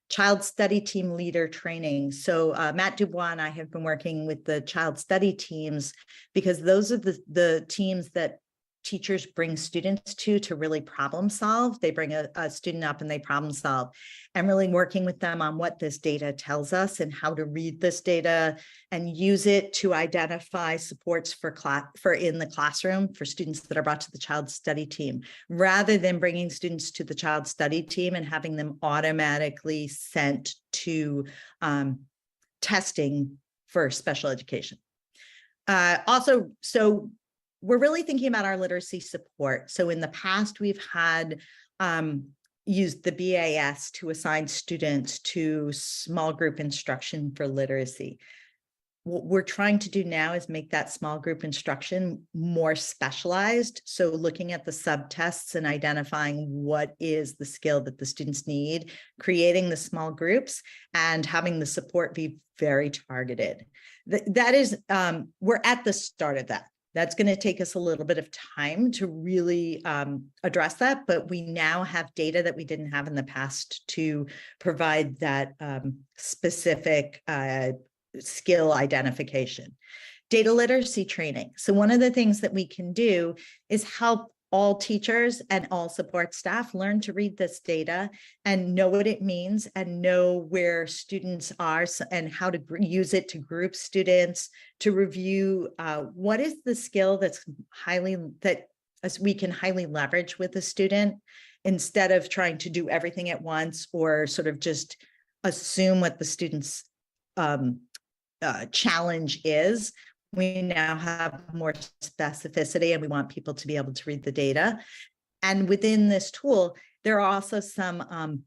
Child study team leader training. So Matt Dubois and I have been working with the child study teams because those are the teams that teachers bring students to really problem solve. They bring a student up and they problem solve, and really working with them on what this data tells us and how to read this data and use it to identify supports for in the classroom for students that are brought to the child study team, rather than bringing students to the child study team and having them automatically sent to testing for special education. So we're really thinking about our literacy support. So in the past, we've had used the BAS to assign students to small group instruction for literacy. What we're trying to do now is make that small group instruction more specialized. So looking at the subtests and identifying what is the skill that the students need, creating the small groups and having the support be very targeted. That is, we're at the start of that. That's going to take us a little bit of time to really address that, but we now have data that we didn't have in the past to provide that specific skill identification. Data literacy training. So one of the things that we can do is help all teachers and all support staff learn to read this data and know what it means and know where students are and how to use it to group students, to review what is the skill that we can highly leverage with the student, instead of trying to do everything at once or sort of just assume what the student's challenge is. We now have more specificity and we want people to be able to read the data. And within this tool, there are also some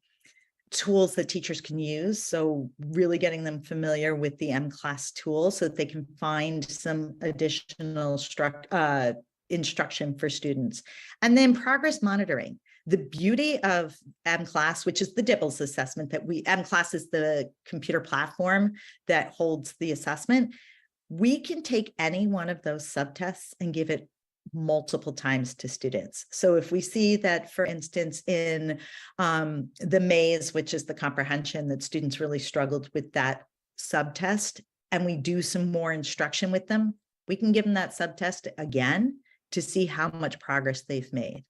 tools that teachers can use. So really getting them familiar with the M-Class tool so that they can find some additional instruction for students. And then progress monitoring. The beauty of M-Class, which is the DIBELS assessment M-Class is the computer platform that holds the assessment. We can take any one of those subtests and give it multiple times to students. So if we see that, for instance, in the maze, which is the comprehension, that students really struggled with that subtest, and we do some more instruction with them, we can give them that subtest again to see how much progress they've made.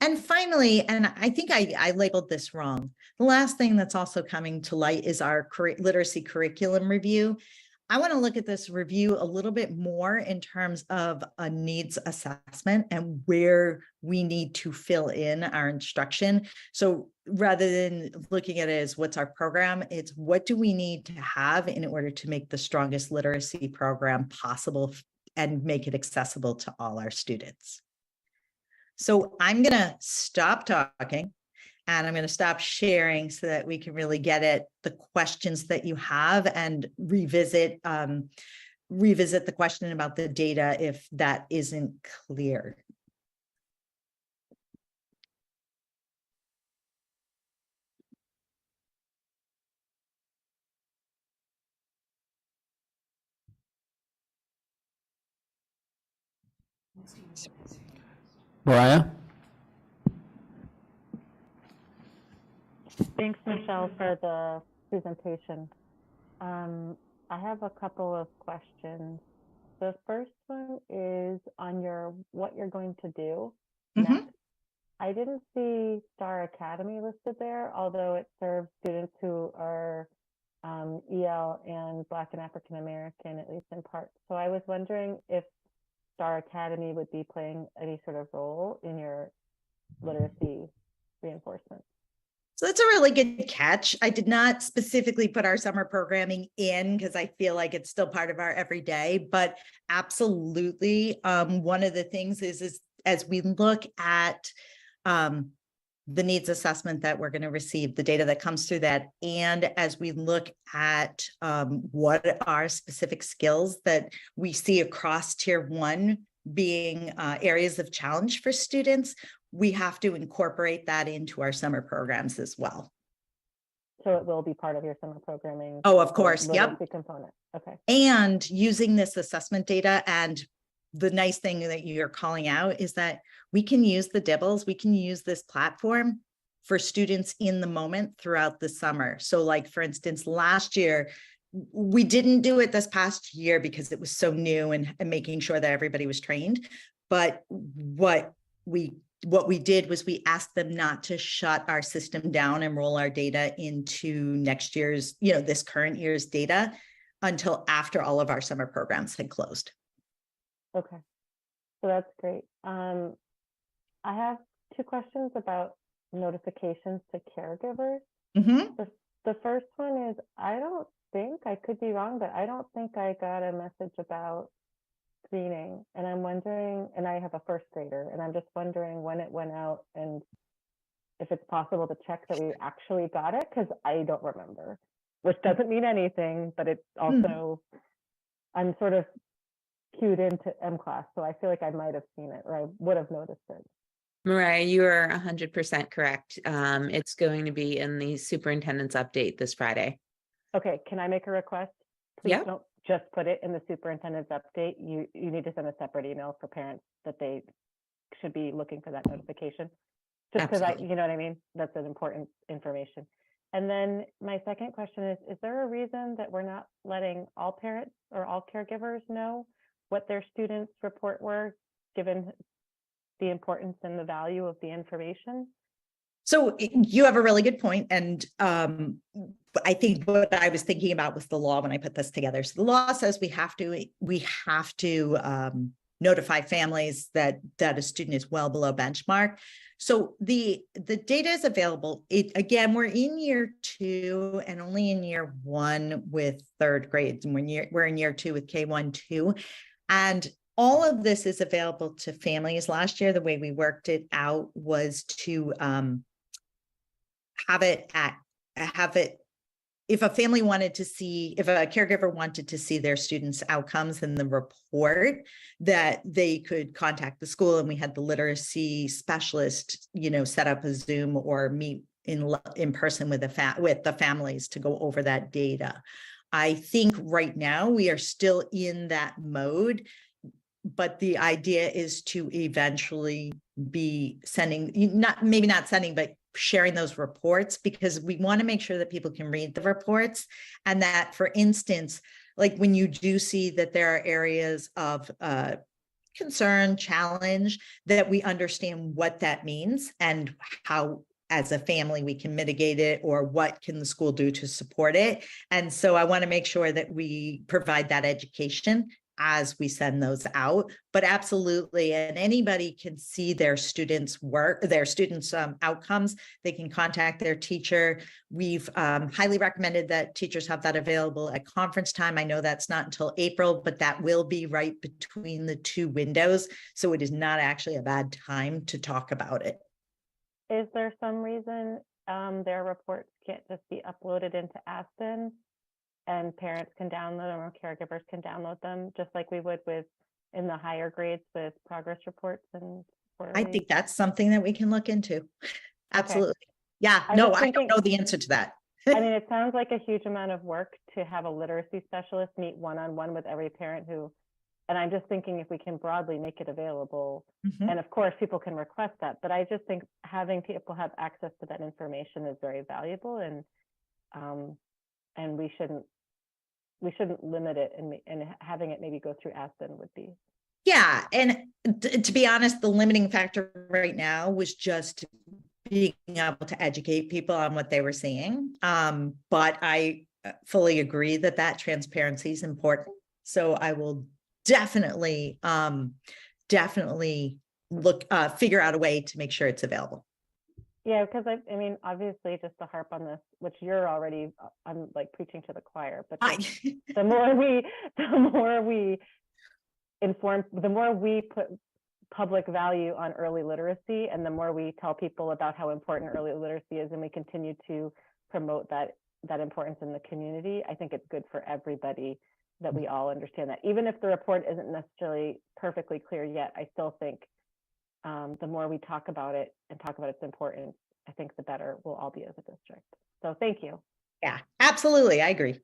And finally, and I think I labeled this wrong, the last thing that's also coming to light is our literacy curriculum review. I want to look at this review a little bit more in terms of a needs assessment and where we need to fill in our instruction. So rather than looking at it as what's our program, it's what do we need to have in order to make the strongest literacy program possible and make it accessible to all our students. So I'm going to stop talking and I'm going to stop sharing so that we can really get at the questions that you have and revisit the question about the data if that isn't clear. Mariah? Thanks, Michelle, for the presentation. I have a couple of questions. The first one is on what you're going to do next. I didn't see Star Academy listed there, although it serves students who are EL and Black and African American, at least in part. So I was wondering if Star Academy would be playing any sort of role in your literacy reinforcement. So that's a really good catch. I did not specifically put our summer programming in because I feel like it's still part of our everyday, but absolutely. One of the things is as we look at the needs assessment that we're going to receive, the data that comes through that, and as we look at what are specific skills that we see across tier 1 being areas of challenge for students, we have to incorporate that into our summer programs as well. So it will be part of your summer programming? Oh, of course. Yep. Component. Okay. And using this assessment data, and the nice thing that you're calling out is that we can use the DIBELS, we can use this platform for students in the moment throughout the summer. So like, for instance, last year, we didn't do it this past year because it was so new and making sure that everybody was trained. But what we did was we asked them not to shut our system down and roll our data into next year's, this current year's data until after all of our summer programs had closed. Okay, so that's great. I have 2 questions about notifications to caregivers. The first one is, I could be wrong, but I don't think I got a message about screening, and I'm wondering, and I have a first grader, and I'm just wondering when it went out and if it's possible to check that we actually got it, because I don't remember, which doesn't mean anything, but it's also, I'm sort of cued into M-Class, so I feel like I might have seen it, or I would have noticed it. Mariah, you are 100% correct. It's going to be in the superintendent's update this Friday. Okay, can I make a request? Please don't just put it in the superintendent's update. You need to send a separate email for parents that they should be looking for that notification. Just because you know what I mean? That's an important information. And then my second question is there a reason that we're not letting all parents or all caregivers know what their students' report were, given the importance and the value of the information? So you have a really good point. And I think what I was thinking about was the law when I put this together. So the law says we have to notify families that a student is well below benchmark. So the data is available. Again, we're in year 2 and only in year 1 with 3rd grades. And we're in year 2 with K1, 2. And all of this is available to families. Last year, the way we worked it out was to have it if a family wanted to see, if a caregiver wanted to see their students' outcomes in the report, that they could contact the school, and we had the literacy specialist, set up a Zoom or meet in person with the families to go over that data. I think right now we are still in that mode, but the idea is to eventually be sharing those reports, because we want to make sure that people can read the reports, and that, for instance, like when you do see that there are areas of concern, challenge, that we understand what that means and how, as a family, we can mitigate it, or what can the school do to support it. And so I want to make sure that we provide that education as we send those out, but absolutely, and anybody can see their students' work, their students' outcomes. They can contact their teacher. We've highly recommended that teachers have that available at conference time. I know that's not until April, but that will be right between the two windows. So it is not actually a bad time to talk about it. Is there some reason their reports can't just be uploaded into Aspen and parents can download them or caregivers can download them, just like we would with in the higher grades with progress reports and I think that's something that we can look into. Absolutely. Yeah, I no, was I don't thinking- know the answer to that. I mean, it sounds like a huge amount of work to have a literacy specialist meet one-on-one with every parent who, and I'm just thinking if we can broadly make it available, and of course people can request that, but I just think having people have access to that information is very valuable, and we shouldn't limit it, and having it maybe go through Aspen would be. Yeah, and to be honest, the limiting factor right now was just being able to educate people on what they were seeing. But I fully agree that that transparency is important. So I will definitely look, figure out a way to make sure it's available. Yeah, because I mean, obviously, just to harp on this, which you're already, I'm like preaching to the choir, but the more we inform, the more we put public value on early literacy, and the more we tell people about how important early literacy is, and we continue to promote that importance in the community, I think it's good for everybody that we all understand that. Even if the report isn't necessarily perfectly clear yet, I still think the more we talk about it and talk about its importance, I think the better we'll all be as a district. So thank you. Yeah, absolutely. I agree.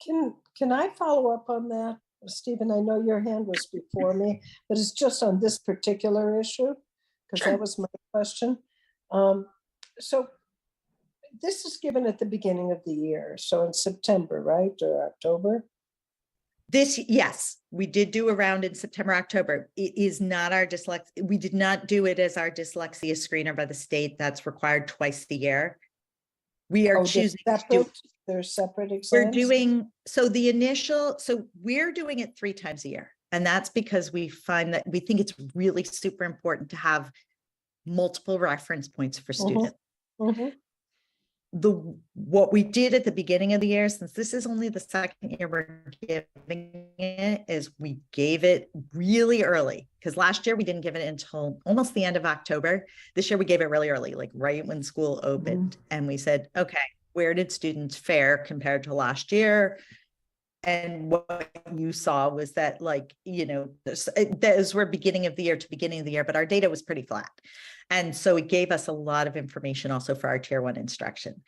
Can I follow up on that? Stephen, I know your hand was before me, but it's just on this particular issue, because that was my question. So this is given at the beginning of the year. So in September, right? Or October? Yes, we did do a round in September, October. It is not our dyslexia. We did not do it as our dyslexia screener by the state. That's required twice a year. We are choosing to do. There's separate exams? We're doing, so we're doing it 3 times a year. And that's because we find that we think it's really super important to have multiple reference points for students. What we did at the beginning of the year, since this is only the second year we're giving it, is we gave it really early, because last year we didn't give it until almost the end of October. This year we gave it really early, like right when school opened. And we said, okay, where did students fare compared to last year? And what you saw was that, like, you know, those were beginning of the year to beginning of the year, but our data was pretty flat. And so it gave us a lot of information also for our tier 1 instruction.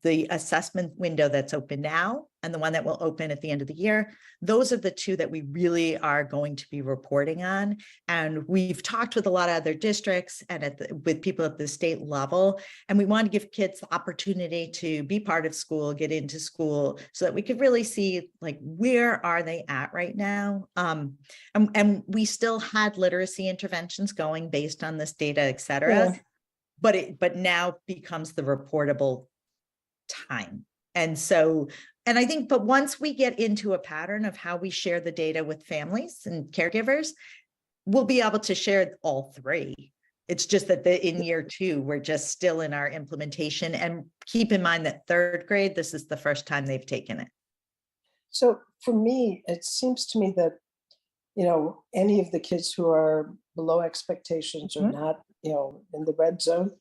The assessment window that's open now and the one that will open at the end of the year, those are the 2 that we really are going to be reporting on. And we've talked with a lot of other districts and with people at the state level, and we want to give kids the opportunity to be part of school, get into school, so that we could really see, like, where are they at right now. And we still had literacy interventions going based on this data, et cetera. Yeah. But now becomes the reportable time. And so, and I think, but once we get into a pattern of how we share the data with families and caregivers, we'll be able to share all 3. It's just that in year 2, we're just still in our implementation. And keep in mind that 3rd grade, this is the first time they've taken it. So for me, it seems to me that, you know, any of the kids who are below expectations or not, you know, in the red zone,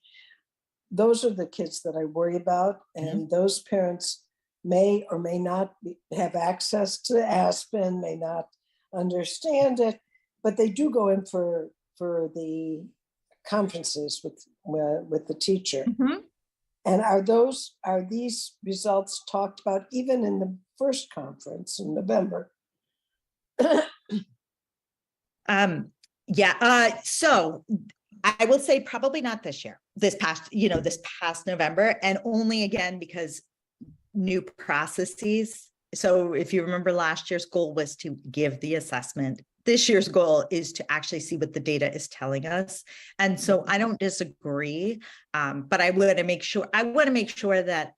those are the kids that I worry about. And those parents may or may not have access to Aspen, may not understand it, but they do go in for the conferences with the teacher. And are these results talked about even in the first conference in November? So I will say probably not this year, this past November, and only again because new processes. So if you remember, last year's goal was to give the assessment. This year's goal is to actually see what the data is telling us. And so I don't disagree, but I want to make sure that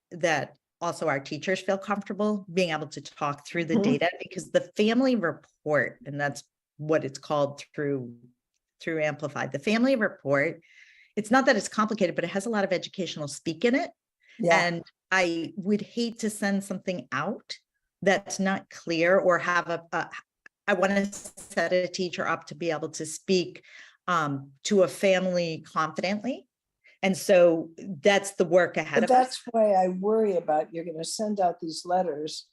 also our teachers feel comfortable being able to talk through the Mhm. data, because the family report, and that's what it's called through Amplify, the family report, it's not that it's complicated, but it has a lot of educational speak in it. Yeah. And I would hate to send something out that's not clear, or have I want to set a teacher up to be able to speak to a family confidently. And so that's the work ahead But of us. that's why I worry about, you're going to send out these letters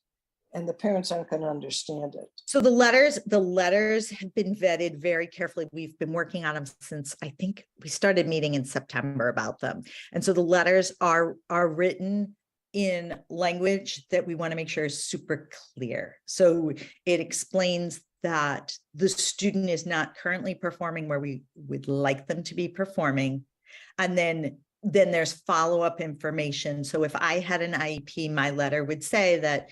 and the parents aren't going to understand it. So the letters have been vetted very carefully. We've been working on them since, I think we started meeting in September about them. And so the letters are written in language that we want to make sure is super clear. So it explains that the student is not currently performing where we would like them to be performing. And then there's follow-up information. So if I had an IEP, my letter would say that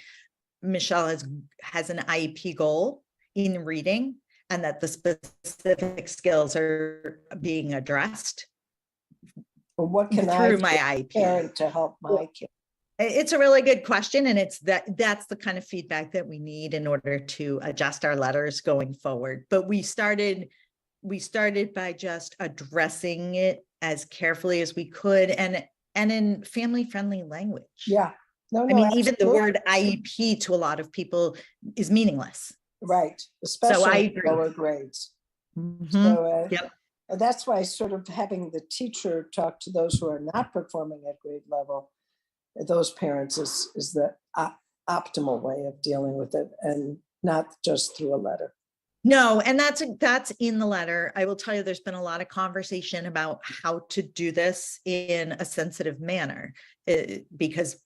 Michelle has an IEP goal in reading, and that the specific skills are being addressed. Well, what can I through do my as a IEP? parent to help my kid? It's a really good question, and that's the kind of feedback that we need in order to adjust our letters going forward. But we started by just addressing it as carefully as we could, and in family-friendly language. Yeah. No, I mean, absolutely. even the word IEP to a lot of people is meaningless. Right, I especially in agree. lower grades. Mhm. So Yep. that's why sort of having the teacher talk to those who are not performing at grade level, those parents is the optimal way of dealing with it, and not just through a letter. No, and that's in the letter. I will tell you, there's been a lot of conversation about how to do this in a sensitive manner, because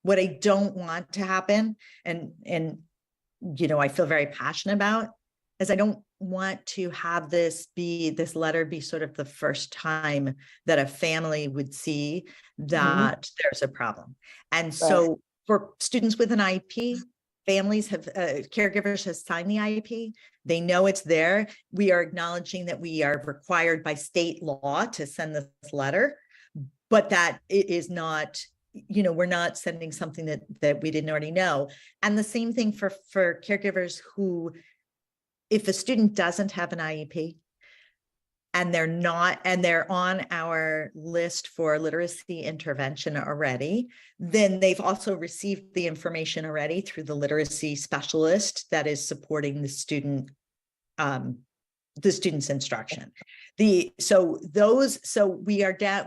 what I don't want to happen, and I feel very passionate about, is I don't want to have this letter be sort of the first time that a family would see that there's a problem. And so for students with an IEP, families caregivers have signed the IEP. They know it's there. We are acknowledging that we are required by state law to send this letter, but that it is not, we're not sending something that we didn't already know. And the same thing for caregivers who, if a student doesn't have an IEP and they're on our list for literacy intervention already, then they've also received the information already through the literacy specialist that is supporting the student's instruction.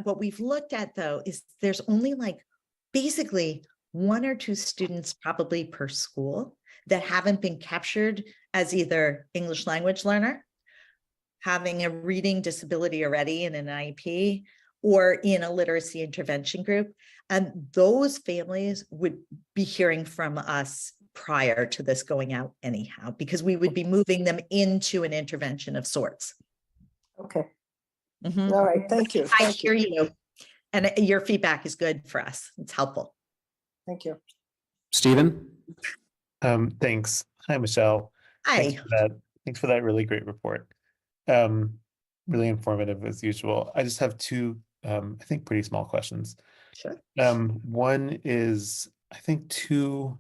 What we've looked at though is there's only basically 1 or 2 students probably per school that haven't been captured as either English language learner, having a reading disability already in an IEP, or in a literacy intervention group. And those families would be hearing from us prior to this going out anyhow, because we would be moving them into an intervention of sorts. Okay. Mhm. All right. Thank you. I hear you. And your feedback is good for us. It's helpful. Thank you. Stephen? Thanks. Hi, Michelle. Hi. Thanks for that really great report. Really informative as usual. I just have 2, I think, pretty small questions. Sure. One is, I think 2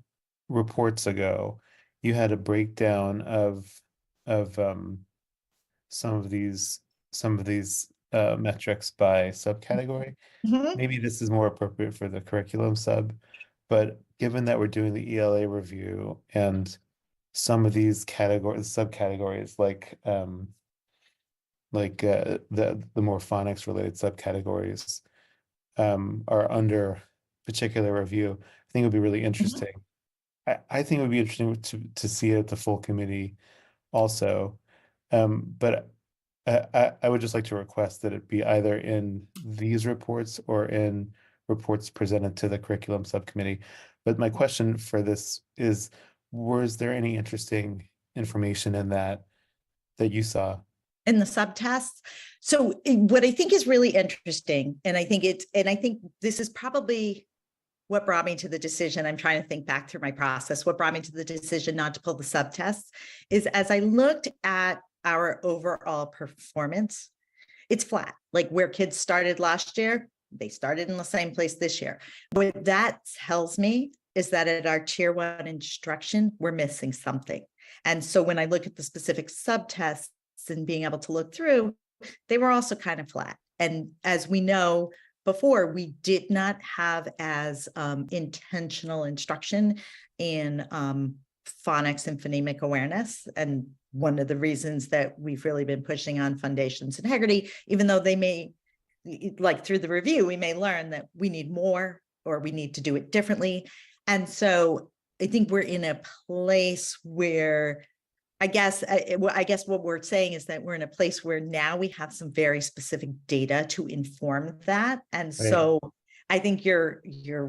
reports ago, you had a breakdown of some of these metrics by subcategory. Mhm. Maybe this is more appropriate for the curriculum sub, but given that we're doing the ELA review and some of these subcategories, like the more phonics related subcategories are under particular review, I think it would be really interesting. I think it would be interesting to see it at the full committee also. But I would just like to request that it be either in these reports or in reports presented to the curriculum subcommittee. But my question for this is, was there any interesting information in that you saw? In the subtests. So what I think is really interesting, and I think this is probably what brought me to the decision. I'm trying to think back through my process. What brought me to the decision not to pull the subtests is, as I looked at our overall performance, it's flat. Like where kids started last year, They started in the same place this year. What that tells me is that at our tier 1 instruction, we're missing something. And so when I look at the specific subtests and being able to look through, they were also kind of flat. And as we know before, we did not have as intentional instruction in phonics and phonemic awareness. And one of the reasons that we've really been pushing on Foundations Integrity, even though they may, like through the review, we may learn that we need more or we need to do it differently. And so I think we're in a place where I guess what we're saying is that we're in a place where now we have some very specific data to inform that. And so I think your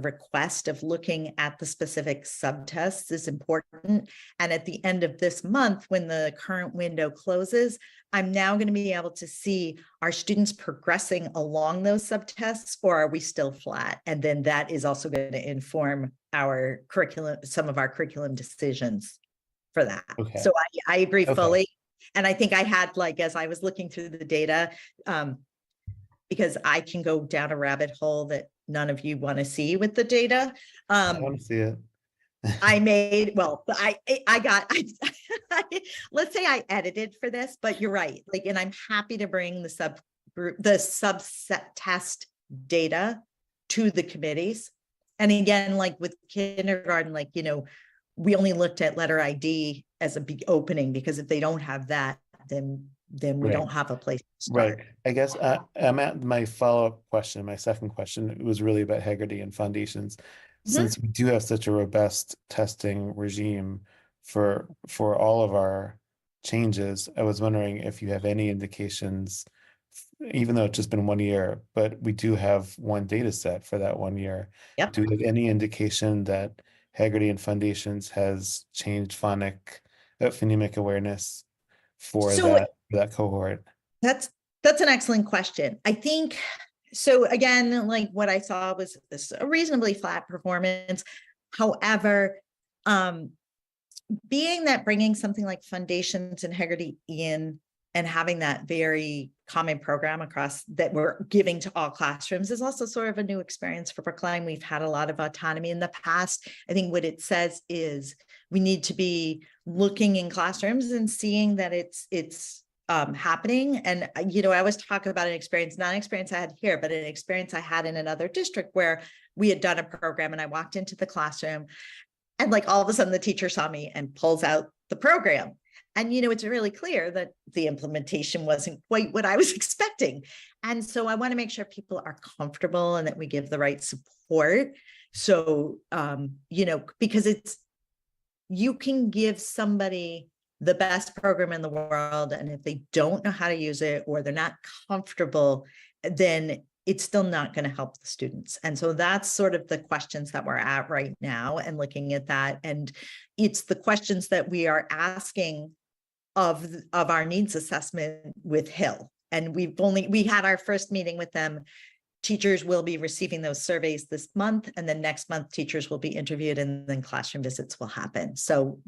request of looking at the specific subtests is important. And at the end of this month, when the current window closes, I'm now going to be able to see, are students progressing along those subtests, or are we still flat? And then that is also going to inform our curriculum, some of our curriculum decisions for that. Okay. So I agree Okay. fully. And I think I had, like, as I was looking through the data, because I can go down a rabbit hole that none of you want to see with the data. I want to see it. I made, well, let's say I edited for this, but you're right. Like, and I'm happy to bring the subset test data to the committees. And again, like with kindergarten, like, you know, we only looked at letter ID as a big opening, because if they don't have that, then we don't have a place to start. Right. I guess I'm at my follow-up question. My second question was really about Haggerty and Foundations. Since we do have such a robust testing regime for all of our changes, I was wondering if you have any indications, even though it's just been 1 year, but we do have one data set for that 1 year. Yep. Do you have any indication that Haggerty and Foundations has changed phonemic awareness for that cohort? That's an excellent question. I think so. Again, like what I saw was a reasonably flat performance. However, being that bringing something like Foundations and Haggerty in and having that very common program across that we're giving to all classrooms is also sort of a new experience for Brookline. We've had a lot of autonomy in the past. I think what it says is we need to be looking in classrooms and seeing that it's happening. And, you know, I always talk about an experience, not an experience I had here, but an experience I had in another district where we had done a program and I walked into the classroom and like all of a sudden the teacher saw me and pulls out the program. And, you know, it's really clear that the implementation wasn't quite what I was expecting. And so I want to make sure people are comfortable and that we give the right support. So, you know, because you can give somebody the best program in the world, and if they don't know how to use it or they're not comfortable, then it's still not going to help the students. And so that's sort of the questions that we're at right now and looking at that. And it's the questions that we are asking of our needs assessment with Hill. And we had our first meeting with them. Teachers will be receiving those surveys this month, and then next month teachers will be interviewed and then classroom visits will happen. So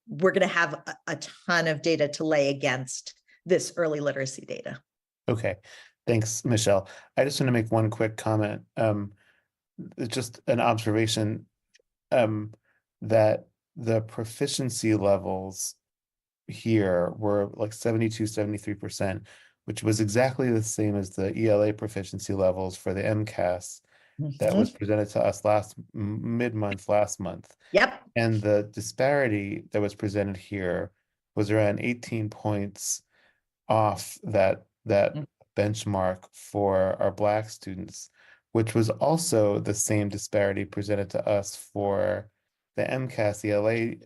we're going to have a ton of data to lay against this early literacy data. Okay, thanks, Michelle. I just want to make one quick comment. Just an observation that the proficiency levels here were like 72, 73%, which was exactly the same as the ELA proficiency levels for the MCAS that was presented to us mid-month last month. Yep. And the disparity that was presented here was around 18 points off that benchmark for our Black students, which was also the same disparity presented to us for the MCAS ELA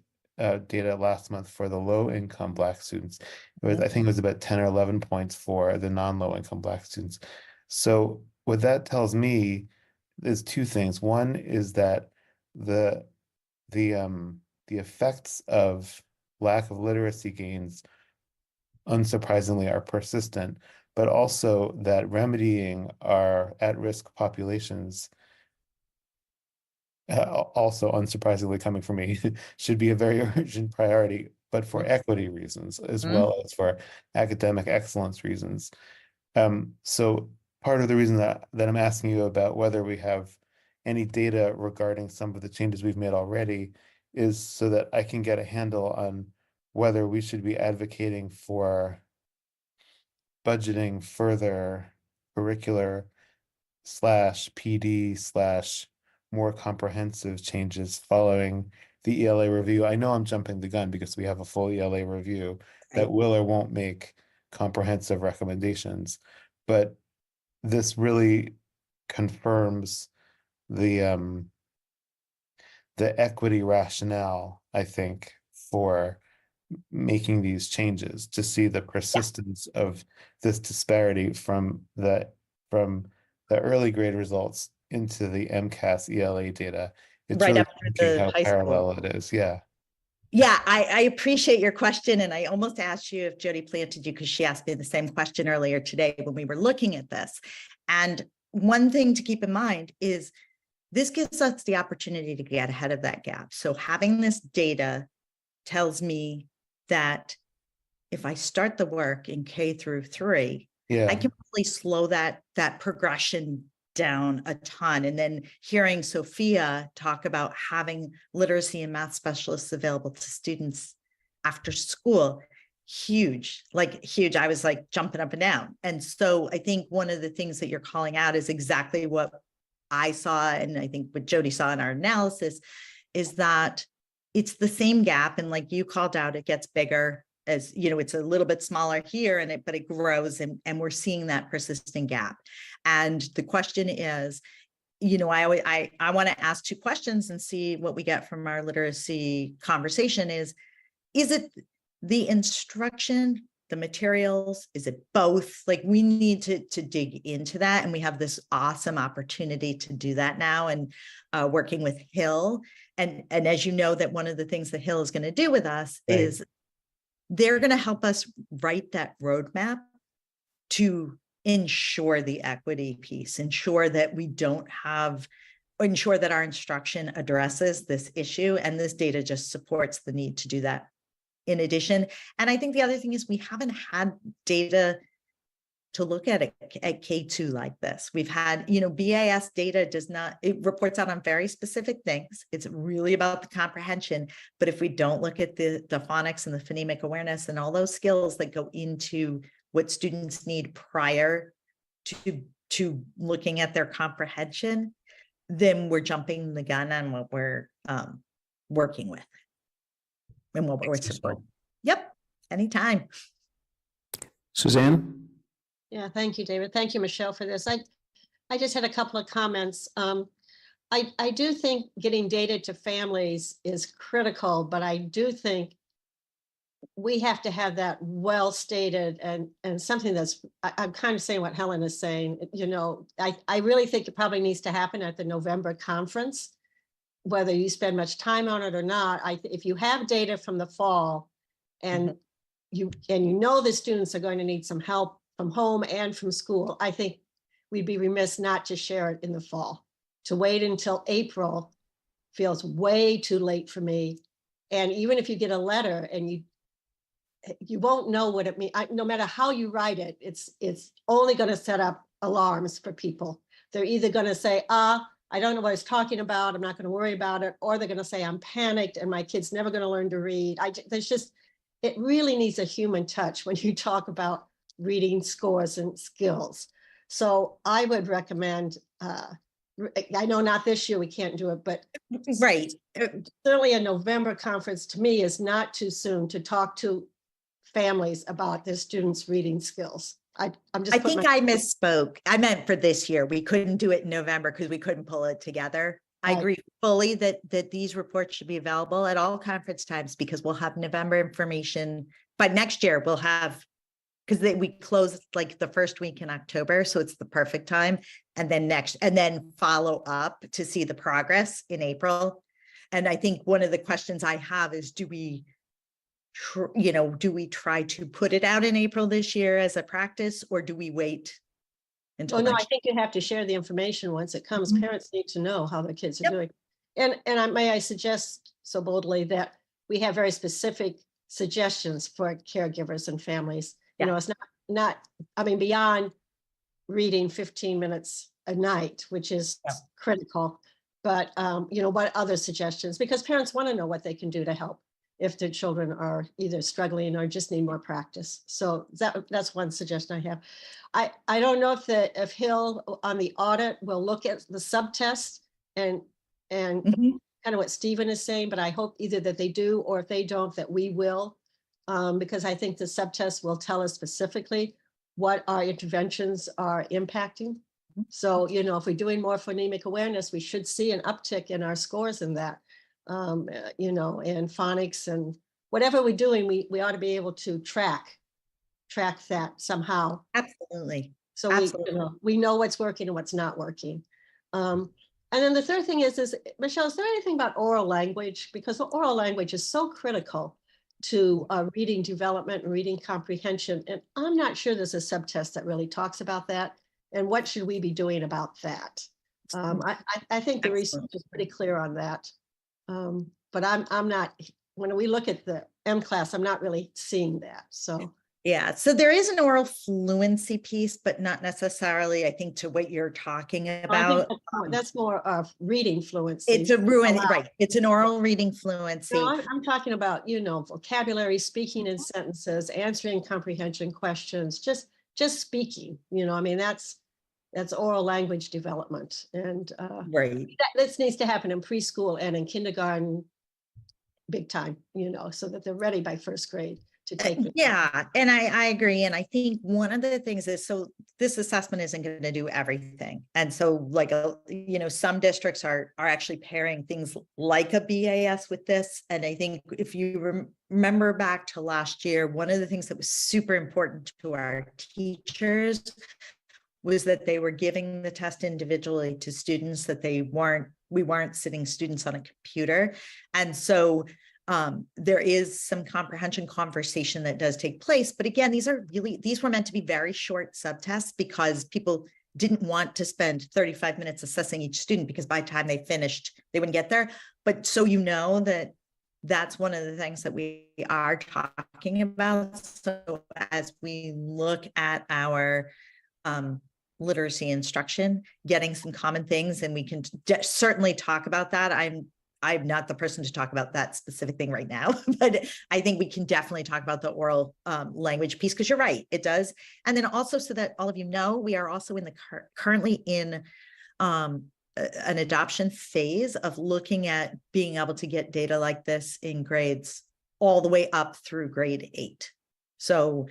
data last month for the low-income Black students. It was, I think it was about 10 or 11 points for the non-low-income Black students. So what that tells me is two things. One is that the effects of lack of literacy gains, unsurprisingly, are persistent, but also that remedying our at-risk populations, also unsurprisingly coming from me, should be a very urgent priority, but for equity reasons, as well as for academic excellence reasons. So part of the reason that I'm asking you about whether we have any data regarding some of the changes we've made already is so that I can get a handle on whether we should be advocating for budgeting further curricular / PD / more comprehensive changes following the ELA review. I know I'm jumping the gun because we have a full ELA review that will or won't make comprehensive recommendations, but this really confirms the equity rationale, I think, for making these changes, to see the persistence of this disparity from the early grade results into the MCAS ELA data. It's Right really up through thinking the how high school. parallel it is. Yeah. Yeah, I appreciate your question. And I almost asked you if Jody planted you because she asked me the same question earlier today when we were looking at this. And one thing to keep in mind is this gives us the opportunity to get ahead of that gap. So having this data tells me that if I start the work in K through 3, I can really slow that progression down a ton. And then hearing Sophia talk about having literacy and math specialists available to students after school, huge, like huge. I was like jumping up and down. And so I think one of the things that you're calling out is exactly what I saw, and I think what Jody saw in our analysis, is that it's the same gap. And like you called out, it gets bigger as, you know, it's a little bit smaller here but it grows, and we're seeing that persistent gap. And the question is, you know, I want to ask 2 questions and see what we get from our literacy conversation is it the instruction, the materials? Is it both? Like, we need to dig into that. And we have this awesome opportunity to do that now, and working with Hill. And as you know, that one of the things that Hill is going to do with us is they're going to help us write that roadmap to ensure the equity piece, ensure that our instruction addresses this issue. And this data just supports the need to do that in addition. And I think the other thing is we haven't had data to look at it at K2 like this. We've had, you know, BAS data it reports out on very specific things. It's really about the comprehension. But if we don't look at the phonics and the phonemic awareness and all those skills that go into what students need prior to looking at their comprehension, then we're jumping the gun on what we're working with and what we're supporting. Yep, anytime. Suzanne? Yeah, thank you, David. Thank you, Michelle, for this. I just had a couple of comments. I do think getting data to families is critical, but I do think we have to have that well stated and something that's, I'm kind of saying what Helen is saying. You know, I really think it probably needs to happen at the November conference, whether you spend much time on it or not. If you have data from the fall and you know the students are going to need some help from home and from school, I think we'd be remiss not to share it in the fall. To wait until April feels way too late for me. And even if you get a letter and you won't know what it means, no matter how you write it, it's only going to set up alarms for people. They're either going to say, I don't know what it's talking about, I'm not going to worry about it, or they're going to say I'm panicked and my kid's never going to learn to read. It really needs a human touch when you talk about reading scores and skills. So I would recommend, I know not this year, we can't do it, but certainly a November conference to me is not too soon to talk to families about their students' reading skills. I misspoke. I meant for this year. We couldn't do it in November because we couldn't pull it together. I agree fully that these reports should be available at all conference times, because we'll have November information. But next year we'll have, because we close like the first week in October, so it's the perfect time. And then follow up to see the progress in April. And I think one of the questions I have is, do we try to put it out in April this year as a practice, or do we wait until no, I think you have to share the information once it comes. Parents need to know how their kids are doing. And may I suggest so boldly that we have very specific suggestions for caregivers and families. You know, it's not, I mean, beyond reading 15 minutes a night, which is critical. But, what other suggestions? Because parents want to know what they can do to help if their children are either struggling or just need more practice. So that's one suggestion I have. I don't know if Hill on the audit will look at the subtest and kind of what Stephen is saying, but I hope either that they do, or if they don't, that we will, because I think the subtest will tell us specifically what our interventions are impacting. So, if we're doing more phonemic awareness, we should see an uptick in our scores in that, and phonics and whatever we're doing, we ought to be able to track that somehow. Absolutely. So we know what's working and what's not working. And then the third thing is Michelle, is there anything about oral language? Because the oral language is so critical to reading development and reading comprehension. And I'm not sure there's a subtest that really talks about that. And what should we be doing about that? I think the research is pretty clear on that. But I'm not, when we look at the M-class, I'm not really seeing that. So yeah, so there is an oral fluency piece, but not necessarily, I think, to what you're talking about. That's more of reading fluency. It's right. It's an oral reading fluency. No, I'm talking about, vocabulary, speaking in sentences, answering comprehension questions, just speaking, that's oral language development. And right. This needs to happen in preschool and in kindergarten big time, so that they're ready by first grade to take it. Yeah, and I agree. And I think one of the things is, so this assessment isn't going to do everything. And so some districts are actually pairing things like a BAS with this. And I think if you remember back to last year, one of the things that was super important to our teachers was that they were giving the test individually to students, that we weren't sitting students on a computer. And so there is some comprehension conversation that does take place. But again, these were meant to be very short subtests because people didn't want to spend 35 minutes assessing each student, because by the time they finished, they wouldn't get there. But so that's one of the things that we are talking about. So as we look at our literacy instruction, getting some common things, and we can certainly talk about that. I'm not the person to talk about that specific thing right now, but I think we can definitely talk about the oral language piece, because you're right, it does. And then also, so that all of you know, we are also currently in an adoption phase of looking at being able to get data like this in grades all the way up through grade 8. So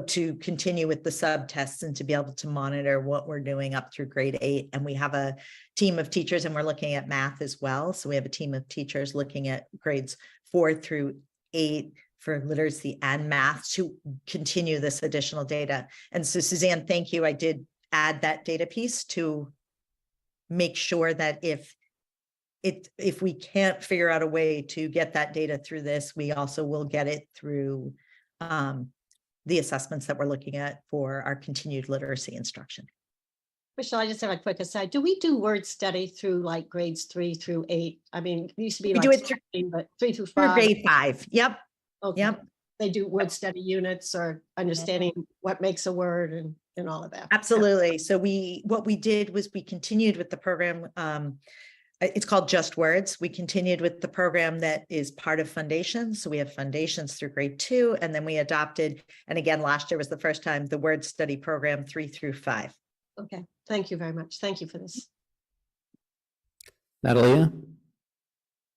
to continue with the subtests and to be able to monitor what we're doing up through grade 8. And we have a team of teachers, and we're looking at math as well. So we have a team of teachers looking at grades 4 through 8 for literacy and math to continue this additional data. And so Suzanne, thank you. I did add that data piece to make sure that if we can't figure out a way to get that data through this, we also will get it through the assessments that we're looking at for our continued literacy instruction. Michelle, I just have a quick aside. Do we do word study through like grades 3 through 8? I mean, it used to be We like do it 16, but 3 through 5. Through grade 5. Yep. Okay. Yep. They do word study units or understanding what makes a word and all of that. Absolutely. So what we did was we continued with the program. It's called Just Words. We continued with the program that is part of Foundations. So we have Foundations through grade 2, and then we adopted, and again, last year was the first time, the word study program 3 through 5. Okay, thank you very much. Thank you for this. Natalia?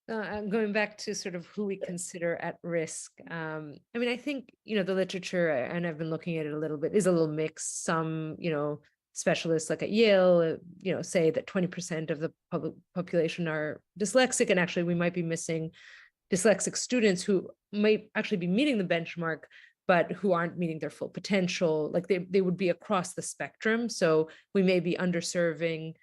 I'm going back to sort of who we consider at risk. I mean, I think, the literature, and I've been looking at it a little bit, is a little mixed. Some, specialists like at Yale, say that 20% of the population are dyslexic, and actually we might be missing dyslexic students who might actually be meeting the benchmark, but who aren't meeting their full potential. Like they would be across the spectrum. So we may be underserving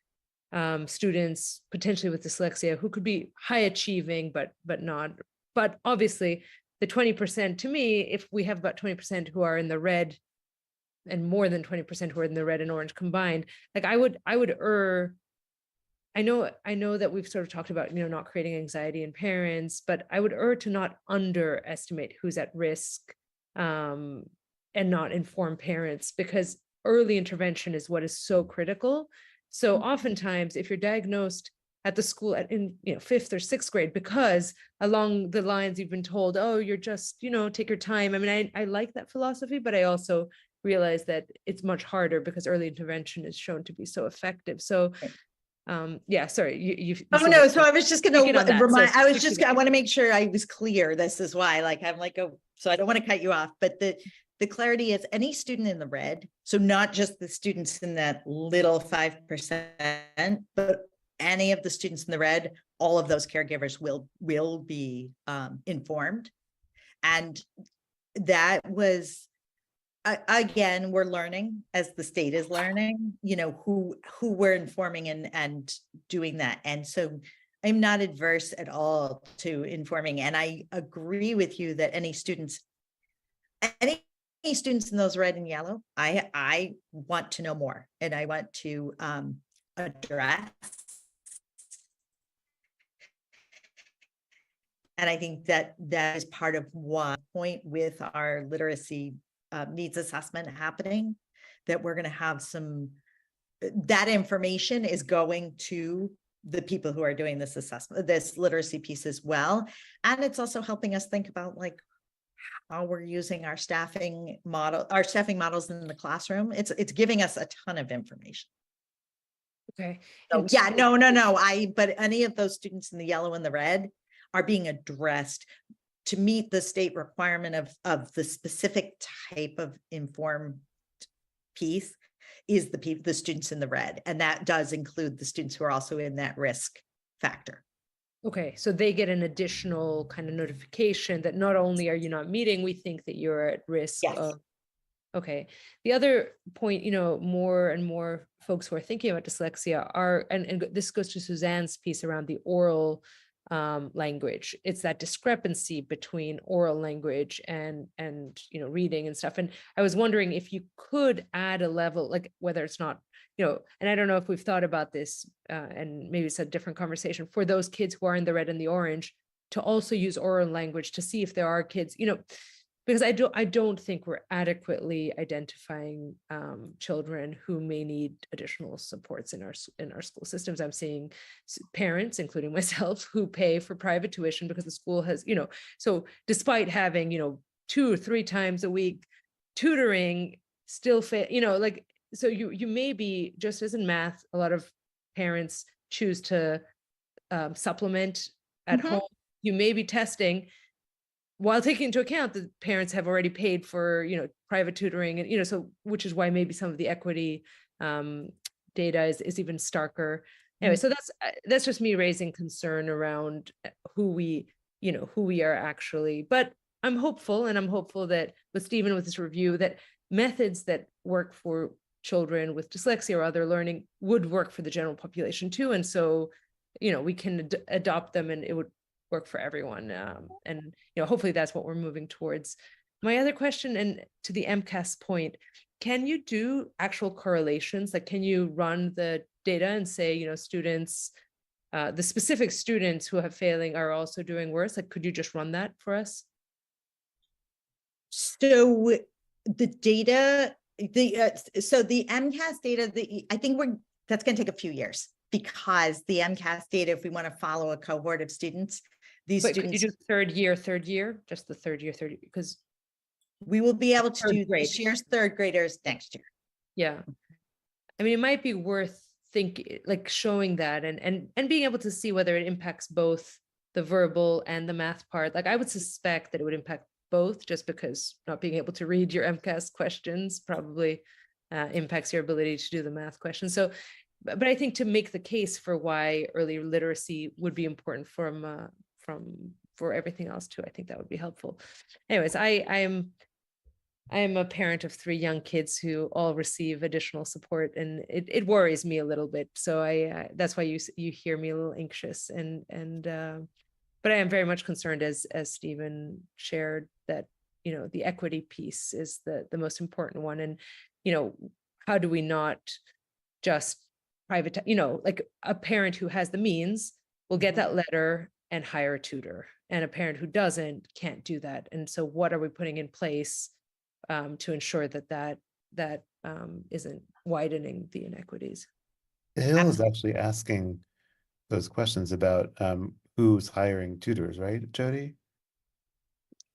students potentially with dyslexia who could be high achieving, but not. But obviously the 20%, to me, if we have about 20% who are in the red, and more than 20% who are in the red and orange combined, like I would err. I know that we've sort of talked about, not creating anxiety in parents, but I would err to not underestimate who's at risk, and not inform parents, because early intervention is what is so critical. So oftentimes, if you're diagnosed at the school in 5th or 6th grade, because along the lines you've been told, oh, you're just, take your time. I mean, I like that philosophy, but I also realize that it's much harder because early intervention is shown to be so effective. So yeah, sorry, you Oh, seem no, like so I was just speaking on gonna that, so remind, I speak to I that. want to make sure I was clear. This is why, like, I'm like, oh, so I don't want to cut you off, but the clarity is any student in the red, so not just the students in that little 5%, but any of the students in the red, all of those caregivers will be informed. And that was, again, we're learning as the state is learning, who we're informing and doing that. And so I'm not adverse at all to informing. And I agree with you that any students in those red and yellow, I want to know more, and I want to address. And I think that is part of one point with our literacy needs assessment happening, that we're going to have that information is going to the people who are doing this assessment, this literacy piece as well. And it's also helping us think about like how we're using our staffing models in the classroom. It's giving us a ton of information. Okay. So yeah, no. But any of those students in the yellow and the red are being addressed to meet the state requirement of the specific type of informed piece is the students in the red. And that does include the students who are also in that risk factor. Okay, so they get an additional kind of notification that not only are you not meeting, we think that you're at risk of. Okay. The other point, more and more folks who are thinking about dyslexia are, and this goes to Suzanne's piece around the oral language. It's that discrepancy between oral language and reading and stuff. And I was wondering if you could add a level, like whether it's not, and I don't know if we've thought about this, and maybe it's a different conversation for those kids who are in the red and the orange, to also use oral language to see if there are kids, because I don't think we're adequately identifying children who may need additional supports in our school systems. I'm seeing parents, including myself, who pay for private tuition because the school has, so despite having, 2 or 3 times a week tutoring, still so you may be, just as in math, a lot of parents choose to supplement at home. You may be testing while taking into account that parents have already paid for, private tutoring, and, so, which is why maybe some of the equity data is even starker. Anyway, so that's just me raising concern around who we are actually, but I'm hopeful that with Stephen, with this review, that methods that work for children with dyslexia or other learning would work for the general population too. And so, we can adopt them and it would work for everyone. And hopefully that's what we're moving towards. My other question, and to the MCAS point, can you do actual correlations? Like, can you run the data and say, students, the specific students who have failing are also doing worse? Like, could you just run that for us? So the data, so the MCAS data, I think that's going to take a few years, because the MCAS data, if we want to follow a cohort of students, these But students. could you do third year, just the third year, because we will be able to do this year's third graders next year. Yeah. I mean, it might be worth showing that and being able to see whether it impacts both the verbal and the math part. Like, I would suspect that it would impact both, just because not being able to read your MCAS questions probably impacts your ability to do the math questions. So, but I think to make the case for why early literacy would be important for everything else too, I think that would be helpful. Anyways, I am a parent of 3 young kids who all receive additional support, and it worries me a little bit. So that's why you hear me a little anxious, but I am very much concerned, as Stephen shared, that the equity piece is the most important one. And how do we not just private, like a parent who has the means will get that letter and hire a tutor, and a parent who doesn't can't do that. And so what are we putting in place to ensure that isn't widening the inequities. Hill is actually asking those questions about who's hiring tutors, right, Jody?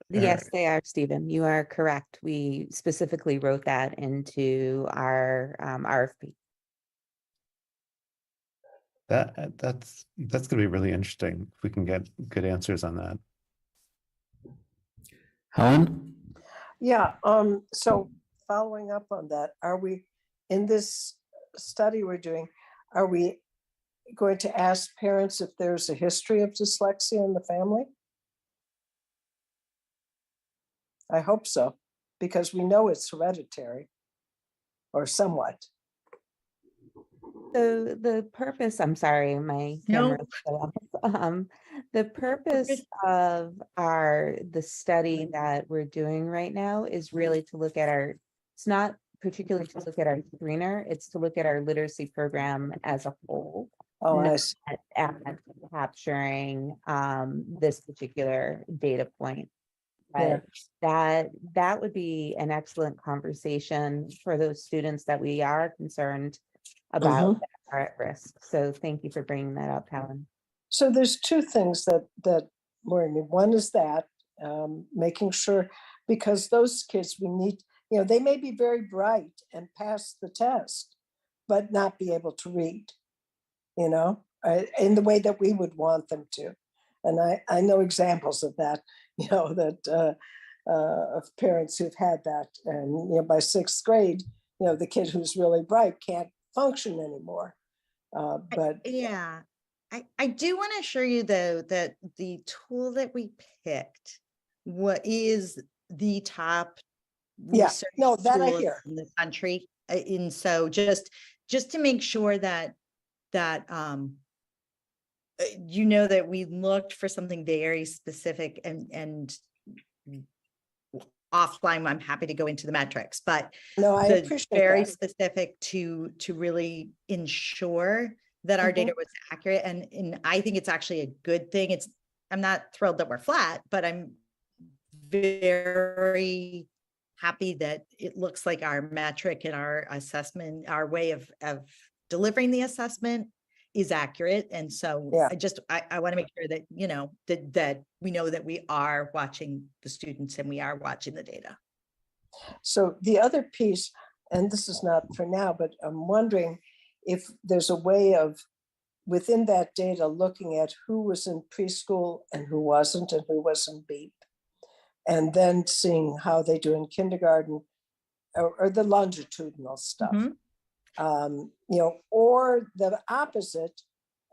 Yes, they are, Stephen. You are correct. We specifically wrote that into our RFP. That's going to be really interesting if we can get good answers on that. Helen? Yeah, so following up on that, are we, in this study we're doing, are we going to ask parents if there's a history of dyslexia in the family? I hope so, because we know it's hereditary or somewhat. So the purpose, I'm sorry, my camera. The purpose of the study that we're doing right now is really to look at it's not particularly to look at our screener, it's to look at our literacy program as a whole. Oh, not I see. at capturing this particular data point. Yeah. But that would be an excellent conversation for those students that we are concerned about that are at risk. So thank you for bringing that up, Helen. So there's two things that worry me. One is that making sure, because those kids we need, they may be very bright and pass the test, but not be able to read, in the way that we would want them to. And I know examples of that, that of parents who've had that. And, by sixth grade, the kid who's really bright can't function anymore. But yeah, I do want to assure you though, that the tool that we picked, what is the top research that I tool hear. in the country. And so just to make sure that that we looked for something very specific and offline, I'm happy to go into the metrics, but no, I appreciate very that. specific to really ensure that our data was accurate. And I think it's actually a good thing. I'm not thrilled that we're flat, but I'm very happy that it looks like our metric and our assessment, our way of delivering the assessment is accurate. And so I want to make sure that, that we know that we are watching the students and we are watching the data. So the other piece, and this is not for now, but I'm wondering if there's a way of, within that data, looking at who was in preschool and who wasn't, and who was in BEEP, and then seeing how they do in kindergarten, or the longitudinal stuff. Or the opposite,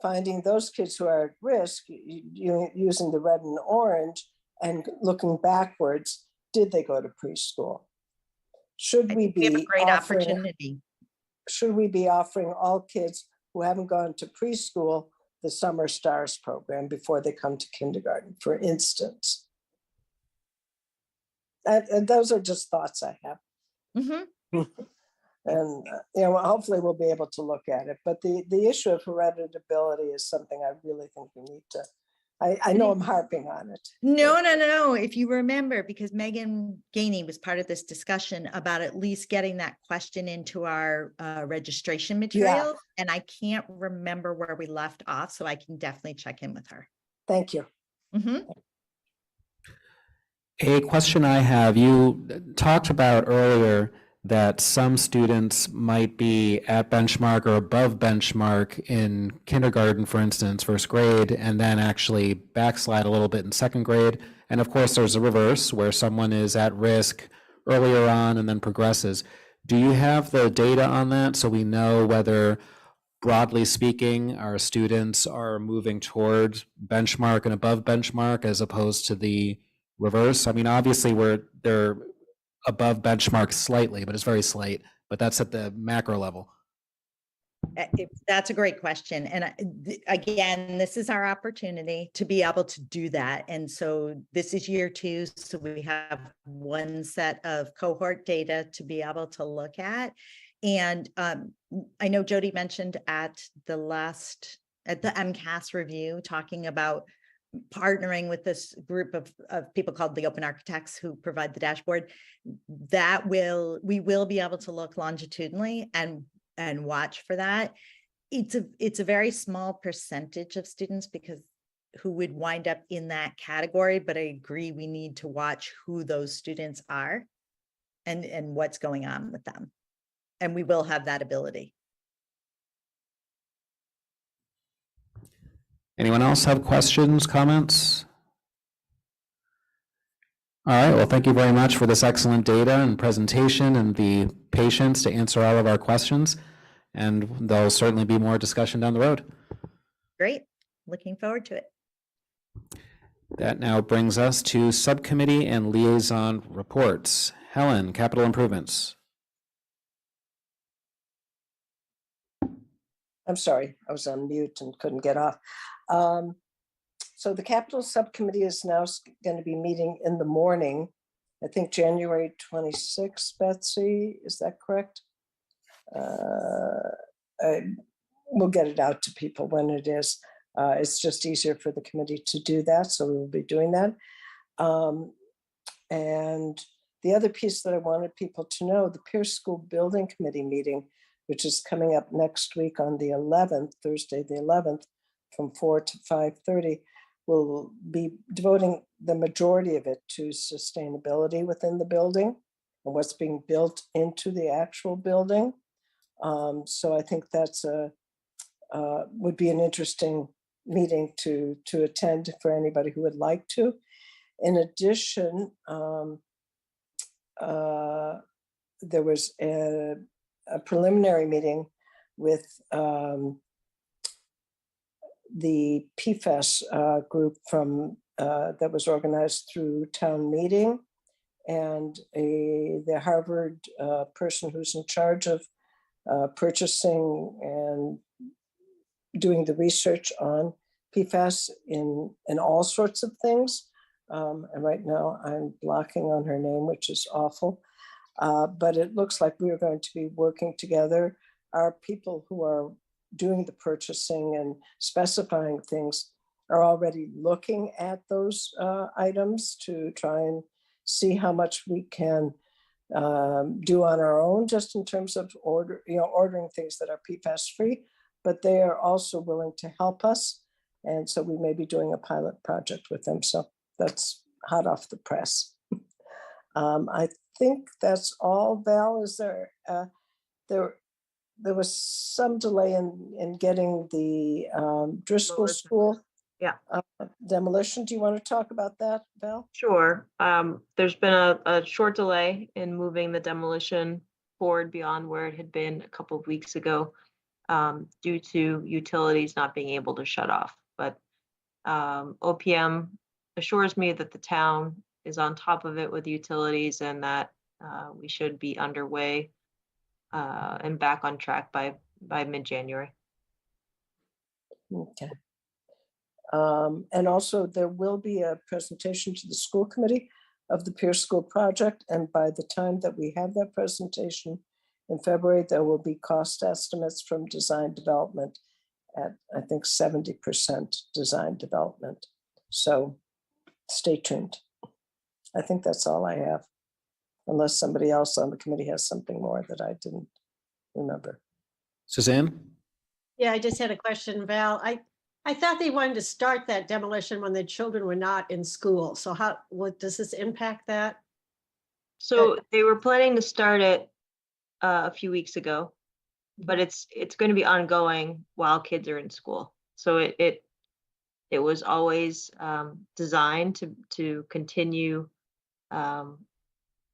finding those kids who are at risk, using the red and orange and looking backwards, did they go to preschool? Should we be have a great offering, opportunity? Should we be offering all kids who haven't gone to preschool the Summer Stars program before they come to kindergarten, for instance? And those are just thoughts I have. And hopefully we'll be able to look at it. But the issue of hereditability is something I really think we need to. I know I'm harping on it. No. If you remember, because Megan Gainey was part of this discussion about at least getting that question into our registration material, and I can't remember where we left off, so I can definitely check in with her. Thank you. A question I have, you talked about earlier that some students might be at benchmark or above benchmark in kindergarten, for instance, first grade, and then actually backslide a little bit in second grade. And of course, there's a reverse where someone is at risk earlier on and then progresses. Do you have the data on that so we know whether, broadly speaking, our students are moving towards benchmark and above benchmark as opposed to the reverse? I mean, obviously they're above benchmark slightly, but it's very slight, but that's at the macro level. That's a great question. And again, this is our opportunity to be able to do that. And so this is year 2. So we have one set of cohort data to be able to look at. And I know Jody mentioned at the MCAS review, talking about partnering with this group of people called the Open Architects who provide the dashboard, we will be able to look longitudinally and watch for that. It's a very small percentage of students who would wind up in that category, but I agree we need to watch who those students are and what's going on with them. And we will have that ability. Anyone else have questions, comments? All right, well, thank you very much for this excellent data and presentation and the patience to answer all of our questions. And there'll certainly be more discussion down the road. Great, looking forward to it. That now brings us to subcommittee and liaison reports. Helen, capital improvements. I'm sorry, I was on mute and couldn't get off. So the capital subcommittee is now going to be meeting in the morning. I think January 26th, Betsy, is that correct? We'll get it out to people when it is. It's just easier for the committee to do that, so we will be doing that. And the other piece that I wanted people to know, the Pierce School Building Committee meeting, which is coming up next week on the 11th, Thursday the 11th, from 4 to 5:30, will be devoting the majority of it to sustainability within the building and what's being built into the actual building. So I think that's would be an interesting meeting to attend for anybody who would like to. In addition, there was a preliminary meeting with the PFAS group from that was organized through town meeting, and the Harvard person who's in charge of purchasing and doing the research on PFAS in all sorts of things. And right now I'm blocking on her name, which is awful. But it looks like we are going to be working together. Our people who are doing the purchasing and specifying things are already looking at those items to try and see how much we can do on our own, just in terms of ordering things that are PFAS free, but they are also willing to help us. And so we may be doing a pilot project with them. So that's hot off the press. I think that's all. Val, is there, there was some delay in getting the Driscoll School demolition. Do you want to talk about that, Val? Sure. There's been a short delay in moving the demolition forward beyond where it had been a couple of weeks ago due to utilities not being able to shut off. But OPM assures me that the town is on top of it with utilities and that we should be underway and back on track by mid-January. Okay. And also there will be a presentation to the school committee of the Pierce School project. And by the time that we have that presentation in February, there will be cost estimates from design development at, I think, 70% design development. So stay tuned. I think that's all I have, unless somebody else on the committee has something more that I didn't remember. Suzanne? Yeah, I just had a question, Val. I thought they wanted to start that demolition when the children were not in school. So what does this impact that? So they were planning to start it a few weeks ago, but it's going to be ongoing while kids are in school. So it was always designed to continue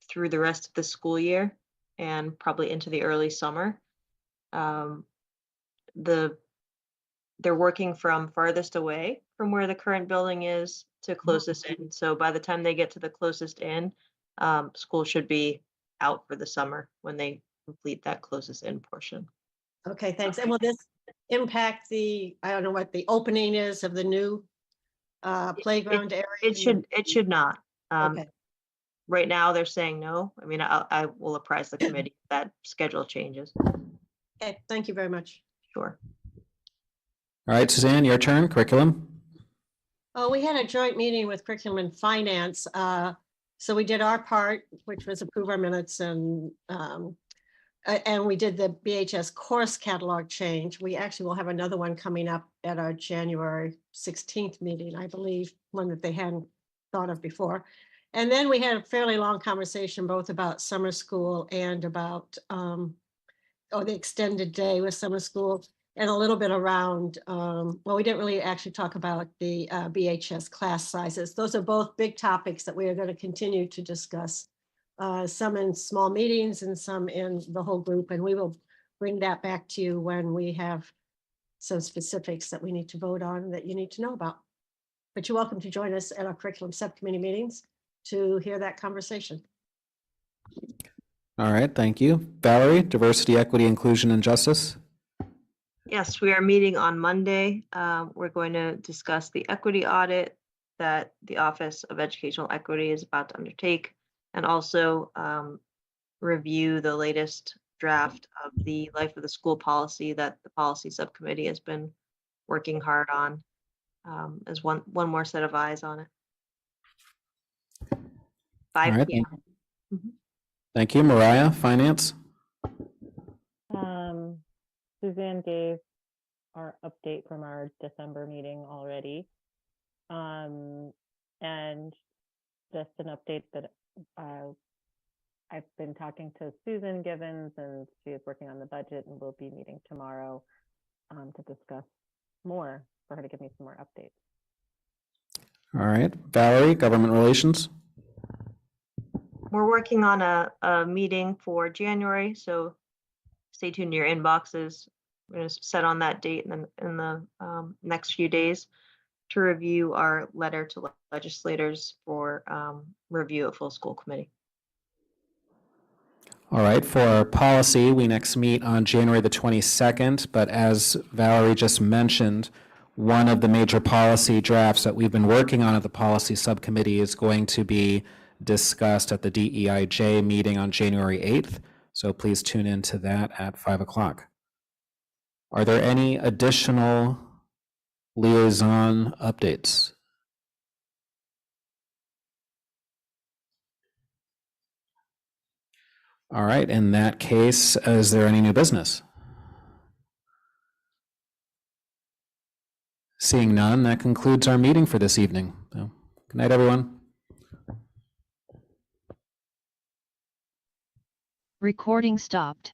through the rest of the school year and probably into the early summer. They're working from farthest away from where the current building is to closest in. So by the time they get to the closest in, school should be out for the summer when they complete that closest in portion. Okay, thanks. And will this impact I don't know what the opening is of the new playground area? It should not. Okay. Right now they're saying no. I mean, I will apprise the committee if that schedule changes. Okay, thank you very much. Sure. All right, Suzanne, your turn, curriculum. Oh, we had a joint meeting with Curriculum and Finance. So we did our part, which was approve our minutes and we did the BHS course catalog change. We actually will have another one coming up at our January 16th meeting, I believe, one that they hadn't thought of before. And then we had a fairly long conversation both about summer school and about the extended day with summer school, and a little bit around, well, we didn't really actually talk about the BHS class sizes. Those are both big topics that we are going to continue to discuss, some in small meetings and some in the whole group. And we will bring that back to you when we have some specifics that we need to vote on that you need to know about. But you're welcome to join us at our curriculum subcommittee meetings to hear that conversation. All right, thank you. Valerie, Diversity, Equity, Inclusion, and Justice. Yes, we are meeting on Monday. We're going to discuss the equity audit that the Office of Educational Equity is about to undertake, and also review the latest draft of the Life of the School policy that the policy subcommittee has been working hard on, as one more set of eyes on it. 5 All right, p.m. Thank you. Mariah, Finance. Suzanne gave our update from our December meeting already. And just an update that I've been talking to Susan Givens, and she is working on the budget, and we'll be meeting tomorrow to discuss more, for her to give me some more updates. All right, Valerie, Government Relations. We're working on a meeting for January, so stay tuned to your inboxes. We're going to set on that date in the next few days to review our letter to legislators for review at full school committee. All right, for our policy, we next meet on January the 22nd, but as Valerie just mentioned, one of the major policy drafts that we've been working on at the policy subcommittee is going to be discussed at the DEIJ meeting on January 8th. So please tune into that at 5 o'clock. Are there any additional liaison updates? All right, in that case, is there any new business? Seeing none, that concludes our meeting for this evening. So, good night, everyone. Recording stopped.